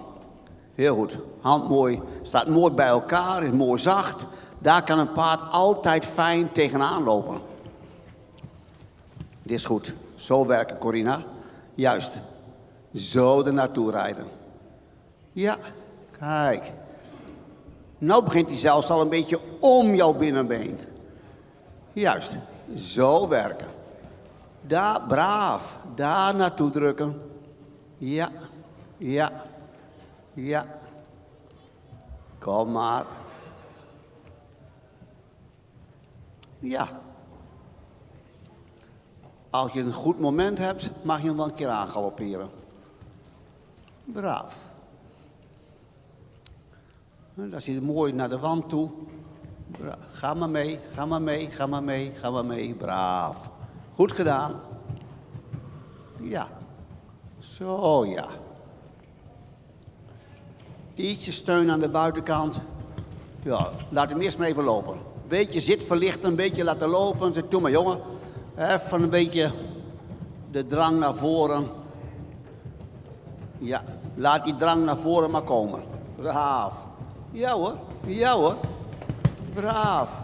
Heel goed. Hand mooi. Staat mooi bij elkaar. Is mooi zacht. Daar kan een paard altijd fijn tegenaan lopen. Dit is goed. Zo werken, Corina. Juist. Zo er naartoe rijden. Ja, kijk. Nou begint hij zelfs al een beetje om jouw binnenbeen. Juist. Zo werken. Daar, braaf. Daar naartoe drukken. Ja, ja, ja. Kom maar. Ja. Als je een goed moment hebt, mag je hem wel een keer aangalopperen. Braaf. Dan zit hij mooi naar de wand toe. Ga maar mee, ga maar mee, ga maar mee, ga maar mee. Braaf. Goed gedaan. Ja. Zo, ja. Ietsje steun aan de buitenkant. Ja, laat hem eerst maar even lopen. Beetje zit verlichten, een beetje laten lopen. Zeg, doe maar jongen. Even een beetje de drang naar voren. Ja, laat die drang naar voren maar komen. Braaf. Ja hoor, ja hoor. Braaf.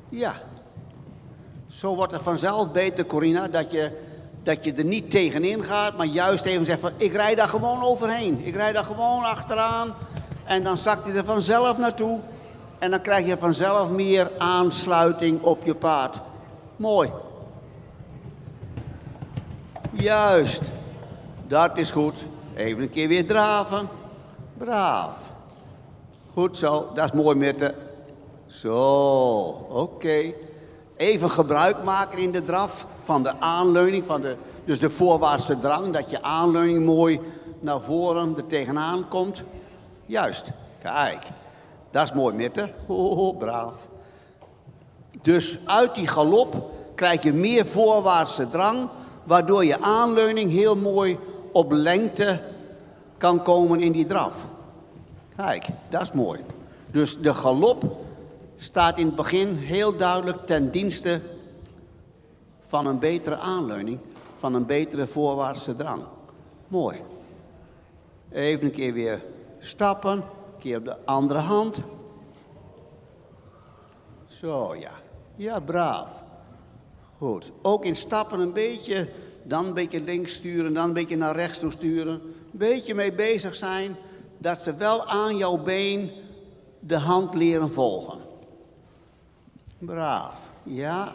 Ja. Zo wordt het vanzelf beter, Corina, dat je er niet tegenin gaat, maar juist even zegt van, ik rijd daar gewoon overheen. Ik rijd daar gewoon achteraan en dan zakt hij er vanzelf naartoe. En dan krijg je vanzelf meer aansluiting op je paard. Mooi. Juist. Dat is goed. Even een keer weer draven. Braaf. Goed zo. Dat is mooi, Mitte. Zo. Oké. Even gebruik maken in de draf van de aanleuning, dus de voorwaartse drang, dat je aanleuning mooi naar voren er tegenaan komt. Juist. Kijk. Dat is mooi, Mitte. Braaf. Dus uit die galop krijg je meer voorwaartse drang, waardoor je aanleuning heel mooi op lengte kan komen in die draf. Kijk, dat is mooi. Dus de galop staat in het begin heel duidelijk ten dienste van een betere aanleuning, van een betere voorwaartse drang. Mooi. Even een keer weer stappen, een keer op de andere hand. Zo, ja. Ja, braaf. Goed. Ook in stappen een beetje, dan een beetje links sturen, dan een beetje naar rechts toe sturen. Een beetje mee bezig zijn, dat ze wel aan jouw been de hand leren volgen. Braaf. Ja.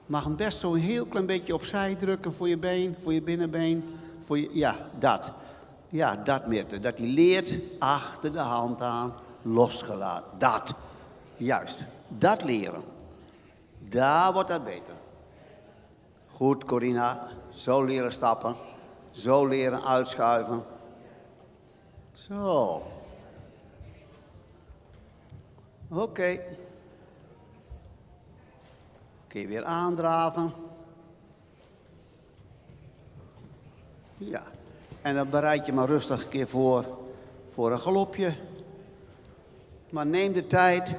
Mag hem best zo een heel klein beetje opzij drukken voor je been, voor je binnenbeen. Ja, dat. Ja, dat Mitte. Dat hij leert achter de hand aan, losgelaten. Dat. Juist. Dat leren. Daar wordt dat beter. Goed, Corina. Zo leren stappen. Zo leren uitschuiven. Zo. Oké. Kun je weer aandraven. Ja. En dan bereid je maar rustig een keer voor een galopje. Maar neem de tijd.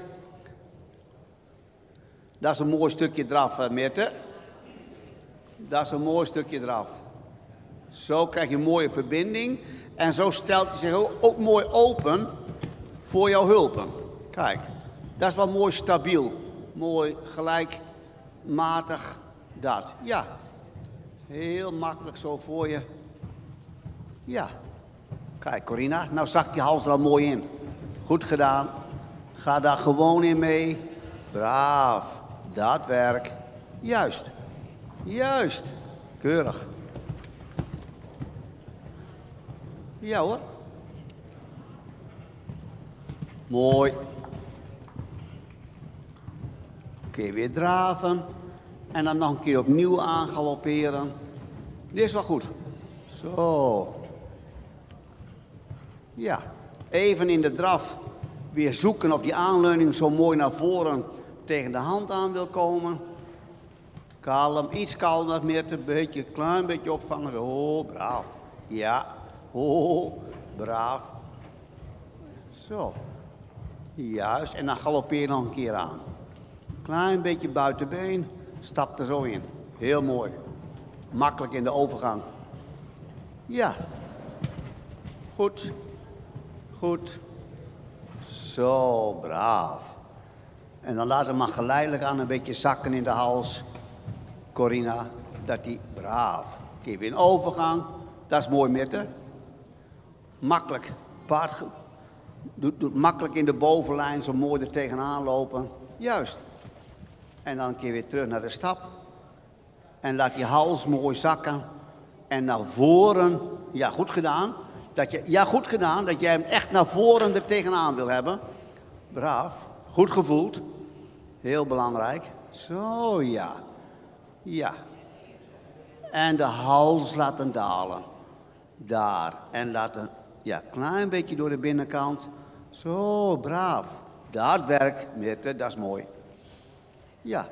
Dat is een mooi stukje draf, Mitte. Dat is een mooi stukje draf. Zo krijg je een mooie verbinding. En zo stelt hij zich ook mooi open voor jouw hulpen. Kijk, dat is wel mooi stabiel. Mooi gelijkmatig dat. Ja. Heel makkelijk zo voor je. Ja. Kijk, Corina, nou zakt die hals er al mooi in. Goed gedaan. Ga daar gewoon in mee. Braaf. Dat werk. Juist. Juist. Keurig. Ja hoor. Mooi. Kun je weer draven. En dan nog een keer opnieuw aangalopperen. Dit is wel goed. Zo. Ja. Even in de draf weer zoeken of die aanleuning zo mooi naar voren tegen de hand aan wil komen. Kalm, iets kalmer, meer een beetje, klein beetje opvangen. Zo, braaf. Ja. Oh, braaf. Zo. Juist. En dan galoppeer je nog een keer aan. Klein beetje buitenbeen. Stap er zo in. Heel mooi. Makkelijk in de overgang. Ja. Goed. Goed. Zo, braaf. En dan laat hem maar geleidelijk aan een beetje zakken in de hals. Corina, dat die braaf. Keer weer in overgang. Dat is mooi, Mirte. Makkelijk. Paard doet makkelijk in de bovenlijn, zo mooi er tegenaan lopen. Juist. En dan een keer weer terug naar de stap. En laat die hals mooi zakken. En naar voren. Ja, goed gedaan. Goed gedaan dat jij hem echt naar voren er tegenaan wil hebben. Braaf. Goed gevoeld. Heel belangrijk. Zo, ja. Ja. En de hals laten dalen. Daar. En laten, ja, klein beetje door de binnenkant. Zo, braaf. Dat werkt, Mirte, dat is mooi. Ja.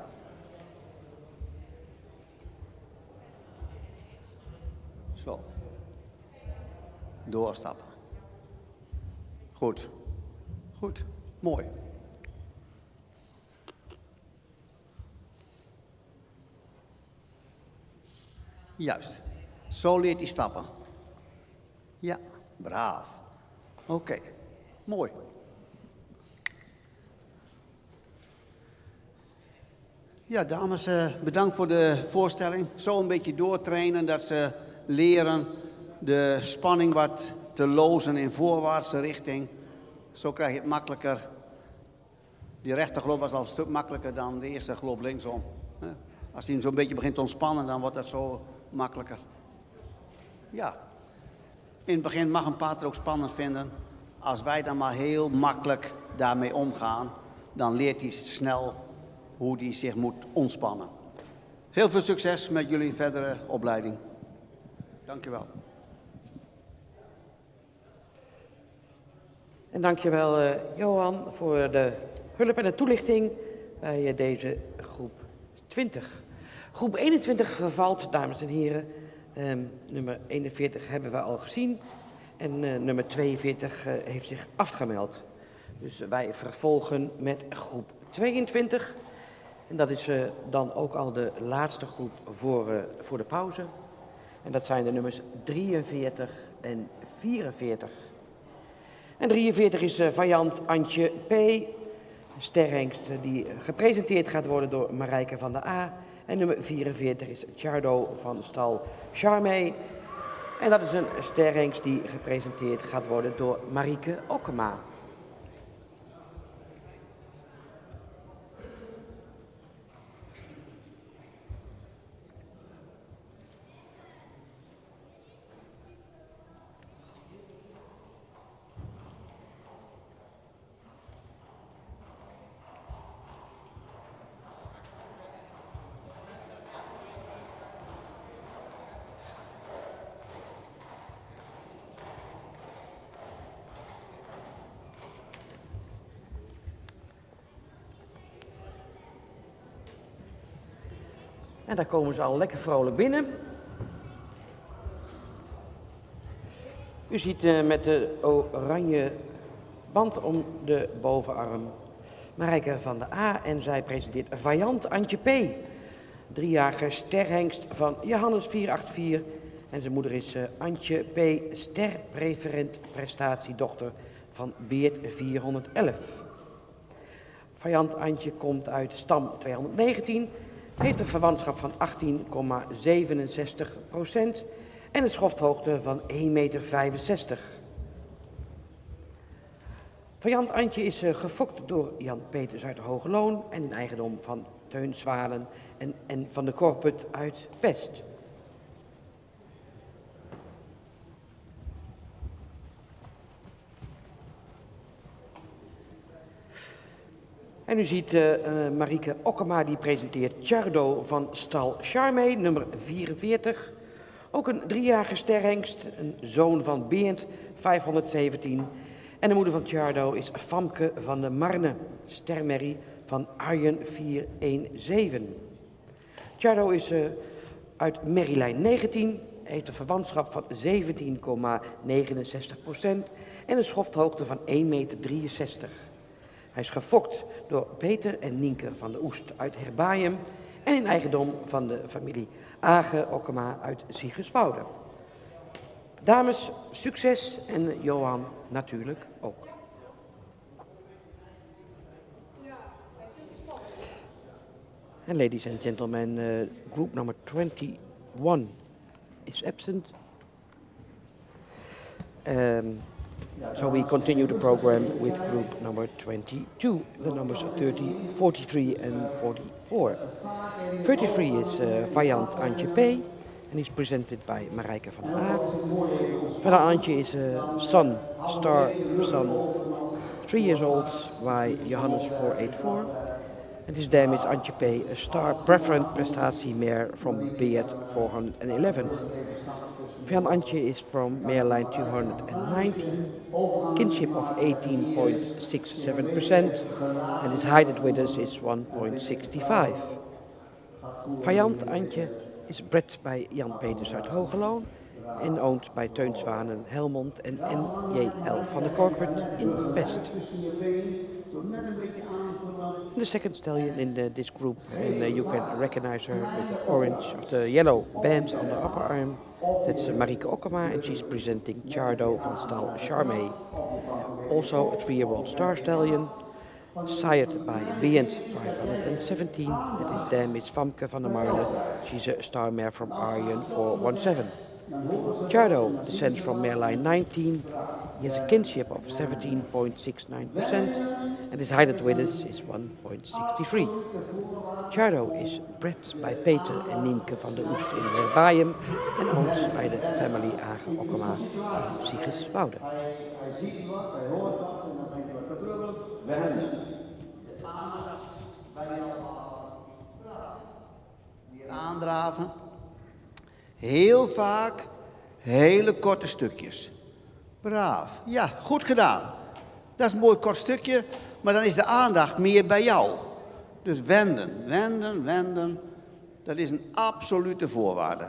Zo. Doorstappen. Goed. Goed. Mooi. Juist. Zo leert hij stappen. Ja, braaf. Oké. Mooi. Ja, dames, bedankt voor de voorstelling. Zo een beetje doortrainen dat ze leren de spanning wat te lozen in voorwaartse richting. Zo krijg je het makkelijker. Die rechterglop was al een stuk makkelijker dan de eerste glop linksom. Als hij zo'n beetje begint te ontspannen, dan wordt dat zo makkelijker. Ja. In het begin mag een paard er ook spannend vinden. Als wij dan maar heel makkelijk daarmee omgaan, dan leert hij snel hoe hij zich moet ontspannen. Heel veel succes met jullie verdere opleiding. Dank u wel. En dankjewel Johan voor de hulp en de toelichting bij deze groep 20. Groep 21 vervalt, dames en heren. Nummer 41 hebben we al gezien. En nummer 42 heeft zich afgemeld. Dus wij vervolgen met groep 22. En dat is dan ook al de laatste groep voor de pauze. En dat zijn de nummers 43 en 44. En 43 is Vajant Antje P. Sterhengst die gepresenteerd gaat worden door Marijke van der A. En nummer 44 is Chardo van stal Charmé. En dat is een sterhengst die gepresenteerd gaat worden door Marieke Okkema. En daar komen ze al lekker vrolijk binnen. U ziet met de oranje band om de bovenarm Marijke van der A. En zij presenteert Vajant Antje P. 3-jarige sterhengst van Johannes 484. En zijn moeder is Antje P. Sterpreferent prestatiedochter van Beert 411. Vajant Antje komt uit stam 219... heeft een verwantschap van 18,67% en een schofthoogte van 1,65 meter. Variant Antje is gefokt door Jan Peters uit Hogeloon en in eigendom van Teun Zwalen en van de Korput uit Pest. En u ziet Marieke Okkema die presenteert Chardo van stal Charmé, nummer 44. Ook een 3-jarige sterhengst, een zoon van Beert, 517. En de moeder van Chardo is Famke van de Marne, stermerrie van Arjen 417. Chardo is uit merrielijn 19, heeft een verwantschap van 17,69% en een schofthoogte van 1,63 meter. Hij is gefokt door Peter en Nienke van de Oest uit Herbaaium en in eigendom van de familie Age Okkema uit Siegerswoude. Dames, succes en Johan natuurlijk ook. And ladies and gentlemen, group number 21 is absent. So we continue the program with group number 22, the numbers 30, 43 and 44. 33 is Variant Antje P. And he's presented by Marijke van der Aar. Variant Antje is a son, star son, 3 years old, by Johannes 484. And his dam is Antje P, a star preferent prestatiemare from Beert 411. Variant Antje is from Mareline 219, kinship of 18.67%, and his height at withers is 1.65. Variant Antje is bred by Jan Peters uit Hogeloon and owned by Teun Zwanen, Helmond and NJL van de Korput in Pest. The second stallion in this group, and you can recognize her with the orange of the yellow bands on the upper arm. That's Marieke Okkema, and she's presenting Chardo van stal Charmé. Also a 3-year-old star stallion, sired by Beent 517, and his dam is Famke van der Marne. She's a star mare from Arjen 417. Chardo descends from mareline 19. He has a kinship of 17.69%, and his height at withers is 1.63. Chardo is bred by Peter and Nienke van de Oest in Herbaaium and owned by the family Age Okkema in Siegerswoude. Aandraven. Heel vaak hele korte stukjes. Braaf. Ja, goed gedaan. Dat is een mooi kort stukje, maar dan is de aandacht meer bij jou. Dus wenden, wenden, wenden. Dat is een absolute voorwaarde.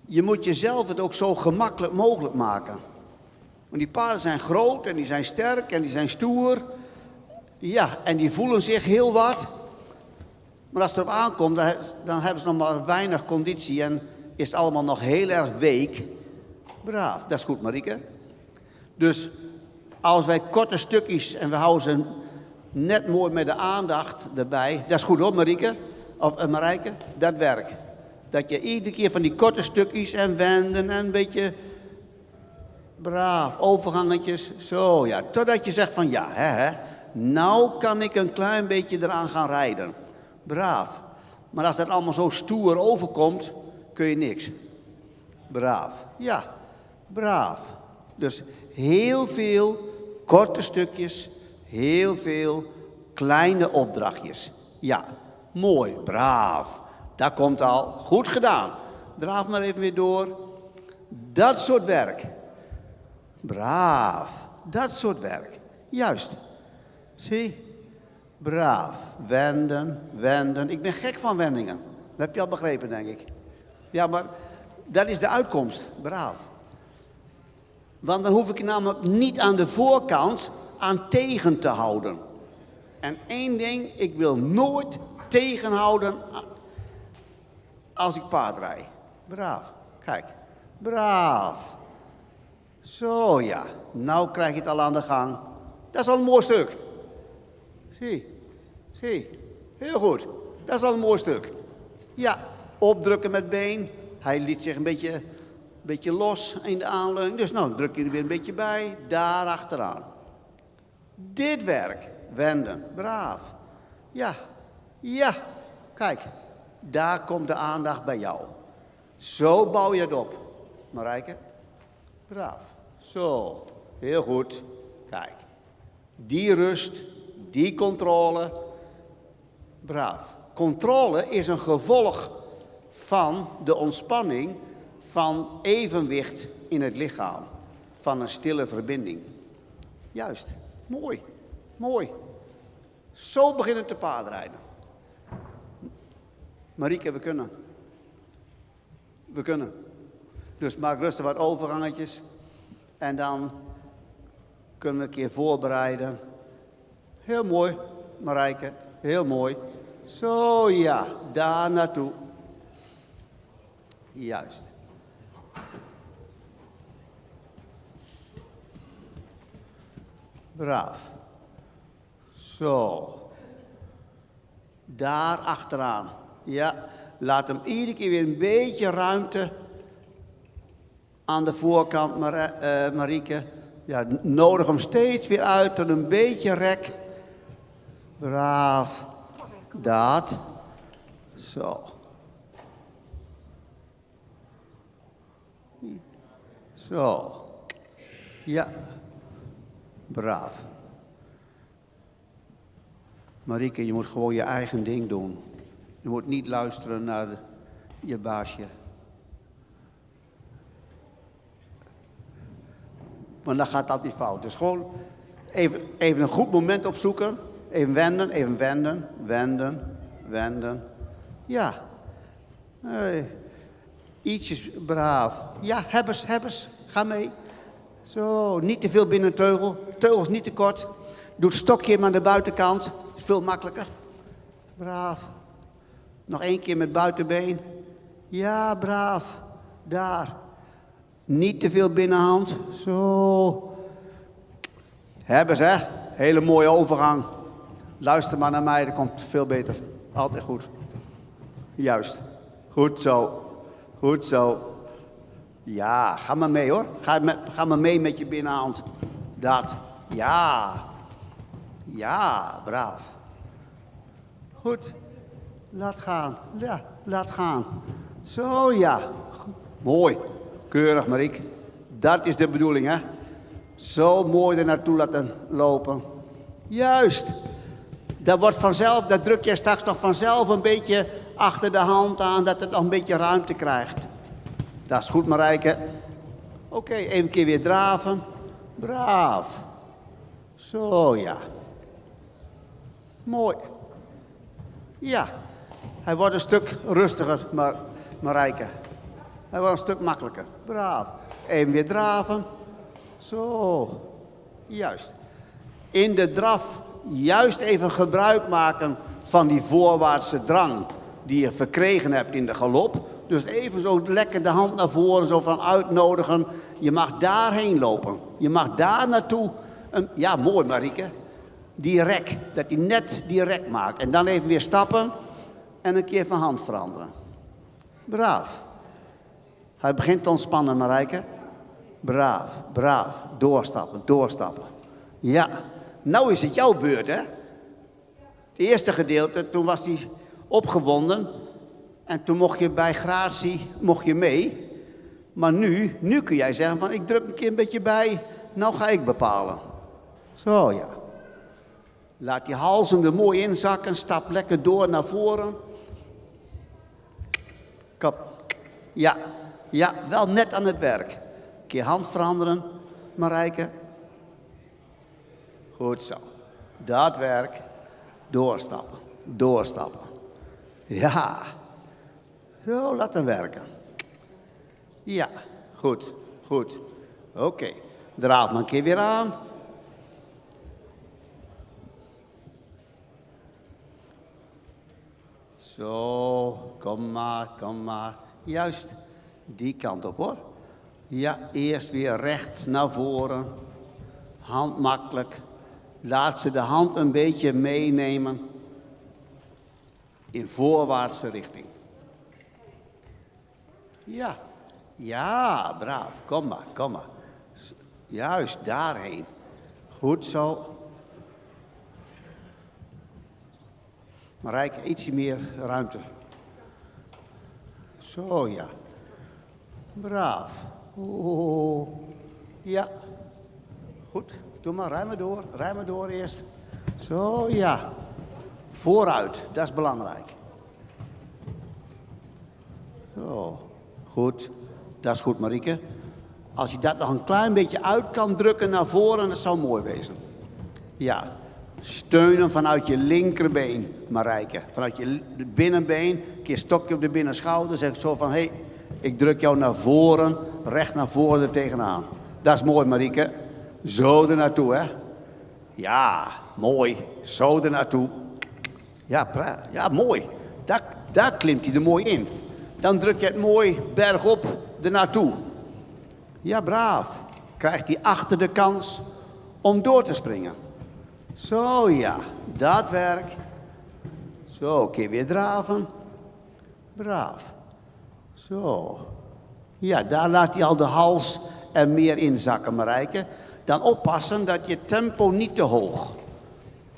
Je moet jezelf het ook zo gemakkelijk mogelijk maken. Want die paarden zijn groot en die zijn sterk en die zijn stoer. Ja, en die voelen zich heel wat. Maar als het erop aankomt, dan hebben ze nog maar weinig conditie en is het allemaal nog heel erg week. Braaf, dat is goed, Marieke. Dus als wij korte stukjes en we houden ze net mooi met de aandacht erbij. Dat is goed hoor, Marieke. Of Marijke, dat werkt. Dat je iedere keer van die korte stukjes en wenden en een beetje braaf, overgangetjes. Zo ja, totdat je zegt van ja, nou kan ik een klein beetje eraan gaan rijden. Braaf. Maar als dat allemaal zo stoer overkomt, kun je niks. Braaf. Ja, braaf. Dus heel veel korte stukjes, heel veel kleine opdrachtjes. Ja, mooi, braaf. Dat komt al. Goed gedaan. Draaf maar even weer door. Dat soort werk. Braaf. Dat soort werk. Juist. Zie. Braaf. Wenden, wenden. Ik ben gek van wendingen. Dat heb je al begrepen, denk ik. Ja, maar dat is de uitkomst. Braaf. Want dan hoef ik namelijk niet aan de voorkant aan tegen te houden. En één ding, ik wil nooit tegenhouden als ik paard rijd. Braaf. Kijk. Braaf. Zo ja. Nou krijg je het al aan de gang. Dat is al een mooi stuk. Zie. Zie. Heel goed. Dat is al een mooi stuk. Ja, opdrukken met been. Hij liet zich een beetje los in de aanleuning. Dus nou, druk je er weer een beetje bij. Daar achteraan. Dit werk. Wenden. Braaf. Ja. Ja. Kijk. Daar komt de aandacht bij jou. Zo bouw je het op. Marijke. Braaf. Zo. Heel goed. Kijk. Die rust. Die controle. Braaf. Controle is een gevolg van de ontspanning van evenwicht in het lichaam. Van een stille verbinding. Juist. Mooi. Mooi. Zo beginnen te paardrijden. Marieke, we kunnen. We kunnen. Dus maak rustig wat overgangetjes. En dan kunnen we een keer voorbereiden. Heel mooi, Marijke. Heel mooi. Zo ja, daar naartoe. Juist. Braaf. Zo. Daar achteraan. Ja, laat hem iedere keer weer een beetje ruimte aan de voorkant, Marieke. Ja, nodig hem steeds weer uit tot een beetje rek. Braaf. Dat. Zo. Zo. Ja. Braaf. Marieke, je moet gewoon je eigen ding doen. Je moet niet luisteren naar je baasje. Want dan gaat het altijd fout. Dus gewoon even een goed moment opzoeken. Even wenden, wenden. Ja. Ietsjes braaf. Ja, hebbers, ga mee. Zo, niet te veel binnen teugel. Teugels niet te kort. Doe het stokje maar aan de buitenkant. Is veel makkelijker. Braaf. Nog 1 keer met buitenbeen. Ja, braaf. Daar. Niet te veel binnenhand. Zo. Hebbers, hè? Hele mooie overgang. Luister maar naar mij, dat komt veel beter. Altijd goed. Juist. Goed zo. Goed zo. Ja, ga maar mee hoor. Ga maar mee met je binnenhand. Dat. Ja. Ja, braaf. Goed. Laat gaan. Ja, laat gaan. Zo ja. Mooi. Keurig, Mariek. Dat is de bedoeling, hè. Zo mooi er naartoe laten lopen. Juist. Dat wordt vanzelf, dat druk je straks nog vanzelf een beetje achter de hand aan, dat het nog een beetje ruimte krijgt. Dat is goed, Marijke. Oké, even een keer weer draven. Braaf. Zo, ja. Mooi. Ja, hij wordt een stuk rustiger, Marijke. Hij wordt een stuk makkelijker. Braaf. Even weer draven. Zo. Juist. In de draf juist even gebruik maken van die voorwaartse drang die je verkregen hebt in de galop. Dus even zo lekker de hand naar voren, zo van uitnodigen. Je mag daarheen lopen. Je mag daar naartoe. Ja, mooi Marieke. Die rek, dat hij net die rek maakt. En dan even weer stappen en een keer van hand veranderen. Braaf. Hij begint te ontspannen, Marijke. Braaf, braaf. Doorstappen, doorstappen. Ja, nou is het jouw beurt, hè? Het eerste gedeelte, toen was hij opgewonden. En toen mocht je bij gratie mee. Maar nu kun jij zeggen van, ik druk een keer een beetje bij. Nou ga ik bepalen. Zo, ja. Laat die hals hem er mooi inzakken. Stap lekker door naar voren. Kap. Ja, ja, wel net aan het werk. Een keer hand veranderen, Marijke. Goed zo. Dat werk. Doorstappen. Doorstappen. Ja. Zo, laat hem werken. Ja, goed. Goed. Oké. Draaf maar een keer weer aan. Zo, kom maar. Juist, die kant op hoor. Ja, eerst weer recht naar voren. Hand makkelijk. Laat ze de hand een beetje meenemen in voorwaartse richting. Ja. Ja, braaf. Kom maar, kom maar. Juist, daarheen. Goed zo. Marijke, ietsje meer ruimte. Zo, ja. Braaf. Oeh. Ja. Goed, doe maar, rij maar door eerst. Zo, ja. Vooruit, dat is belangrijk. Zo, goed. Dat is goed, Marieke. Als je dat nog een klein beetje uit kan drukken naar voren, dat zou mooi wezen. Ja. Steunen vanuit je linkerbeen, Marijke. Vanuit je binnenbeen. Een keer stokje op de binnenschouder. Zeg zo van, hé, ik druk jou naar voren. Recht naar voren er tegenaan. Dat is mooi, Marieke. Zo er naartoe, hè. Ja, mooi. Zo er naartoe. Ja, mooi. Daar klimt hij er mooi in. Dan druk je het mooi bergop er naartoe. Ja, braaf. Krijgt hij achter de kans om door te springen. Zo, ja. Dat werkt. Zo, een keer weer draven. Braaf. Zo. Ja, daar laat hij al de hals er meer in zakken, Marijke. Dan oppassen dat je tempo niet te hoog.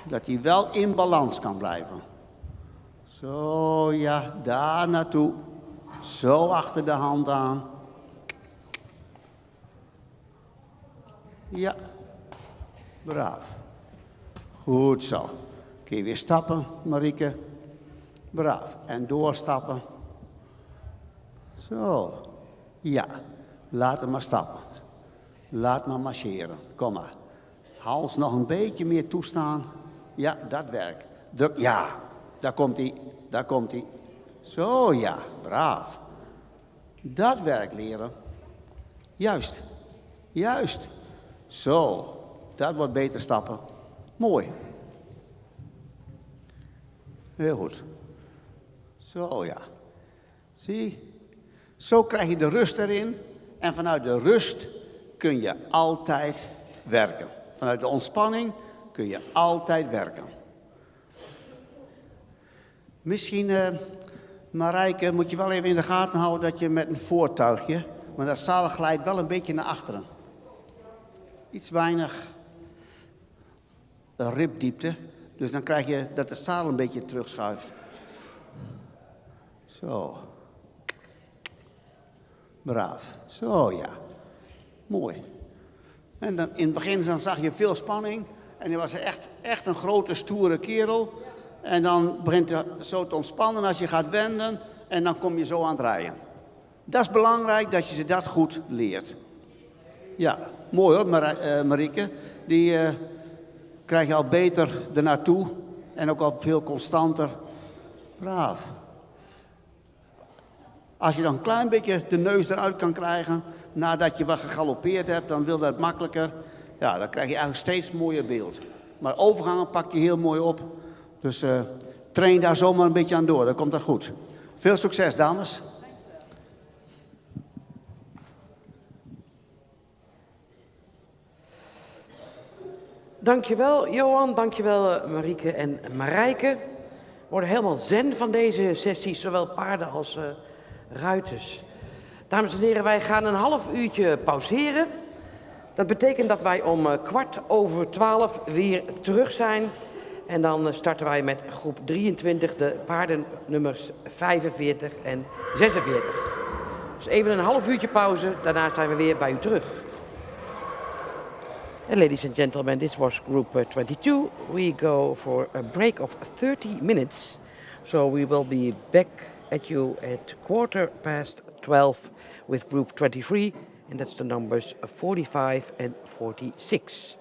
Dat hij wel in balans kan blijven. Zo, ja, daar naartoe. Zo achter de hand aan. Ja, braaf. Goed zo. Kun je weer stappen, Marieke. Braaf. En doorstappen. Zo. Ja, laat hem maar stappen. Laat maar marcheren. Kom maar. Hals nog een beetje meer toestaan. Ja, dat werkt. Druk. Ja, daar komt hij. Daar komt hij. Zo, ja. Braaf. Dat werkt, leren. Juist. Juist. Zo. Dat wordt beter stappen. Mooi. Heel goed. Zo, ja. Zie. Zo krijg je de rust erin. En vanuit de rust kun je altijd werken. Vanuit de ontspanning kun je altijd werken. Misschien, Marijke, moet je wel even in de gaten houden dat je met een voertuigje, maar dat zadel glijdt wel een beetje naar achteren. Iets weinig ribdiepte, dus dan krijg je dat het zadel een beetje terugschuift. Zo. Braaf. Zo, ja. Mooi. En dan, in het begin dan zag je veel spanning. En hij was echt een grote, stoere kerel. En dan begint hij zo te ontspannen als je gaat wenden. En dan kom je zo aan het rijden. Dat is belangrijk dat je ze dat goed leert. Ja, mooi hoor, Marieke. Die krijg je al beter ernaartoe. En ook al veel constanter. Braaf. Als je dan een klein beetje de neus eruit kan krijgen, nadat je wat gegalopeerd hebt, dan wil dat makkelijker. Ja, dan krijg je eigenlijk steeds een mooier beeld. Maar overgangen pakt je heel mooi op. Dus train daar zomaar een beetje aan door, dan komt dat goed. Veel succes, dames. Dankjewel Johan, dankjewel Marieke en Marijke. We worden helemaal zen van deze sessie, zowel paarden als ruiters. Dames en heren, wij gaan een half uurtje pauzeren. Dat betekent dat wij om 12:15 weer terug zijn. En dan starten wij met groep 23, de paardennummers 45 en 46. Dus even een half uurtje pauze, daarna zijn we weer bij u terug. And ladies and gentlemen, this was group 22. We go for a break of 30 minutes. So we will be back at you at 12:15 with group 23, and that's the numbers 45 and 46.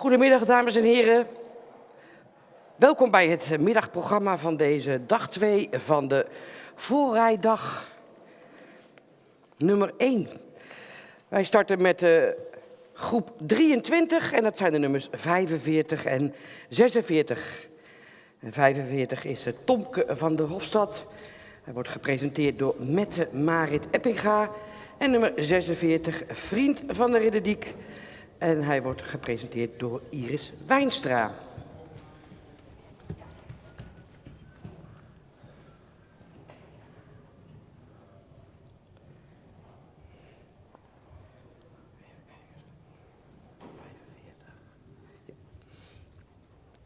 Goedemiddag, dames en heren. Welkom bij het middagprogramma van deze dag 2 van de voorrijdag nummer 1. Wij starten met groep 23 en dat zijn de nummers 45 en 46. En 45 is Tomke van der Hofstad. Hij wordt gepresenteerd door Mette Marit Eppinga. En nummer 46, Vriend van de Ridderdiek. En hij wordt gepresenteerd door Iris Wijnstra.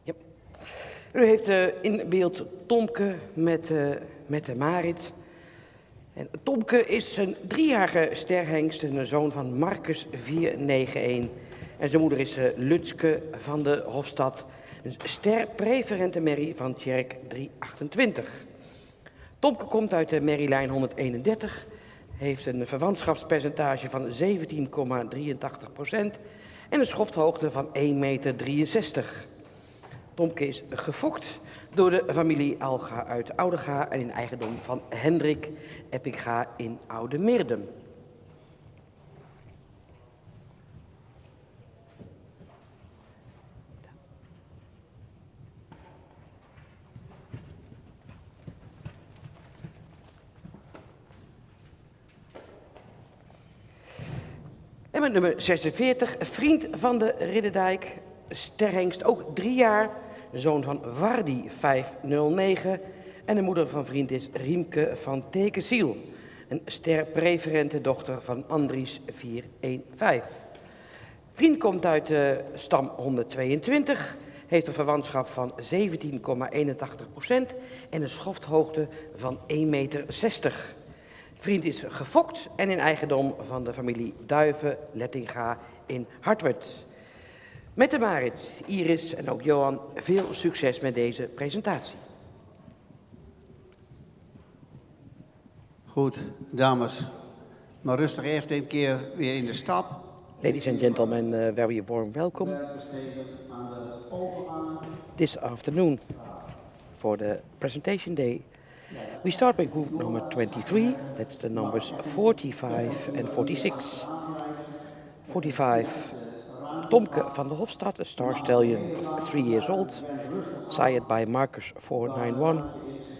Ja. U heeft in beeld Tomke met de Marit. En Tomke is een 3-jarige sterhengst, een zoon van Marcus 491. En zijn moeder is Lutske van de Hofstad, een ster-preferente merrie van Tjerk 328. Tomke komt uit de merrielijn 131, heeft een verwantschapspercentage van 17,83% en een schofthoogte van 1,63 meter. Tomke is gefokt door de familie Alga uit Oudega en in eigendom van Hendrik Eppinga in Oudemeerdum. En met nummer 46, Vriend van de Ridderdijk, sterhengst, ook 3 jaar, zoon van Wardi 509 en de moeder van Vriend is Riemke van Tekesiel, een ster-preferente dochter van Andries 415. Vriend komt uit de stam 122, heeft een verwantschap van 17,81% en een schofthoogte van 1,60 meter. Vriend is gefokt en in eigendom van de familie Duiven-Lettinga in Hartwerd. Met de Marit, Iris en ook Johan, veel succes met deze presentatie. Goed, dames. Maar rustig eerst een keer weer in de stap. Ladies and gentlemen, very warm welcome this afternoon for the presentation day. We start with group number 23, that's the numbers 45 and 46. 45, Tomke van der Hofstad, a star stallion of 3 years old, sired by Marcus 491,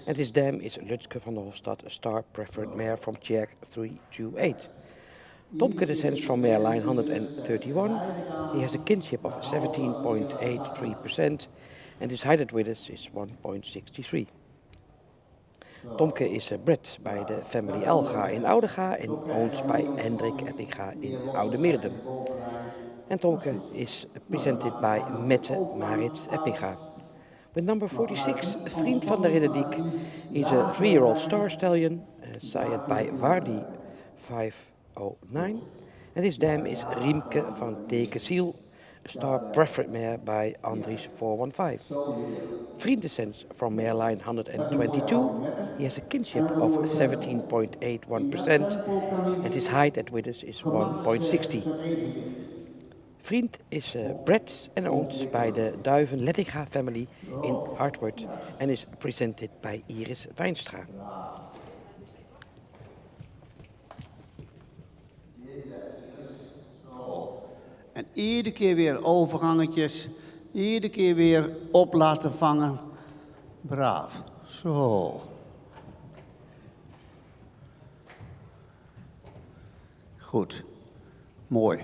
and his dam is Lutske van der Hofstad, a star preferred mare from Tjerk 328. Tomke descends from mare line 131. He has a kinship of 17.83% and his height at Widders is 1.63. Tomke is bred by the family Alga in Oudega and owned by Hendrik Eppinga in Oudemeerdum. And Tomke is presented by Mette Marit Eppinga. With number 46, Vriend van de Ridderdiek, he's a 3-year-old star stallion, sired by Wardi 509. And his dam is Riemke van Tekesiel, a star preferred mare by Andries 415. Vriend descends from mare line 122. He has a kinship of 17.81% and his height at Widders is 1.60. Vriend is bred and owned by the Duiven-Lettinga family in Hartwerd and is presented by Iris Wijnstra. En iedere keer weer overgangetjes, iedere keer weer op laten vangen. Braaf. Zo. Goed. Mooi.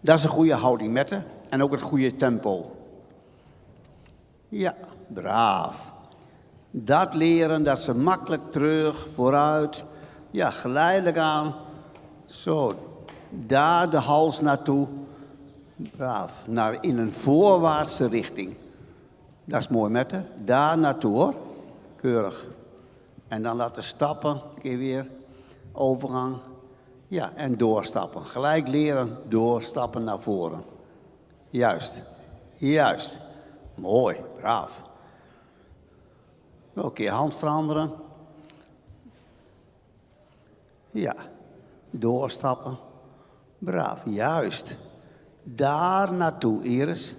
Dat is een goede houding, Mette. En ook het goede tempo. Ja, braaf. Dat leren, dat ze makkelijk terug, vooruit. Ja, geleidelijk aan. Zo. Daar de hals naartoe. Braaf. In een voorwaartse richting. Dat is mooi, Mette. Daar naartoe, hoor. Keurig. En dan laten stappen. Een keer weer. Overgang. Ja, en doorstappen. Gelijk leren, doorstappen naar voren. Juist. Juist. Mooi. Braaf. Een keer hand veranderen. Ja. Doorstappen. Braaf. Juist. Daar naartoe, Iris.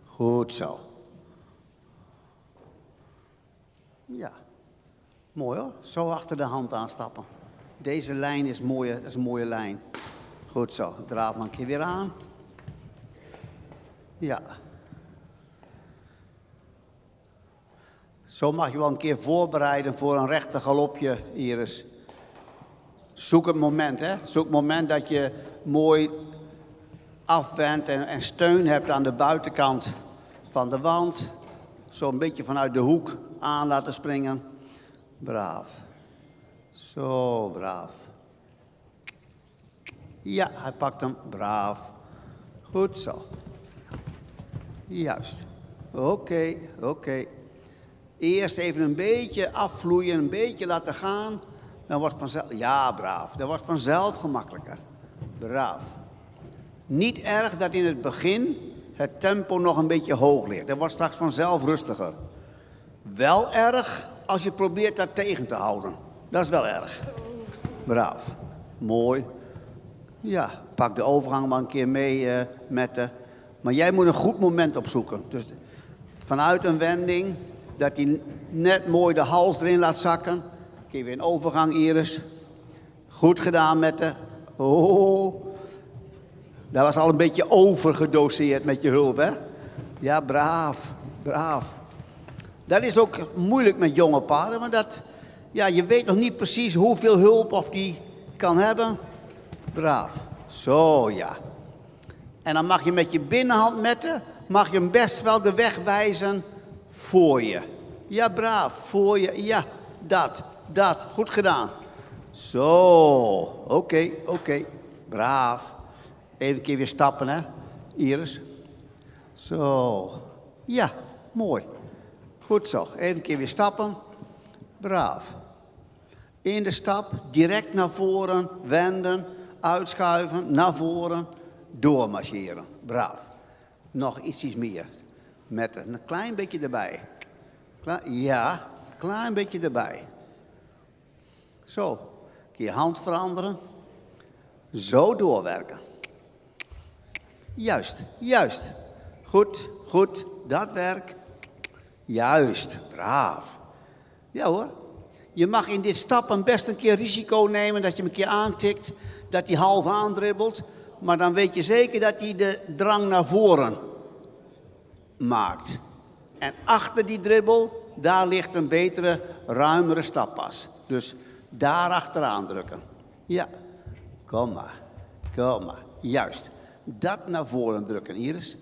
Goed zo. Ja, mooi hoor. Zo achter de hand aanstappen. Deze lijn is mooie, dat is een mooie lijn. Goed zo, draaf maar een keer weer aan. Ja. Zo mag je wel een keer voorbereiden voor een rechte galopje, Iris. Zoek het moment, hè. Zoek het moment dat je mooi afwendt en steun hebt aan de buitenkant van de wand. Zo een beetje vanuit de hoek aan laten springen. Braaf. Zo, braaf. Ja, hij pakt hem. Braaf. Goed zo. Juist. Oké, oké. Eerst even een beetje afvloeien, een beetje laten gaan. Dan wordt vanzelf... Ja, braaf. Dat wordt vanzelf gemakkelijker. Braaf. Niet erg dat in het begin het tempo nog een beetje hoog ligt. Dat wordt straks vanzelf rustiger. Wel erg als je probeert dat tegen te houden. Dat is wel erg. Braaf. Mooi. Ja, pak de overgang maar een keer mee, Mette. Maar jij moet een goed moment opzoeken. Dus vanuit een wending, dat hij net mooi de hals erin laat zakken. Een keer weer een overgang, Iris. Goed gedaan, Mette. Oh, dat was al een beetje overgedoseerd met je hulp, hè? Ja, braaf, braaf. Dat is ook moeilijk met jonge paarden, maar dat, ja, je weet nog niet precies hoeveel hulp of die kan hebben. Braaf. Zo, ja. En dan mag je met je binnenhand metten, mag je hem best wel de weg wijzen voor je. Ja, braaf, voor je. Ja, dat. Goed gedaan. Zo, oké. Braaf. Even een keer weer stappen, hè, Iris. Zo. Ja, mooi. Goed zo. Even een keer weer stappen. Braaf. In de stap, direct naar voren, wenden, uitschuiven, naar voren, doormarcheren. Braaf. Nog iets meer. Met een klein beetje erbij. Ja, klein beetje erbij. Zo. Een keer hand veranderen. Zo doorwerken. Juist. Goed. Dat werk. Juist. Braaf. Ja hoor. Je mag in dit stappen best een keer risico nemen dat je hem een keer aantikt, dat hij half aandribbelt. Maar dan weet je zeker dat hij de drang naar voren maakt. En achter die dribbel, daar ligt een betere, ruimere stappas. Dus daar achteraan drukken. Ja, kom maar. Juist. Dat naar voren drukken, Iris.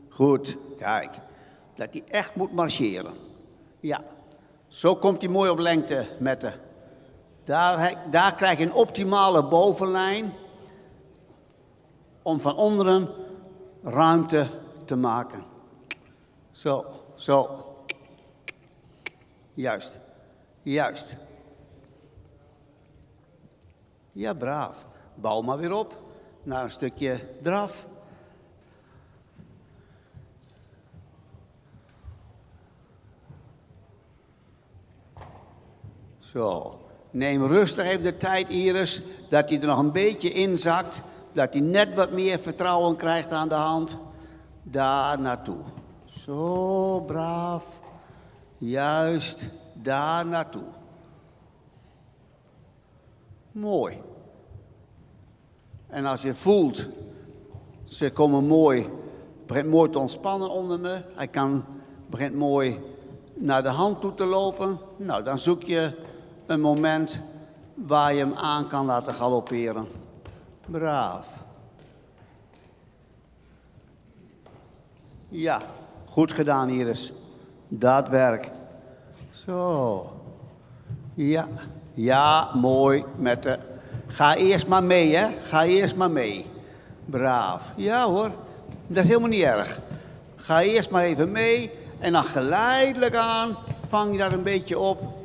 Goed. Kijk, dat hij echt moet marcheren. Ja. Zo komt hij mooi op lengte, Mette. Daar krijg je een optimale bovenlijn om van onderen ruimte te maken. Zo. Juist. Ja, braaf. Bouw maar weer op naar een stukje draf. Zo, neem rustig even de tijd, Iris, dat hij er nog een beetje inzakt, dat hij net wat meer vertrouwen krijgt aan de hand. Daar naartoe. Zo, braaf. Juist, daar naartoe. Mooi. En als je voelt, ze begint mooi te ontspannen onder me, begint mooi naar de hand toe te lopen, nou, dan zoek je een moment waar je hem aan kan laten galopperen. Braaf. Ja, goed gedaan, Iris. Dat werk. Zo. Ja, mooi. Ga eerst maar mee, hè. Ga eerst maar mee. Braaf. Ja hoor, dat is helemaal niet erg. Ga eerst maar even mee en dan geleidelijk aan vang je daar een beetje op.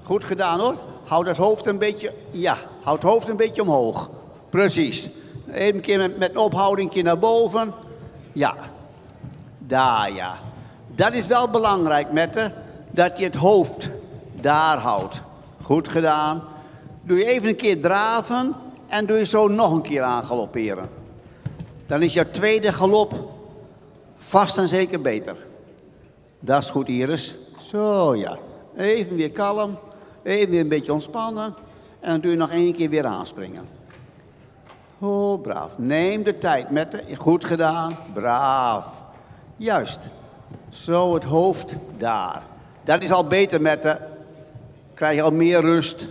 Goed gedaan hoor. Houd het hoofd een beetje omhoog. Precies. Even een keer met een ophoudingje naar boven. Ja. Daar ja. Dat is wel belangrijk, Mette, dat je het hoofd daar houdt. Goed gedaan. Doe je even een keer draven en doe je zo nog een keer aangalopperen. Dan is jouw tweede galop vast en zeker beter. Dat is goed, Iris. Zo, ja. Even weer kalm. Even weer een beetje ontspannen. En dan doe je nog één keer weer aanspringen. Oh, braaf. Neem de tijd met de... Goed gedaan. Braaf. Juist. Zo het hoofd daar. Dat is al beter met de... Krijg je al meer rust.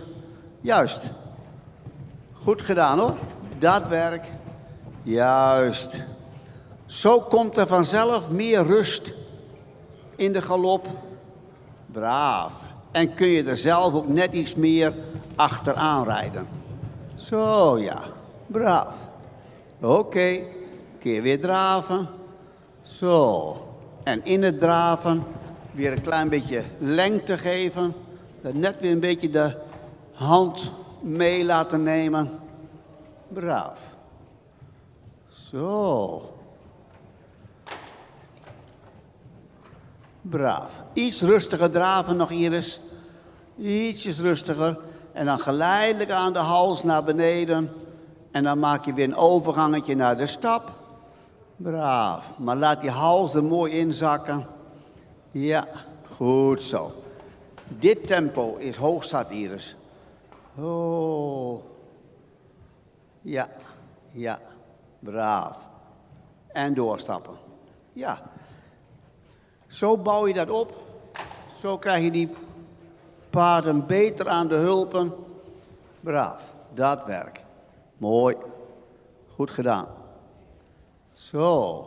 Juist. Goed gedaan hoor. Dat werk. Juist. Zo komt er vanzelf meer rust in de galop. Braaf. En kun je er zelf ook net iets meer achteraan rijden. Zo ja. Braaf. Oké. Keer weer draven. Zo. En in het draven weer een klein beetje lengte geven. Net weer een beetje de hand mee laten nemen. Braaf. Zo. Braaf. Iets rustiger draven nog, Iris. Ietsjes rustiger. En dan geleidelijk aan de hals naar beneden. En dan maak je weer een overgangetje naar de stap. Braaf. Maar laat die hals er mooi inzakken. Ja, goed zo. Dit tempo is hoog zat, Iris. Oh. Ja, ja. Braaf. En doorstappen. Ja. Zo bouw je dat op. Zo krijg je die paarden beter aan de hulpen. Braaf. Dat werk. Mooi. Goed gedaan. Zo.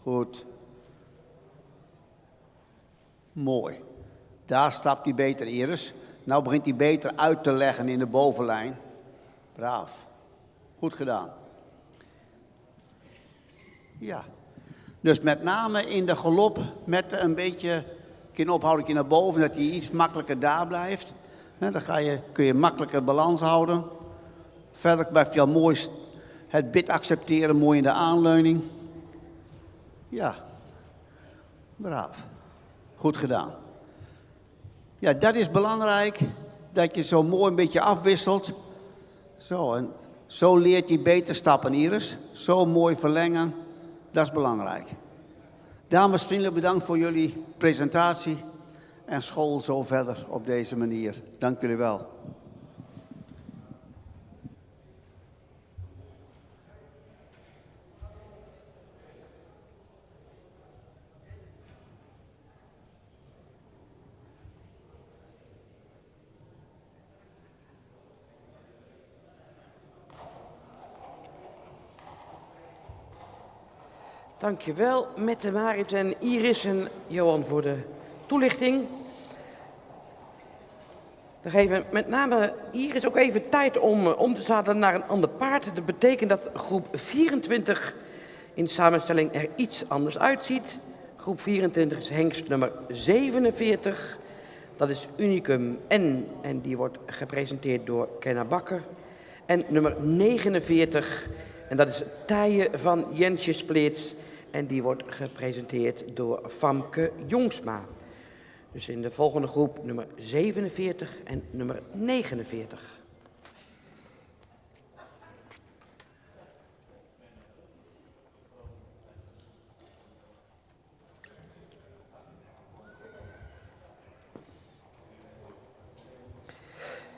Goed. Mooi. Daar stapt hij beter, Iris. Nou begint hij beter uit te leggen in de bovenlijn. Braaf. Goed gedaan. Ja. Dus met name in de galop met een beetje een ophouding naar boven, dat hij iets makkelijker daar blijft. Dan kun je makkelijker balans houden. Verder blijft hij al mooi het bit accepteren, mooi in de aanleuning. Ja. Braaf. Goed gedaan. Ja, dat is belangrijk, dat je zo mooi een beetje afwisselt. Zo, en zo leert hij beter stappen, Iris. Zo mooi verlengen, dat is belangrijk. Dames, vriendelijk bedankt voor jullie presentatie. En school zo verder op deze manier. Dank jullie wel. Dankjewel, Mette, Marit en Iris en Johan voor de toelichting. We geven met name Iris ook even tijd om te zadelen naar een ander paard. Dat betekent dat groep 24 in samenstelling er iets anders uitziet. Groep 24 is hengst nummer 47. Dat is Unicum N en die wordt gepresenteerd door Kenna Bakker. En nummer 49, en dat is Tije van Jensje Splits. En die wordt gepresenteerd door Famke Jongsma. Dus in de volgende groep nummer 47 en nummer 49.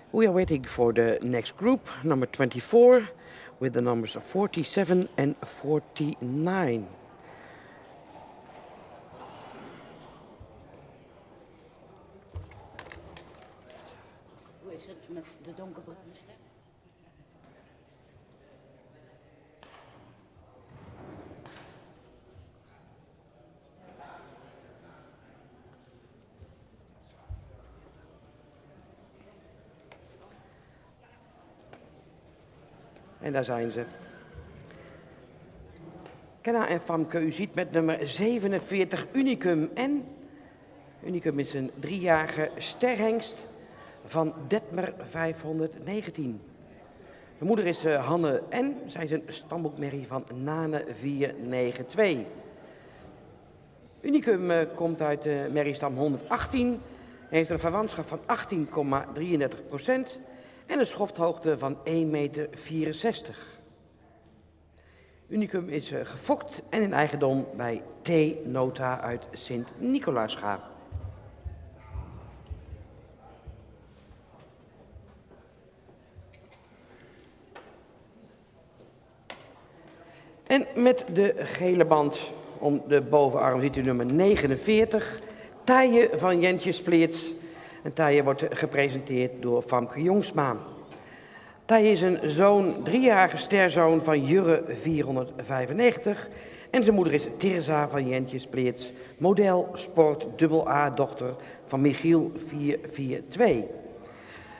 We are waiting for the next group, number 24, with the numbers 47 and 49. Hoe is het met de donkerbruine stem? En daar zijn ze. Kenna en Famke, u ziet met nummer 47 Unicum N. Unicum is een 3-jarige sterhengst van Detmer 519. De moeder is Hanne N. Zij is een stamboekmerrie van Nane 492. Unicum komt uit de merriestam 118 Heeft een verwantschap van 18,33% en een schofthoogte van 1,64 meter. Unicum is gefokt en in eigendom bij T. Nota uit Sint-Nicolaasga. En met de gele band om de bovenarm ziet u nummer 49, Taaie van Jentjes Pleerts. En Taaie wordt gepresenteerd door Famke Jongsma. Taaie is een zoon, 3-jarige sterzoon van Jurre 495. En zijn moeder is Tirza van Jentjes Pleerts, model sport AA-dochter van Michiel 442.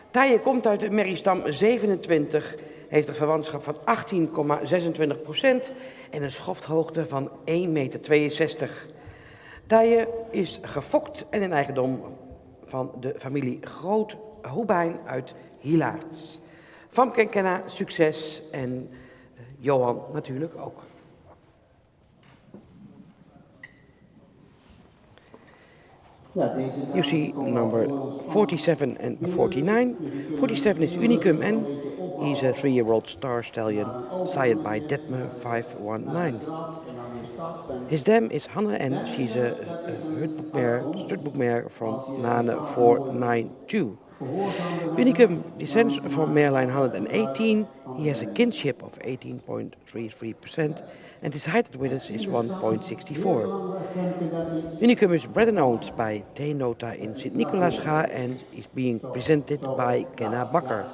Taaie komt uit de merriestam 27, heeft een verwantschap van 18,26% en een schofthoogte van 1,62 meter. Taaie is gefokt en in eigendom van de familie Groot-Hoebijn uit Hilaarts. Famke en Kenna, succes en Johan natuurlijk ook. You see number 47 and 49. 47 is Unicum and he's a 3-year-old star stallion, sired by Detmer 519. His dam is Hanne and she's a strutboek mare from Nane 492. Unicum descends from mare line 118. He has a kinship of 18.33% and his height at withers is 1.64. Unicum is bred and owned by T. Nota in Sint-Nicolaasga and is being presented by Kenna Bakker.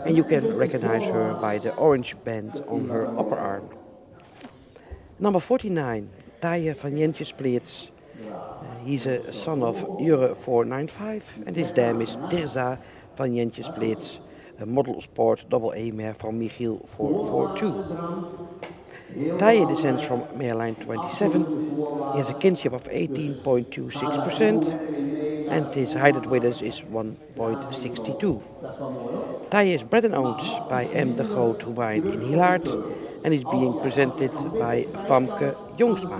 And you can recognize her by the orange band on her upper arm. Number 49, Taaie van Jentjes Pleerts. He's a son of Jurre 495 and his dam is Tirza van Jentjes Pleerts, a model sport AA mare from Michiel 442. Taaie descends from mare line 27. He has a kinship of 18.26% and his height at withers is 1.62. Taaie is bred and owned by M. de Groot-Hoebijn in Hilaard and is being presented by Famke Jongsma.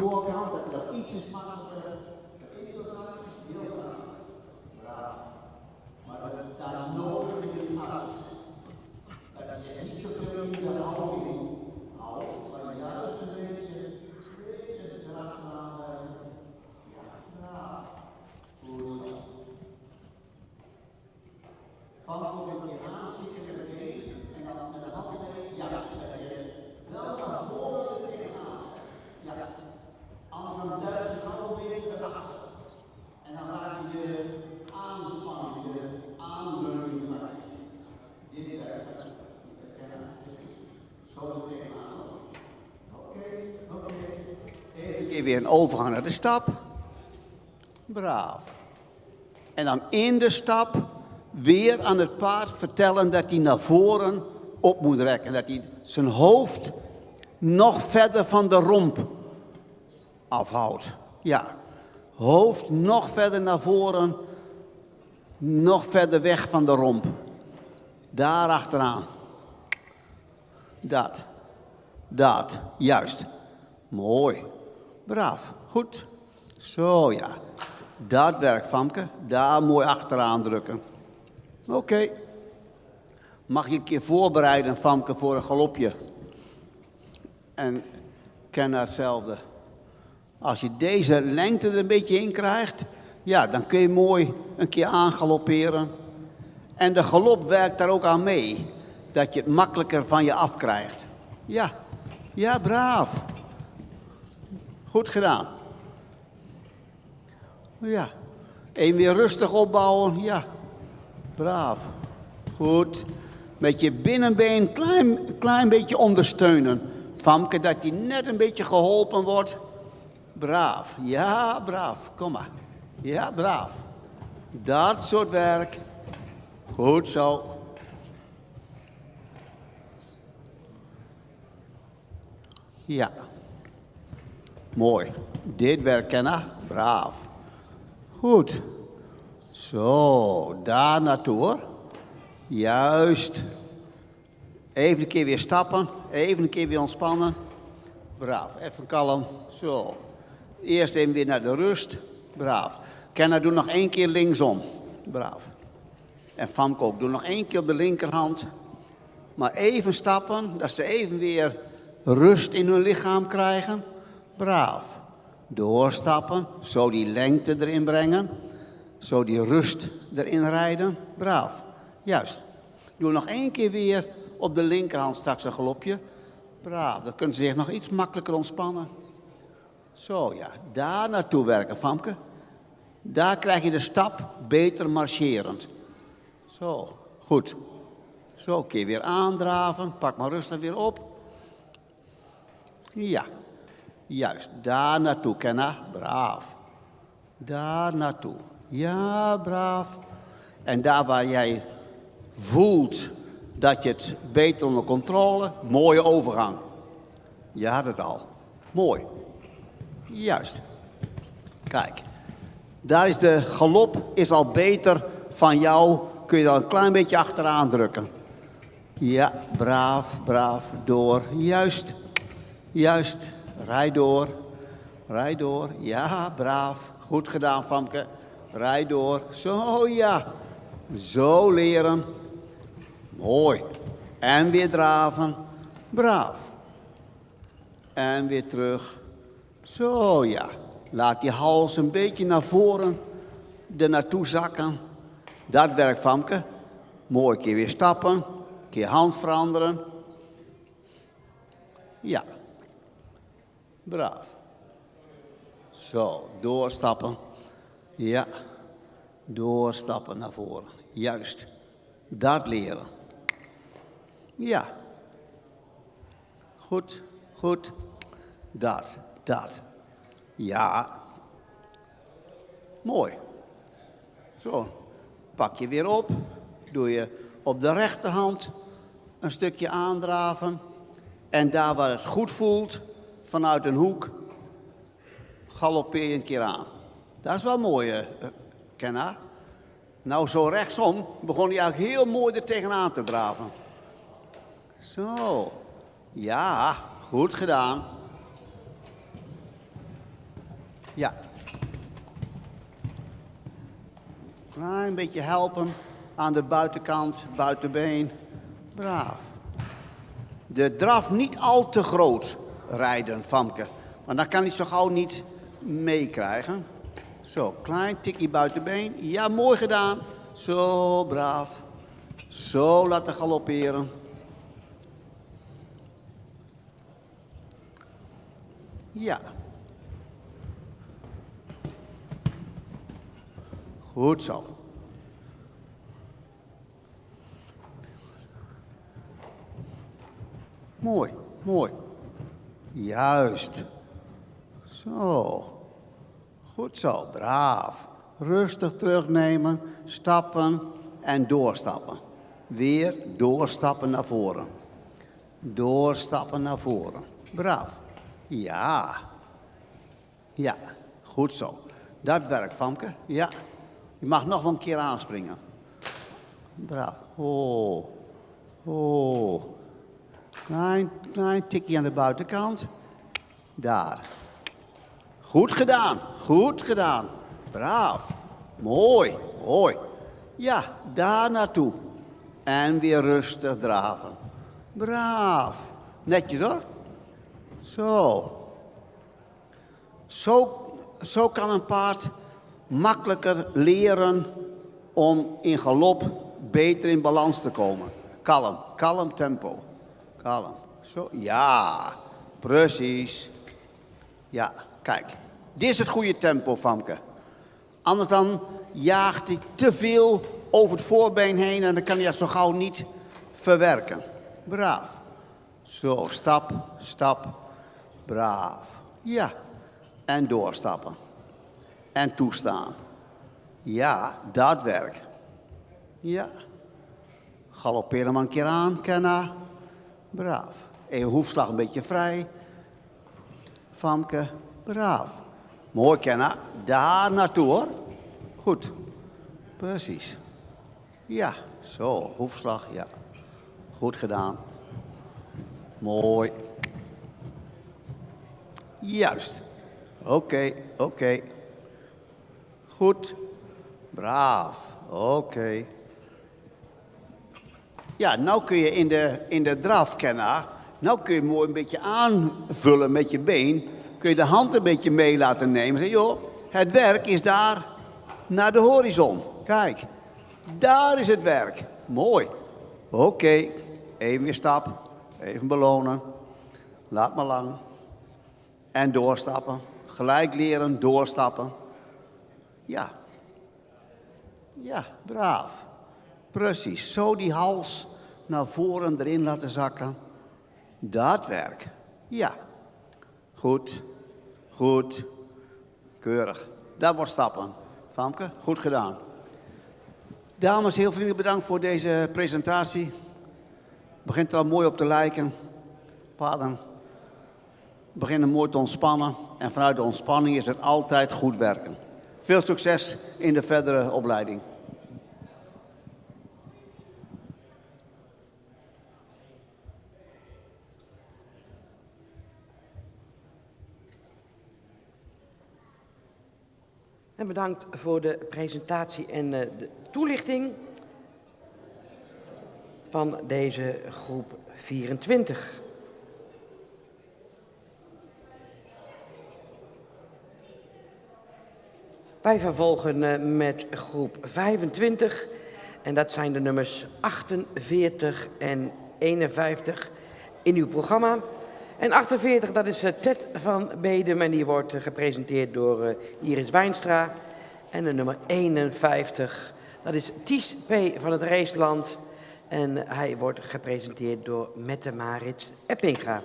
Weer een overgang naar de stap. Braaf. En dan in de stap weer aan het paard vertellen dat hij naar voren op moet rekken. Dat hij zijn hoofd nog verder van de romp afhoudt. Ja, hoofd nog verder naar voren, nog verder weg van de romp. Daar achteraan. Dat, juist. Mooi. Braaf, goed. Zo ja, dat werkt Famke. Daar mooi achteraan drukken. Oké. Mag je een keer voorbereiden, Famke, voor een galopje? En Kenna hetzelfde. Als je deze lengte er een beetje in krijgt, ja, dan kun je mooi een keer aangalopperen. En de galop werkt daar ook aan mee. Dat je het makkelijker van je afkrijgt. Ja, braaf. Goed gedaan. Ja. Eén weer rustig opbouwen. Ja. Braaf. Goed. Met je binnenbeen klein beetje ondersteunen. Famke, dat die net een beetje geholpen wordt. Braaf. Ja, braaf. Kom maar. Ja, braaf. Dat soort werk. Goed zo. Ja. Mooi. Dit werk Kenna. Braaf. Goed. Zo, daar naartoe hoor. Juist. Even een keer weer stappen. Even een keer weer ontspannen. Braaf. Even kalm. Zo. Eerst even weer naar de rust. Braaf. Kenna, doe nog 1 keer linksom. Braaf. En Famke ook. Doe nog 1 keer op de linkerhand. Maar even stappen, dat ze even weer rust in hun lichaam krijgen. Braaf. Doorstappen, zo die lengte erin brengen. Zo die rust erin rijden. Braaf. Juist. Doe nog 1 keer weer op de linkerhand straks een galopje. Braaf. Dan kunnen ze zich nog iets makkelijker ontspannen. Zo ja, daar naartoe werken, Famke. Daar krijg je de stap beter marcherend. Zo, goed. Zo, een keer weer aandraven. Pak maar rustig weer op. Ja, juist. Daar naartoe, Kenna. Braaf. Daar naartoe. Ja, braaf. En daar waar jij voelt dat je het beter onder controle, mooie overgang. Je had het al. Mooi. Juist. Kijk. Daar is de galop is al beter van jou. Kun je dan een klein beetje achteraan drukken. Ja, braaf, braaf, door. Juist, juist. Rij door. Rij door. Ja, braaf. Goed gedaan, Famke. Rij door. Zo, ja. Zo leren. Mooi. En weer draven. Braaf. En weer terug. Zo, ja. Laat die hals een beetje naar voren er naartoe zakken. Dat werkt, Famke. Mooi, keer weer stappen. Keer hand veranderen. Ja. Braaf. Zo, doorstappen. Ja. Doorstappen naar voren. Juist. Dat leren. Ja. Goed, goed. Dat. Ja. Mooi. Zo. Pak je weer op. Doe je op de rechterhand een stukje aandraven. En daar waar het goed voelt, vanuit een hoek, galoppeer je een keer aan. Dat is wel mooi, Kenna. Nou, zo rechtsom begon hij eigenlijk heel mooi er tegenaan te draven. Zo. Ja, goed gedaan. Ja. Klein beetje helpen aan de buitenkant, buitenbeen. Braaf. De draf niet al te groot rijden, Famke. Want dan kan hij zo gauw niet meekrijgen. Zo, klein tikje buitenbeen. Ja, mooi gedaan. Zo, braaf. Zo laten galopperen. Ja. Goed zo. Mooi, mooi. Juist. Zo. Goed zo, braaf. Rustig terugnemen, stappen en doorstappen. Weer doorstappen naar voren. Doorstappen naar voren. Braaf. Ja. Ja, goed zo. Dat werkt, Famke. Ja. Je mag nog wel een keer aanspringen. Braaf. Oh. Oh. Klein tikje aan de buitenkant. Daar. Goed gedaan. Goed gedaan. Braaf. Mooi. Mooi. Ja, daar naartoe. En weer rustig draven. Braaf. Netjes hoor. Zo. Zo kan een paard makkelijker leren om in galop beter in balans te komen. Kalm tempo. Kalm. Zo, ja, precies. Ja, kijk. Dit is het goede tempo, Famke. Anders dan jaagt hij te veel over het voorbeen heen en dan kan hij dat zo gauw niet verwerken. Braaf. Zo, stap, stap. Braaf. Ja. En doorstappen. En toestaan. Ja, dat werkt. Ja. Galoppeer hem een keer aan, Kenna. Braaf. Even hoefslag een beetje vrij. Famke. Braaf. Mooi, Kenna. Daar naartoe, hoor. Goed. Precies. Ja, zo. Hoefslag, ja. Goed gedaan. Mooi. Juist. Oké. Goed. Braaf. Oké. Ja, nou kun je in de draf, Kenna, nou kun je mooi een beetje aanvullen met je been. Kun je de hand een beetje mee laten nemen. Zeg, joh, het werk is daar naar de horizon. Kijk, daar is het werk. Mooi. Oké, even weer stap. Even belonen. Laat maar lang. En doorstappen. Gelijk leren, doorstappen. Ja. Ja, braaf. Precies. Zo die hals naar voren erin laten zakken. Dat werk. Ja. Goed. Goed. Keurig. Dat wordt stappen. Famke, goed gedaan. Dames, heel vriendelijk bedankt voor deze presentatie. Begint er al mooi op te lijken. Paden beginnen mooi te ontspannen. En vanuit de ontspanning is het altijd goed werken. Veel succes in de verdere opleiding. En bedankt voor de presentatie en de toelichting van deze groep 24. Wij vervolgen met groep 25 en dat zijn de nummers 48 en 51 in uw programma. En 48, dat is Ted van Bedum en die wordt gepresenteerd door Iris Wijnstra. En de nummer 51, dat is Ties P. van het Reesland en hij wordt gepresenteerd door Mette Marit Eppinga.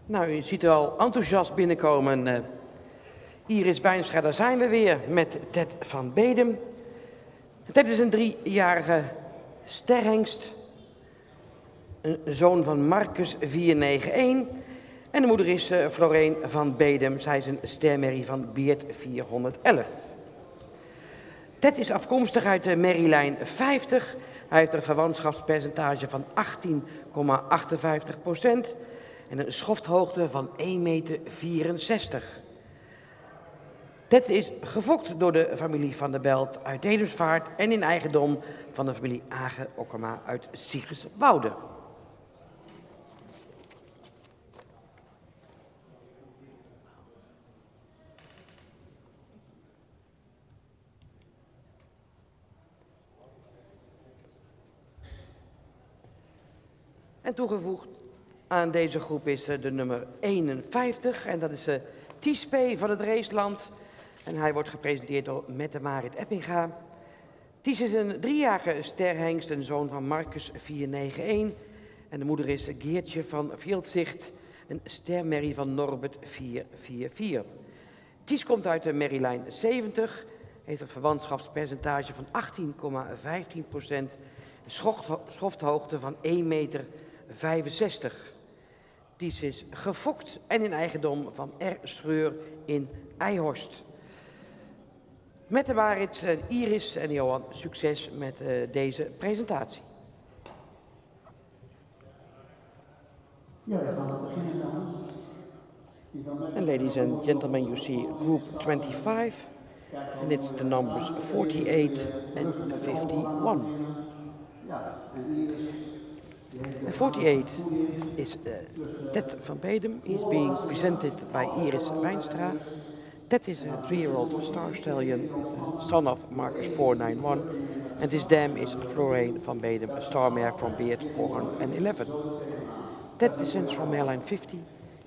Nou, u ziet er al enthousiast binnenkomen. Iris Wijnstra, daar zijn we weer met Ted van Bedum. Ted is een 3-jarige sterhengst, een zoon van Marcus 491. En de moeder is Floreen van Bedum. Zij is een stermerrie van Beert 411. Ted is afkomstig uit de merrielijn 50. Hij heeft een verwantschapspercentage van 18,58% en een schofthoogte van 1,64 meter. Ted is gefokt door de familie Van der Belt uit Dedemsvaart en in eigendom van de familie Age-Okkema uit Siegerswoude. En toegevoegd aan deze groep is de nummer 51 en dat is Ties P. van het Reesland. En hij wordt gepresenteerd door Mette Marit Eppinga. Ties is een 3-jarige sterhengst, een zoon van Marcus 491. En de moeder is Geertje van Veeldzicht, een stermerrie van Norbert 444. Ties komt uit de merrielijn 70, heeft een verwantschapspercentage van 18,15%, een schofthoogte van 1,65 meter. Ties is gefokt en in eigendom van R. Schreur in Eijhorst. Mette Marit, Iris en Johan, succes met deze presentatie. Ja, we gaan beginnen, dames. And ladies and gentlemen, you see group 25, and it's the numbers 48 and 51. And 48 is Ted van Bedum. He's being presented by Iris Wijnstra. Ted is a 3-year-old star stallion, son of Marcus 491, and his dam is Floreen van Bedum, a star mare from Beert 411. Ted descends from airline 50.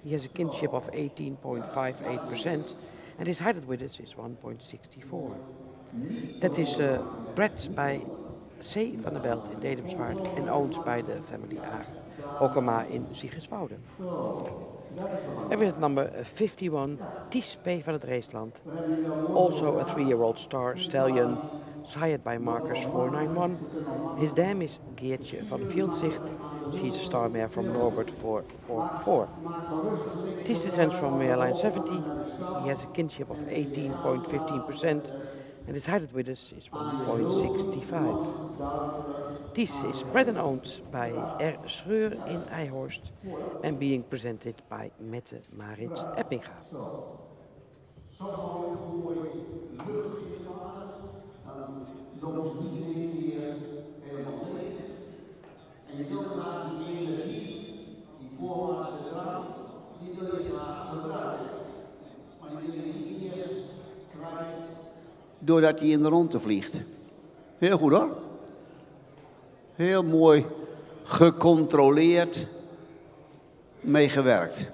He has a kinship of 18.58%, and his height width is 1.64. Ted is bred by C. van der Belt in Dedemsvaart and owned by the family Age-Okkema in Siegerswoude. En with number 51, Ties P. van het Raceland. Also a 3-year-old star stallion, sired by Marcus 491. His dam is Geertje van Veldzicht. She's a star mare from Norbert 444. Ties descends from mare line 70. He has a kinship of 18.15%. And his height with us is 1.65. Ties is bred and owned by R. Schreur in Eijhorst and being presented by Mette Marit Eppinga. En je wil graag die energie, die voorwaartse drang, die wil je graag gebruiken. Maar die wil je niet eerst kwijt doordat hij in de rondte vliegt. Heel goed hoor. Heel mooi gecontroleerd meegewerkt.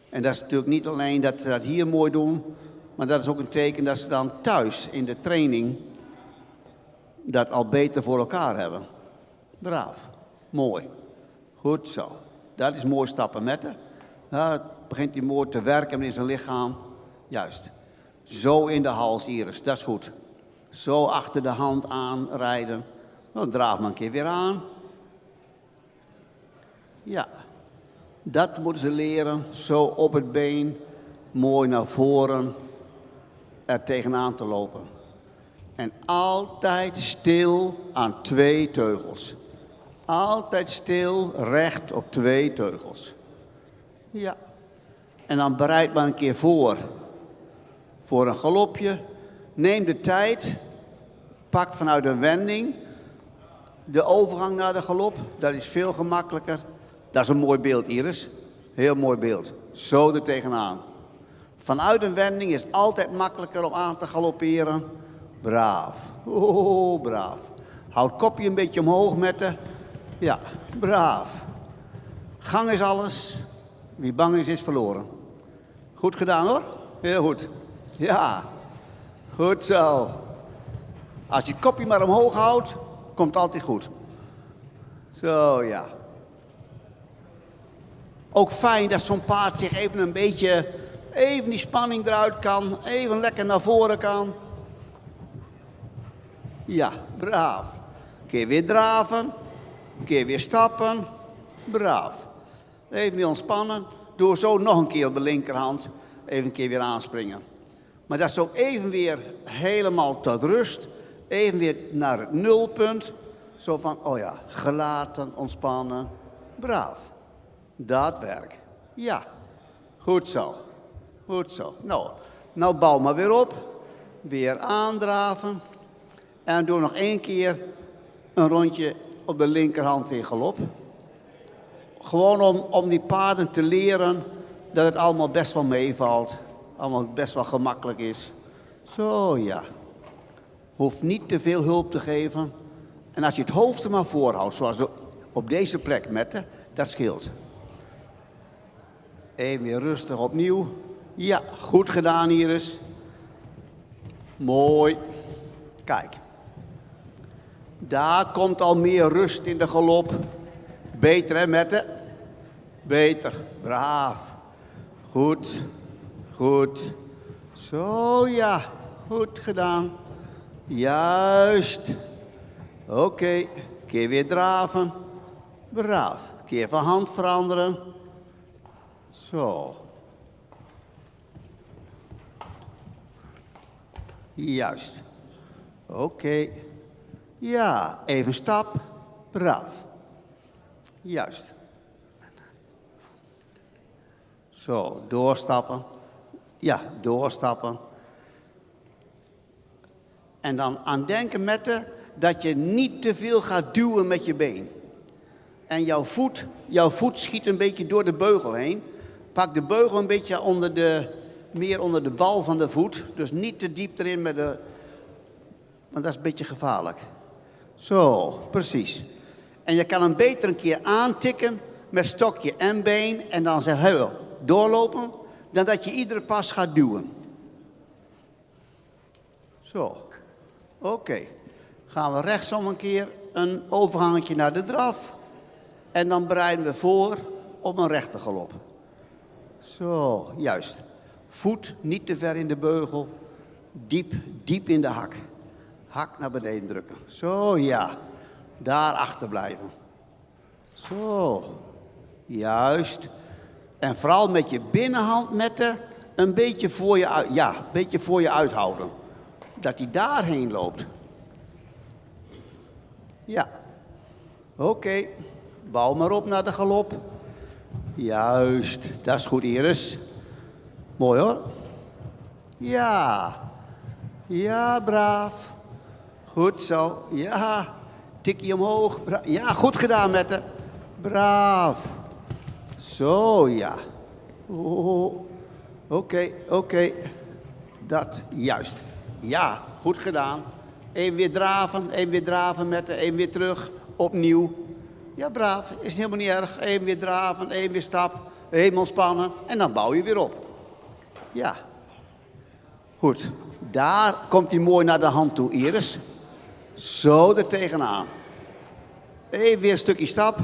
En dat is natuurlijk niet alleen dat ze dat hier mooi doen, maar dat is ook een teken dat ze dan thuis in de training dat al beter voor elkaar hebben. Braaf. Mooi. Goed zo. Dat is mooi stappen met haar. Begint hij mooi te werken in zijn lichaam. Juist. Zo in de hals, Iris. Dat is goed. Zo achter de hand aan rijden. Dan draaf maar een keer weer aan. Ja. Dat moeten ze leren. Zo op het been. Mooi naar voren. Er tegenaan te lopen. En altijd stil aan 2 teugels. Altijd stil, recht op 2 teugels. Ja. En dan bereid maar een keer voor een galopje. Neem de tijd. Pak vanuit een wending de overgang naar de galop. Dat is veel gemakkelijker. Dat is een mooi beeld, Iris. Heel mooi beeld. Zo er tegenaan. Vanuit een wending is altijd makkelijker om aan te galopperen. Braaf. Oh, braaf. Houd het kopje een beetje omhoog met de... Ja, braaf. Gang is alles. Wie bang is verloren. Goed gedaan hoor. Heel goed. Ja. Goed zo. Als je het kopje maar omhoog houdt, komt het altijd goed. Zo, ja. Ook fijn dat zo'n paard zich even een beetje... Even die spanning eruit kan. Even lekker naar voren kan. Ja, braaf. Een keer weer draven. Een keer weer stappen. Braaf. Even weer ontspannen. Doe zo nog een keer op de linkerhand. Even een keer weer aanspringen. Maar dat is ook even weer helemaal tot rust. Even weer naar het nulpunt. Zo van, oh ja, gelaten, ontspannen. Braaf. Dat werk. Ja. Goed zo. Goed zo. Nou bouw maar weer op. Weer aandraven. En doe nog 1 keer een rondje op de linkerhand in galop. Gewoon om die paarden te leren dat het allemaal best wel meevalt. Allemaal best wel gemakkelijk is. Zo ja. Hoeft niet te veel hulp te geven. En als je het hoofd er maar voorhoudt, zoals op deze plek Mette, dat scheelt. Even weer rustig opnieuw. Ja, goed gedaan Iris. Mooi. Kijk. Daar komt al meer rust in de galop. Beter hè Mette? Beter. Braaf. Goed. Goed. Zo ja. Goed gedaan. Juist. Oké. Keer weer draven. Braaf. Keer van hand veranderen. Zo. Juist. Oké. Ja, even stap. Braaf. Juist. Zo, doorstappen. Ja, doorstappen. En dan aan denken Mette dat je niet te veel gaat duwen met je been. En jouw voet schiet een beetje door de beugel heen. Pak de beugel een beetje meer onder de bal van de voet. Dus niet te diep erin want dat is een beetje gevaarlijk. Zo, precies. En je kan hem beter een keer aantikken met stokje en been. En dan zeggen doorlopen. Dan dat je iedere pas gaat duwen. Zo. Oké. Gaan we rechtsom een keer een overgangetje naar de draf. En dan bereiden we voor op een rechte galop. Zo, juist. Voet niet te ver in de beugel. Diep, diep in de hak. Hak naar beneden drukken. Zo, ja. Daar achter blijven. Zo. Juist. En vooral met je binnenhand een beetje voor je uit, ja, een beetje voor je uithouden. Dat hij daarheen loopt. Ja. Oké. Bouw maar op naar de galop. Juist. Dat is goed, Iris. Mooi hoor. Ja. Ja, braaf. Goed zo. Ja. Tikkie omhoog. Ja, goed gedaan met de. Braaf. Zo, ja. Oké. Dat, juist. Ja, goed gedaan. Even weer draven met de, even weer terug. Opnieuw. Ja, braaf. Is helemaal niet erg. Even weer draven, even weer stap. Even ontspannen. En dan bouw je weer op. Ja. Goed. Daar komt hij mooi naar de hand toe, Iris. Zo er tegenaan. Even weer een stukje stap.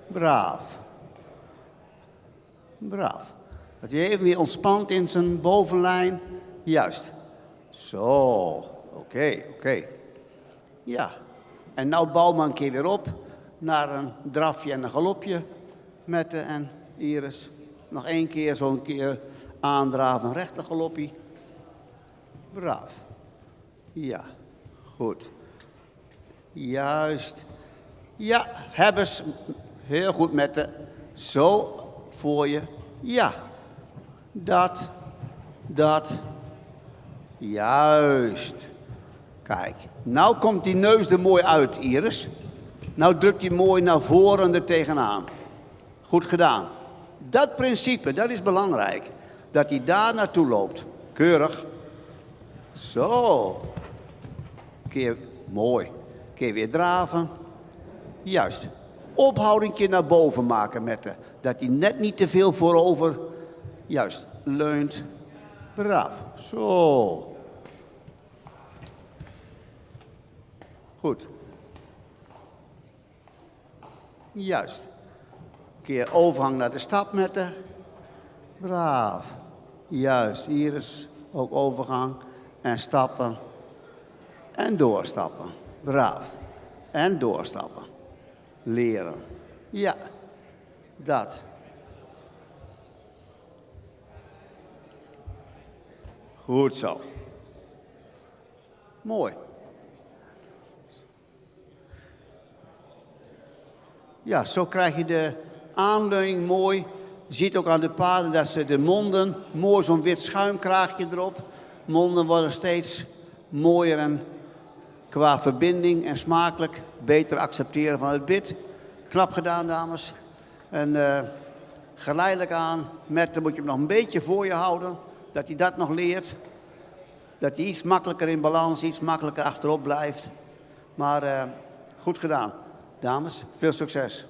Braaf. Braaf. Dat hij even weer ontspant in zijn bovenlijn. Juist. Zo. Oké. Ja. En nou bouw maar een keer weer op. Naar een drafje en een galopje. Mette en Iris. Nog één keer zo'n keer aandraven. Een rechter galopje. Braaf. Ja. Goed. Juist. Ja, hebbers. Heel goed met de. Zo voor je. Ja. Dat. Juist. Kijk. Nou komt die neus er mooi uit, Iris. Nou drukt hij mooi naar voren er tegenaan. Goed gedaan. Dat principe, dat is belangrijk. Dat hij daar naartoe loopt. Keurig. Zo. Keer mooi. Keer weer draven. Juist. Ophoudingje naar boven maken met de. Dat hij net niet te veel voorover. Juist. Leunt. Braaf. Zo. Goed. Juist. Keer overgang naar de stap met de. Braaf. Juist. Hier is ook overgang. En stappen. En doorstappen. Braaf. En doorstappen. Leren. Ja. Dat. Goed zo. Mooi. Ja, zo krijg je de aanleuning mooi. Je ziet ook aan de paarden dat ze de monden, mooi zo'n wit schuimkraagje erop. Monden worden steeds mooier en qua verbinding en smakelijk beter accepteren van het bit. Knap gedaan, dames. En geleidelijk aan, dan moet je hem nog een beetje voor je houden. Dat hij dat nog leert. Dat hij iets makkelijker in balans, iets makkelijker achterop blijft. Maar goed gedaan. Dames, veel succes.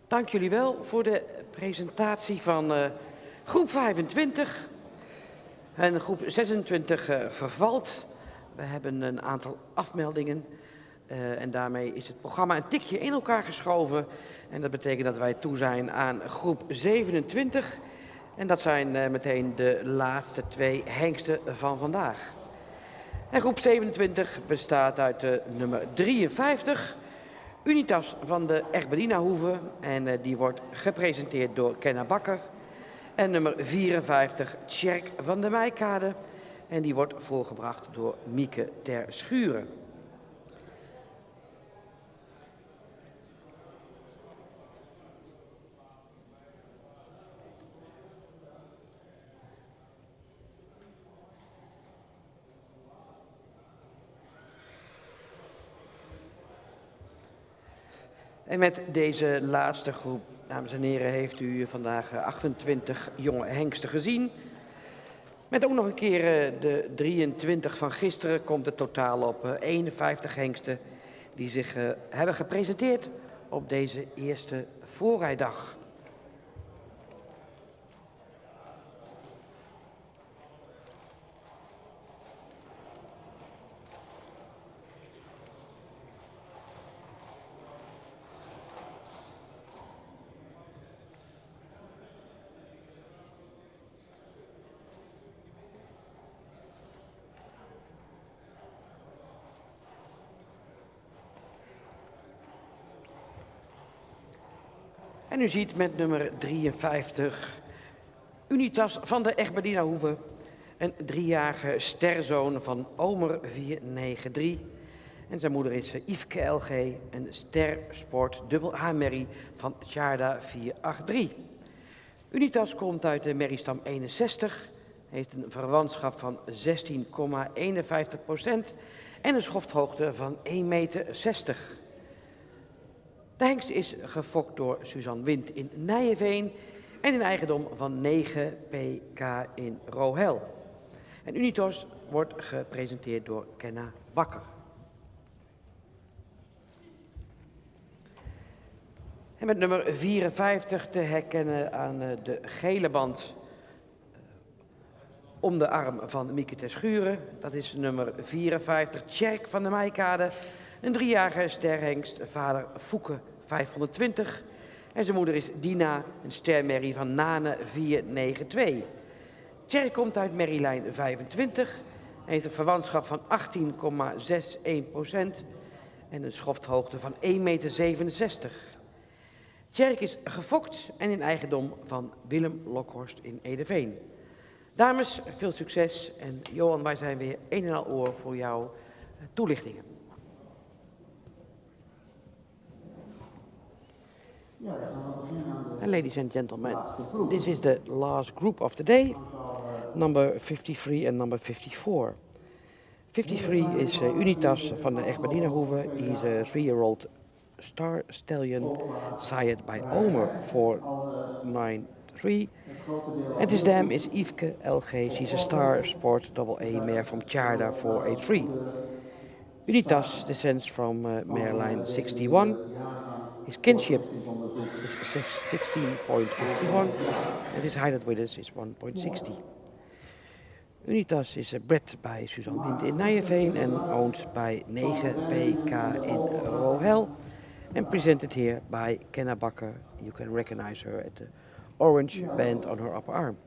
Dank jullie wel voor de presentatie van groep 25. En groep 26 vervalt. We hebben een aantal afmeldingen en daarmee is het programma een tikje in elkaar geschoven. En dat betekent dat wij toe zijn aan groep 27. En dat zijn meteen de laatste twee hengsten van vandaag. En groep 27 bestaat uit nummer 53, Unitas van de Egberdina-hoeve. En die wordt gepresenteerd door Kenna Bakker. En nummer 54, Tjerk van de Meijkade. En die wordt voorgebracht door Mieke ter Schuren. En met deze laatste groep, dames en heren, heeft u vandaag 28 jonge hengsten gezien. Met ook nog een keer de 23 van gisteren komt het totaal op 51 hengsten die zich hebben gepresenteerd op deze eerste voorrijdag. En u ziet met nummer 53 Unitas van de Egberdina Hoeve, een 3-jarige sterzoon van Omer 493. En zijn moeder is Yveske LG, een stersport dubbel A-merrie van Tjarda 483. Unitas komt uit de merriestam 61, heeft een verwantschap van 16,51% en een schofthoogte van 1,60 meter. De hengst is gefokt door Suzanne Wind in Nijenveen en in eigendom van 9 PK in Rohel. En Unitas wordt gepresenteerd door Kenna Bakker. En met nummer 54 te herkennen aan de gele band om de arm van Mieke Terschuren. Dat is nummer 54, Tjerk van de Maaikade. Een 3-jarige sterhengst, vader Fouke 520. En zijn moeder is Dina, een stermerrie van Nane 492. Tjerk komt uit merrielijn 25. Hij heeft een verwantschap van 18,61% en een schofthoogte van 1,67 meter. Tjerk is gefokt en in eigendom van Willem Lokhorst in Edeveen. Dames, veel succes. En Johan, wij zijn weer een en al oor voor jouw toelichtingen. And ladies and gentlemen, this is the last group of the day, number 53 and number 54. 53 is Unitas van de Egberdina Hoeve. He's a 3-year-old star stallion sired by Omer 493. And his dam is Yveske LG. She's a star sport double A mare from Tjarda 483. Unitas descends from mare line 61. His kinship is 16.51 and his height at Widders is 1.60. Unitas is bred by Suzanne Wind in Nijenveen and owned by 9 PK in Rohel and presented here by Kenna Bakker. You can recognize her at the orange band on her upper arm.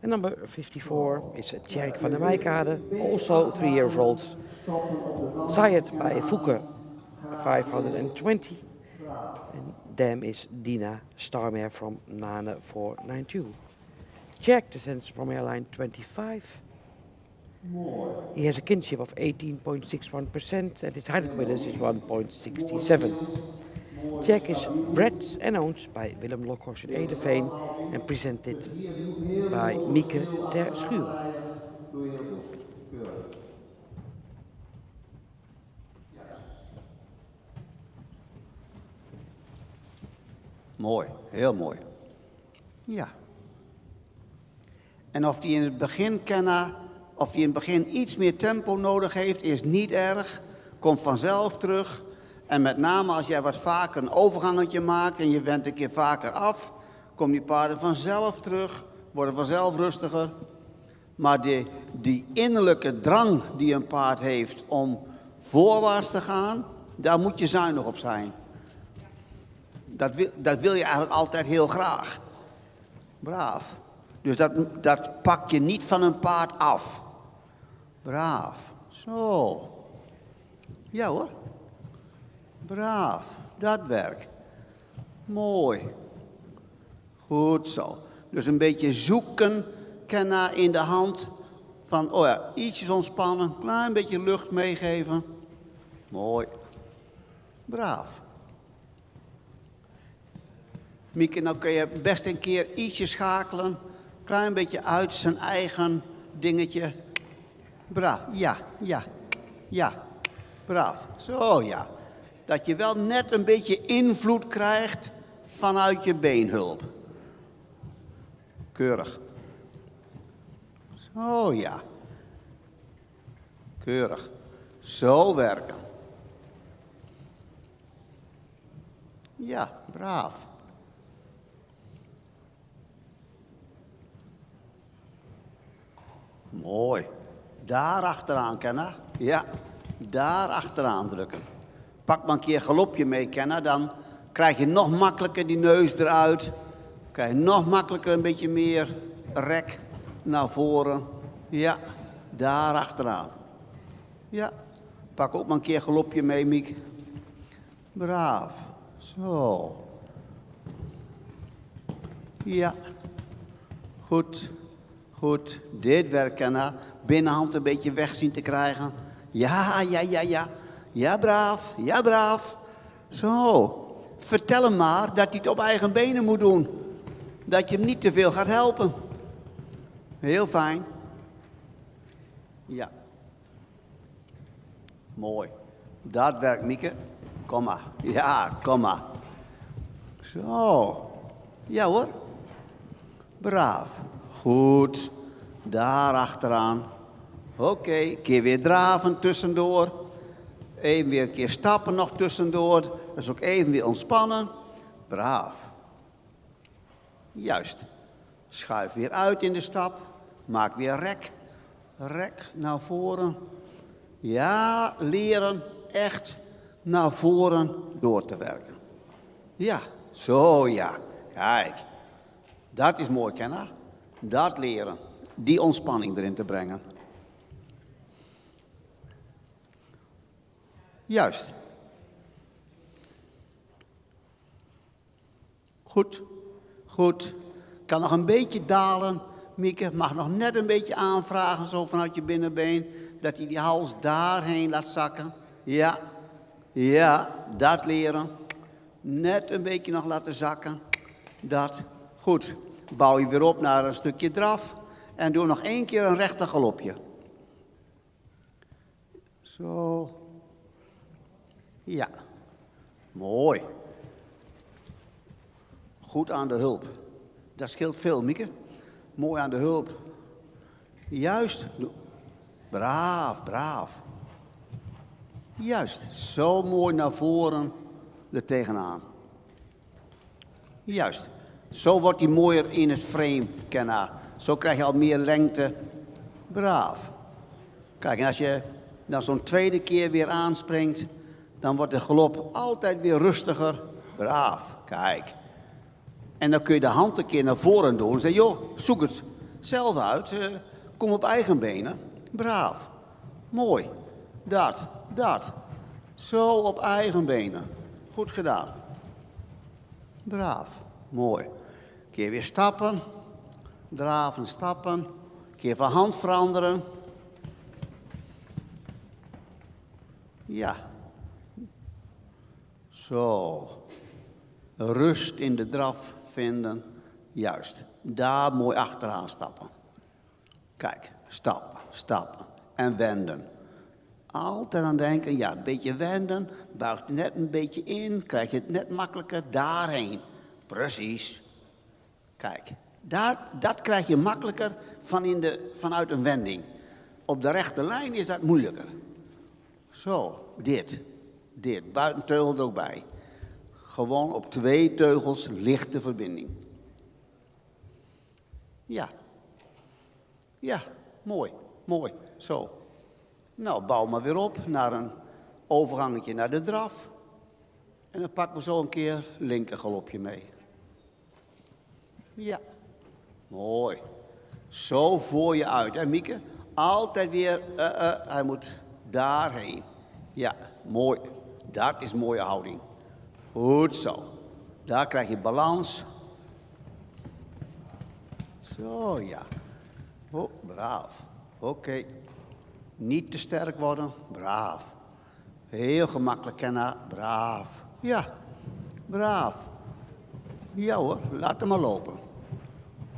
And number 54 is Tjerk van der Maaikade, also 3 years old, sired by Fouke 520. And dam is Dina, star mare from Nane 492. Tjerk descends from airline 25. He has a kinship of 18.61% and his height with us is 1.67. Tjerk is bred and owned by Willem Lokhorst in Edeveen and presented by Mieke Terschuren. Mooi, heel mooi. Ja. En of die in het begin of die in het begin iets meer tempo nodig heeft, is niet erg. Komt vanzelf terug. En met name als jij wat vaker een overgangetje maakt en je went een keer vaker af, komen die paarden vanzelf terug, worden vanzelf rustiger. Maar die innerlijke drang die een paard heeft om voorwaarts te gaan, daar moet je zuinig op zijn. Dat wil je eigenlijk altijd heel graag. Braaf. Dus dat pak je niet van een paard af. Braaf. Zo. Ja hoor. Braaf. Dat werkt. Mooi. Goed zo. Dus een beetje zoeken, Kenna in de hand. Van, oh ja, ietsjes ontspannen, klein beetje lucht meegeven. Mooi. Braaf. Mieke, nou kun je best een keer ietsje schakelen. Klein beetje uit zijn eigen dingetje. Braaf, ja. Braaf, zo ja. Dat je wel net een beetje invloed krijgt vanuit je beenhulp. Keurig. Zo ja. Keurig. Zo werken. Ja, braaf. Mooi. Daar achteraan, Kenna. Ja, daar achteraan drukken. Pak maar een keer galopje mee, Kenna. Dan krijg je nog makkelijker die neus eruit. Krijg je nog makkelijker een beetje meer rek naar voren. Ja, daar achteraan. Ja, pak ook maar een keer galopje mee, Miek. Braaf. Zo. Ja. Goed. Goed. Dit werkt, Kenna. Binnenhand een beetje weg zien te krijgen. Ja. Ja, braaf. Ja, braaf. Zo. Vertel hem maar dat hij het op eigen benen moet doen. Dat je hem niet te veel gaat helpen. Heel fijn. Ja. Mooi. Dat werkt, Mieke. Kom maar. Ja, kom maar. Zo. Ja hoor. Braaf. Goed. Daar achteraan. Oké. Keer weer draven tussendoor. Even weer een keer stappen nog tussendoor. Dat is ook even weer ontspannen. Braaf. Juist. Schuif weer uit in de stap. Maak weer rek. Rek naar voren. Ja, leren echt naar voren door te werken. Ja, zo ja. Kijk. Dat is mooi, Kenna. Dat leren. Die ontspanning erin te brengen. Juist. Goed. Goed. Kan nog een beetje dalen. Mieke mag nog net een beetje aanvragen, zo vanuit je binnenbeen. Dat hij die hals daarheen laat zakken. Ja. Ja, dat leren. Net een beetje nog laten zakken. Dat. Goed. Bouw je weer op naar een stukje draf. En doe nog 1 keer een rechter galopje. Zo. Ja. Mooi. Goed aan de hulp. Dat scheelt veel, Mieke. Mooi aan de hulp. Juist. Braaf, braaf. Juist. Zo mooi naar voren er tegenaan. Juist. Zo wordt hij mooier in het frame, Kenna. Zo krijg je al meer lengte. Braaf. Kijk, en als je dan zo'n tweede keer weer aanspringt, dan wordt de galop altijd weer rustiger. Braaf. Kijk. En dan kun je de hand een keer naar voren doen. En zeg, joh, zoek het zelf uit. Kom op eigen benen. Braaf. Mooi. Dat. Zo op eigen benen. Goed gedaan. Braaf. Mooi. Een keer weer stappen. Draven, stappen. Een keer van hand veranderen. Ja. Zo. Rust in de draf vinden. Juist. Daar mooi achteraan stappen. Kijk. Stappen. En wenden. Altijd aan denken, ja, een beetje wenden. Buigt net een beetje in. Krijg je het net makkelijker daarheen. Precies. Kijk. Dat krijg je makkelijker vanuit een wending. Op de rechte lijn is dat moeilijker. Zo. Dit. Buitenteugel er ook bij. Gewoon op 2 teugels lichte verbinding. Ja. Ja, mooi. Zo. Nou, bouw maar weer op naar een overgangetje naar de draf. En dan pakken we zo een keer linker galopje mee. Ja. Mooi. Zo voor je uit, hè Mieke? Altijd weer, hij moet daarheen. Ja, mooi. Dat is mooie houding. Goed zo. Daar krijg je balans. Zo, ja. Oh, braaf. Oké. Niet te sterk worden. Braaf. Heel gemakkelijk, Kenna. Braaf. Ja. Braaf. Ja hoor, laat hem maar lopen.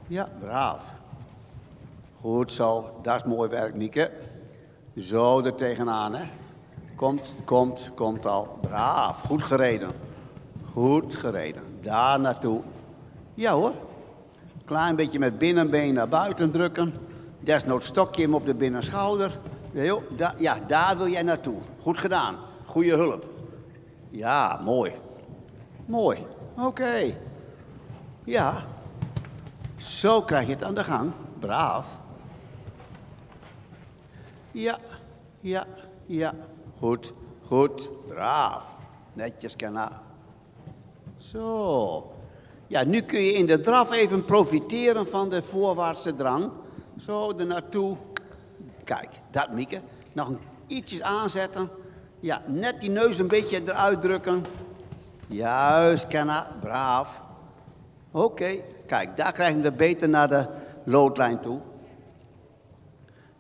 Ja, braaf. Goed zo. Dat is mooi werk, Mieke. Zo er tegenaan, hè. Komt al. Braaf. Goed gereden. Goed gereden. Daar naartoe. Ja hoor. Klein beetje met binnenbeen naar buiten drukken. Desnoods stok je hem op de binnenschouder. Ja, daar wil jij naartoe. Goed gedaan. Goeie hulp. Ja, mooi. Mooi. Oké. Ja. Zo krijg je het aan de gang. Braaf. Ja, ja, ja. Goed, goed. Braaf. Netjes, Kenna. Zo. Ja, nu kun je in de draf even profiteren van de voorwaartse drang. Zo, er naartoe. Kijk, dat Mieke. Nog ietsjes aanzetten. Ja, net die neus een beetje eruit drukken. Juist, Kenna. Braaf. Oké, kijk, daar krijg je het beter naar de loodlijn toe.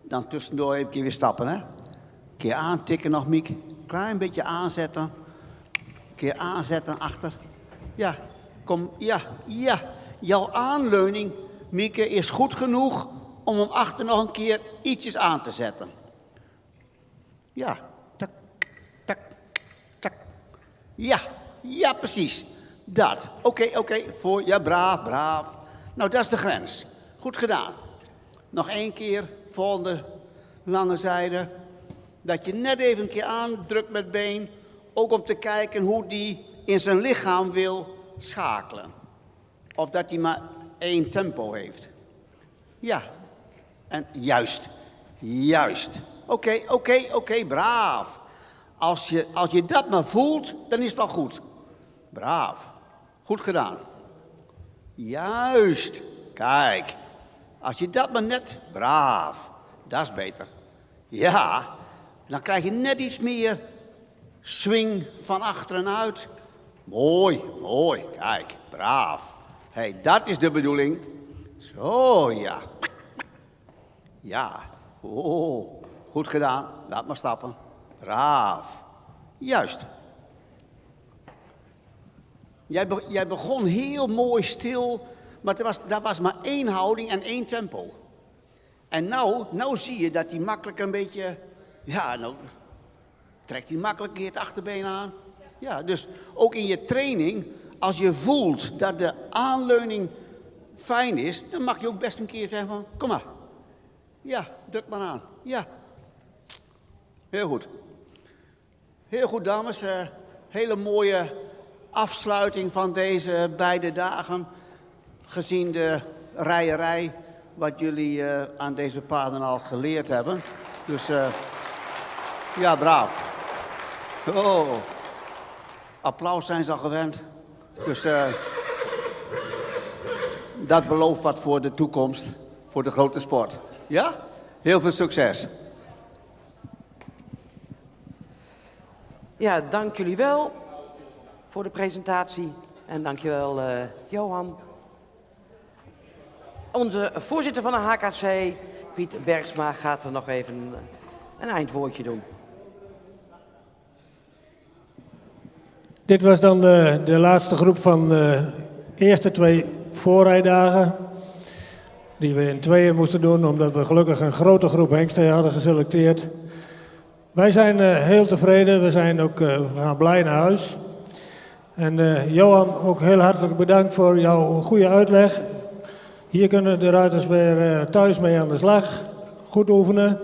Dan tussendoor even weer stappen, hè. Een keer aantikken nog, Mieke. Klein beetje aanzetten. Een keer aanzetten achter. Ja, kom, ja, ja. Jouw aanleuning, Mieke, is goed genoeg om hem achter nog een keer ietsjes aan te zetten. Ja, tak, tak, tak. Ja, ja, precies. Dat. Oké, voor, ja, braaf, braaf. Nou, dat is de grens. Goed gedaan. Nog één keer, volgende lange zijde. Dat je net even een keer aandrukt met been. Ook om te kijken hoe die in zijn lichaam wil schakelen. Of dat hij maar één tempo heeft. Ja. En juist. Juist. Oké, braaf. Als je dat maar voelt, dan is het al goed. Braaf. Goed gedaan. Juist. Kijk. Als je dat maar net... Braaf. Dat is beter. Ja. Dan krijg je net iets meer swing van achteren uit. Mooi, mooi. Kijk. Braaf. Hé, dat is de bedoeling. Zo, ja. Ja. Oh, goed gedaan. Laat maar stappen. Braaf. Juist. Jij begon heel mooi stil, maar dat was maar één houding en één tempo. En nou zie je dat hij makkelijk een beetje, ja, nou trekt hij makkelijk het achterbeen aan. Ja, dus ook in je training, als je voelt dat de aanleuning fijn is, dan mag je ook best een keer zeggen van, kom maar. Ja, druk maar aan. Ja. Heel goed. Heel goed, dames. Hele mooie afsluiting van deze beide dagen. Gezien de rijerij, wat jullie aan deze paarden al geleerd hebben. Dus ja, braaf. Oh, applaus zijn ze al gewend. Dus dat belooft wat voor de toekomst, voor de grote sport. Ja? Heel veel succes. Ja, dank jullie wel voor de presentatie. En dank je wel, Johan. Onze voorzitter van de HKC, Piet Bergsma, gaat er nog even een eindwoordje doen. Dit was dan de laatste groep van de eerste 2 voorrijdagen. Die we in tweeën moesten doen, omdat we gelukkig een grote groep hengsten hadden geselecteerd. Wij zijn heel tevreden, we gaan blij naar huis. En Johan, ook heel hartelijk bedankt voor jouw goede uitleg. Hier kunnen de ruiters weer thuis mee aan de slag, goed oefenen.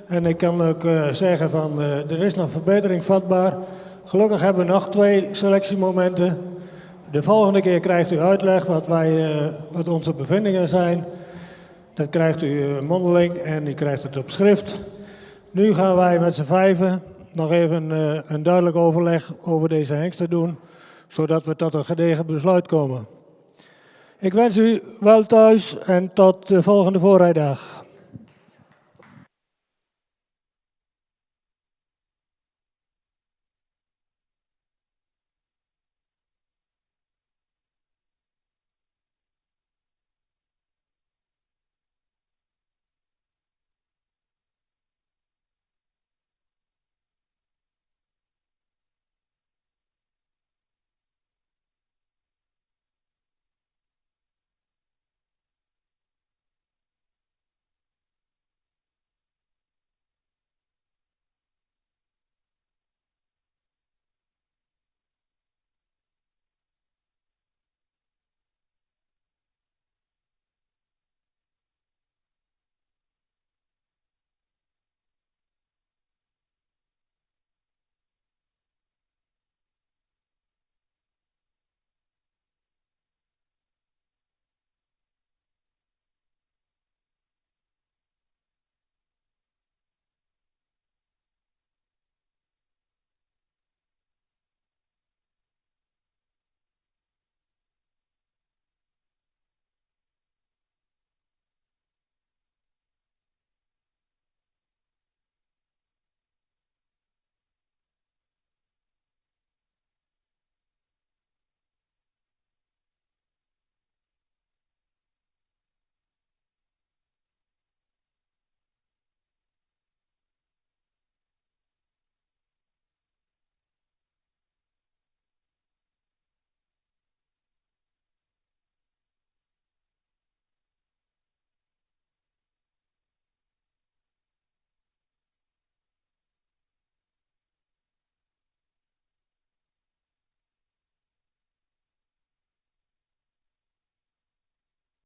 En ik kan ook zeggen van, er is nog verbetering vatbaar. Gelukkig hebben we nog 2 selectiemomenten. De volgende keer krijgt u uitleg wat onze bevindingen zijn. Dat krijgt u mondeling en u krijgt het op schrift. Nu gaan wij met z'n 5 nog even een duidelijk overleg over deze hengsten doen, zodat we tot een gedegen besluit komen. Ik wens u wel thuis en tot de volgende voorrijdag.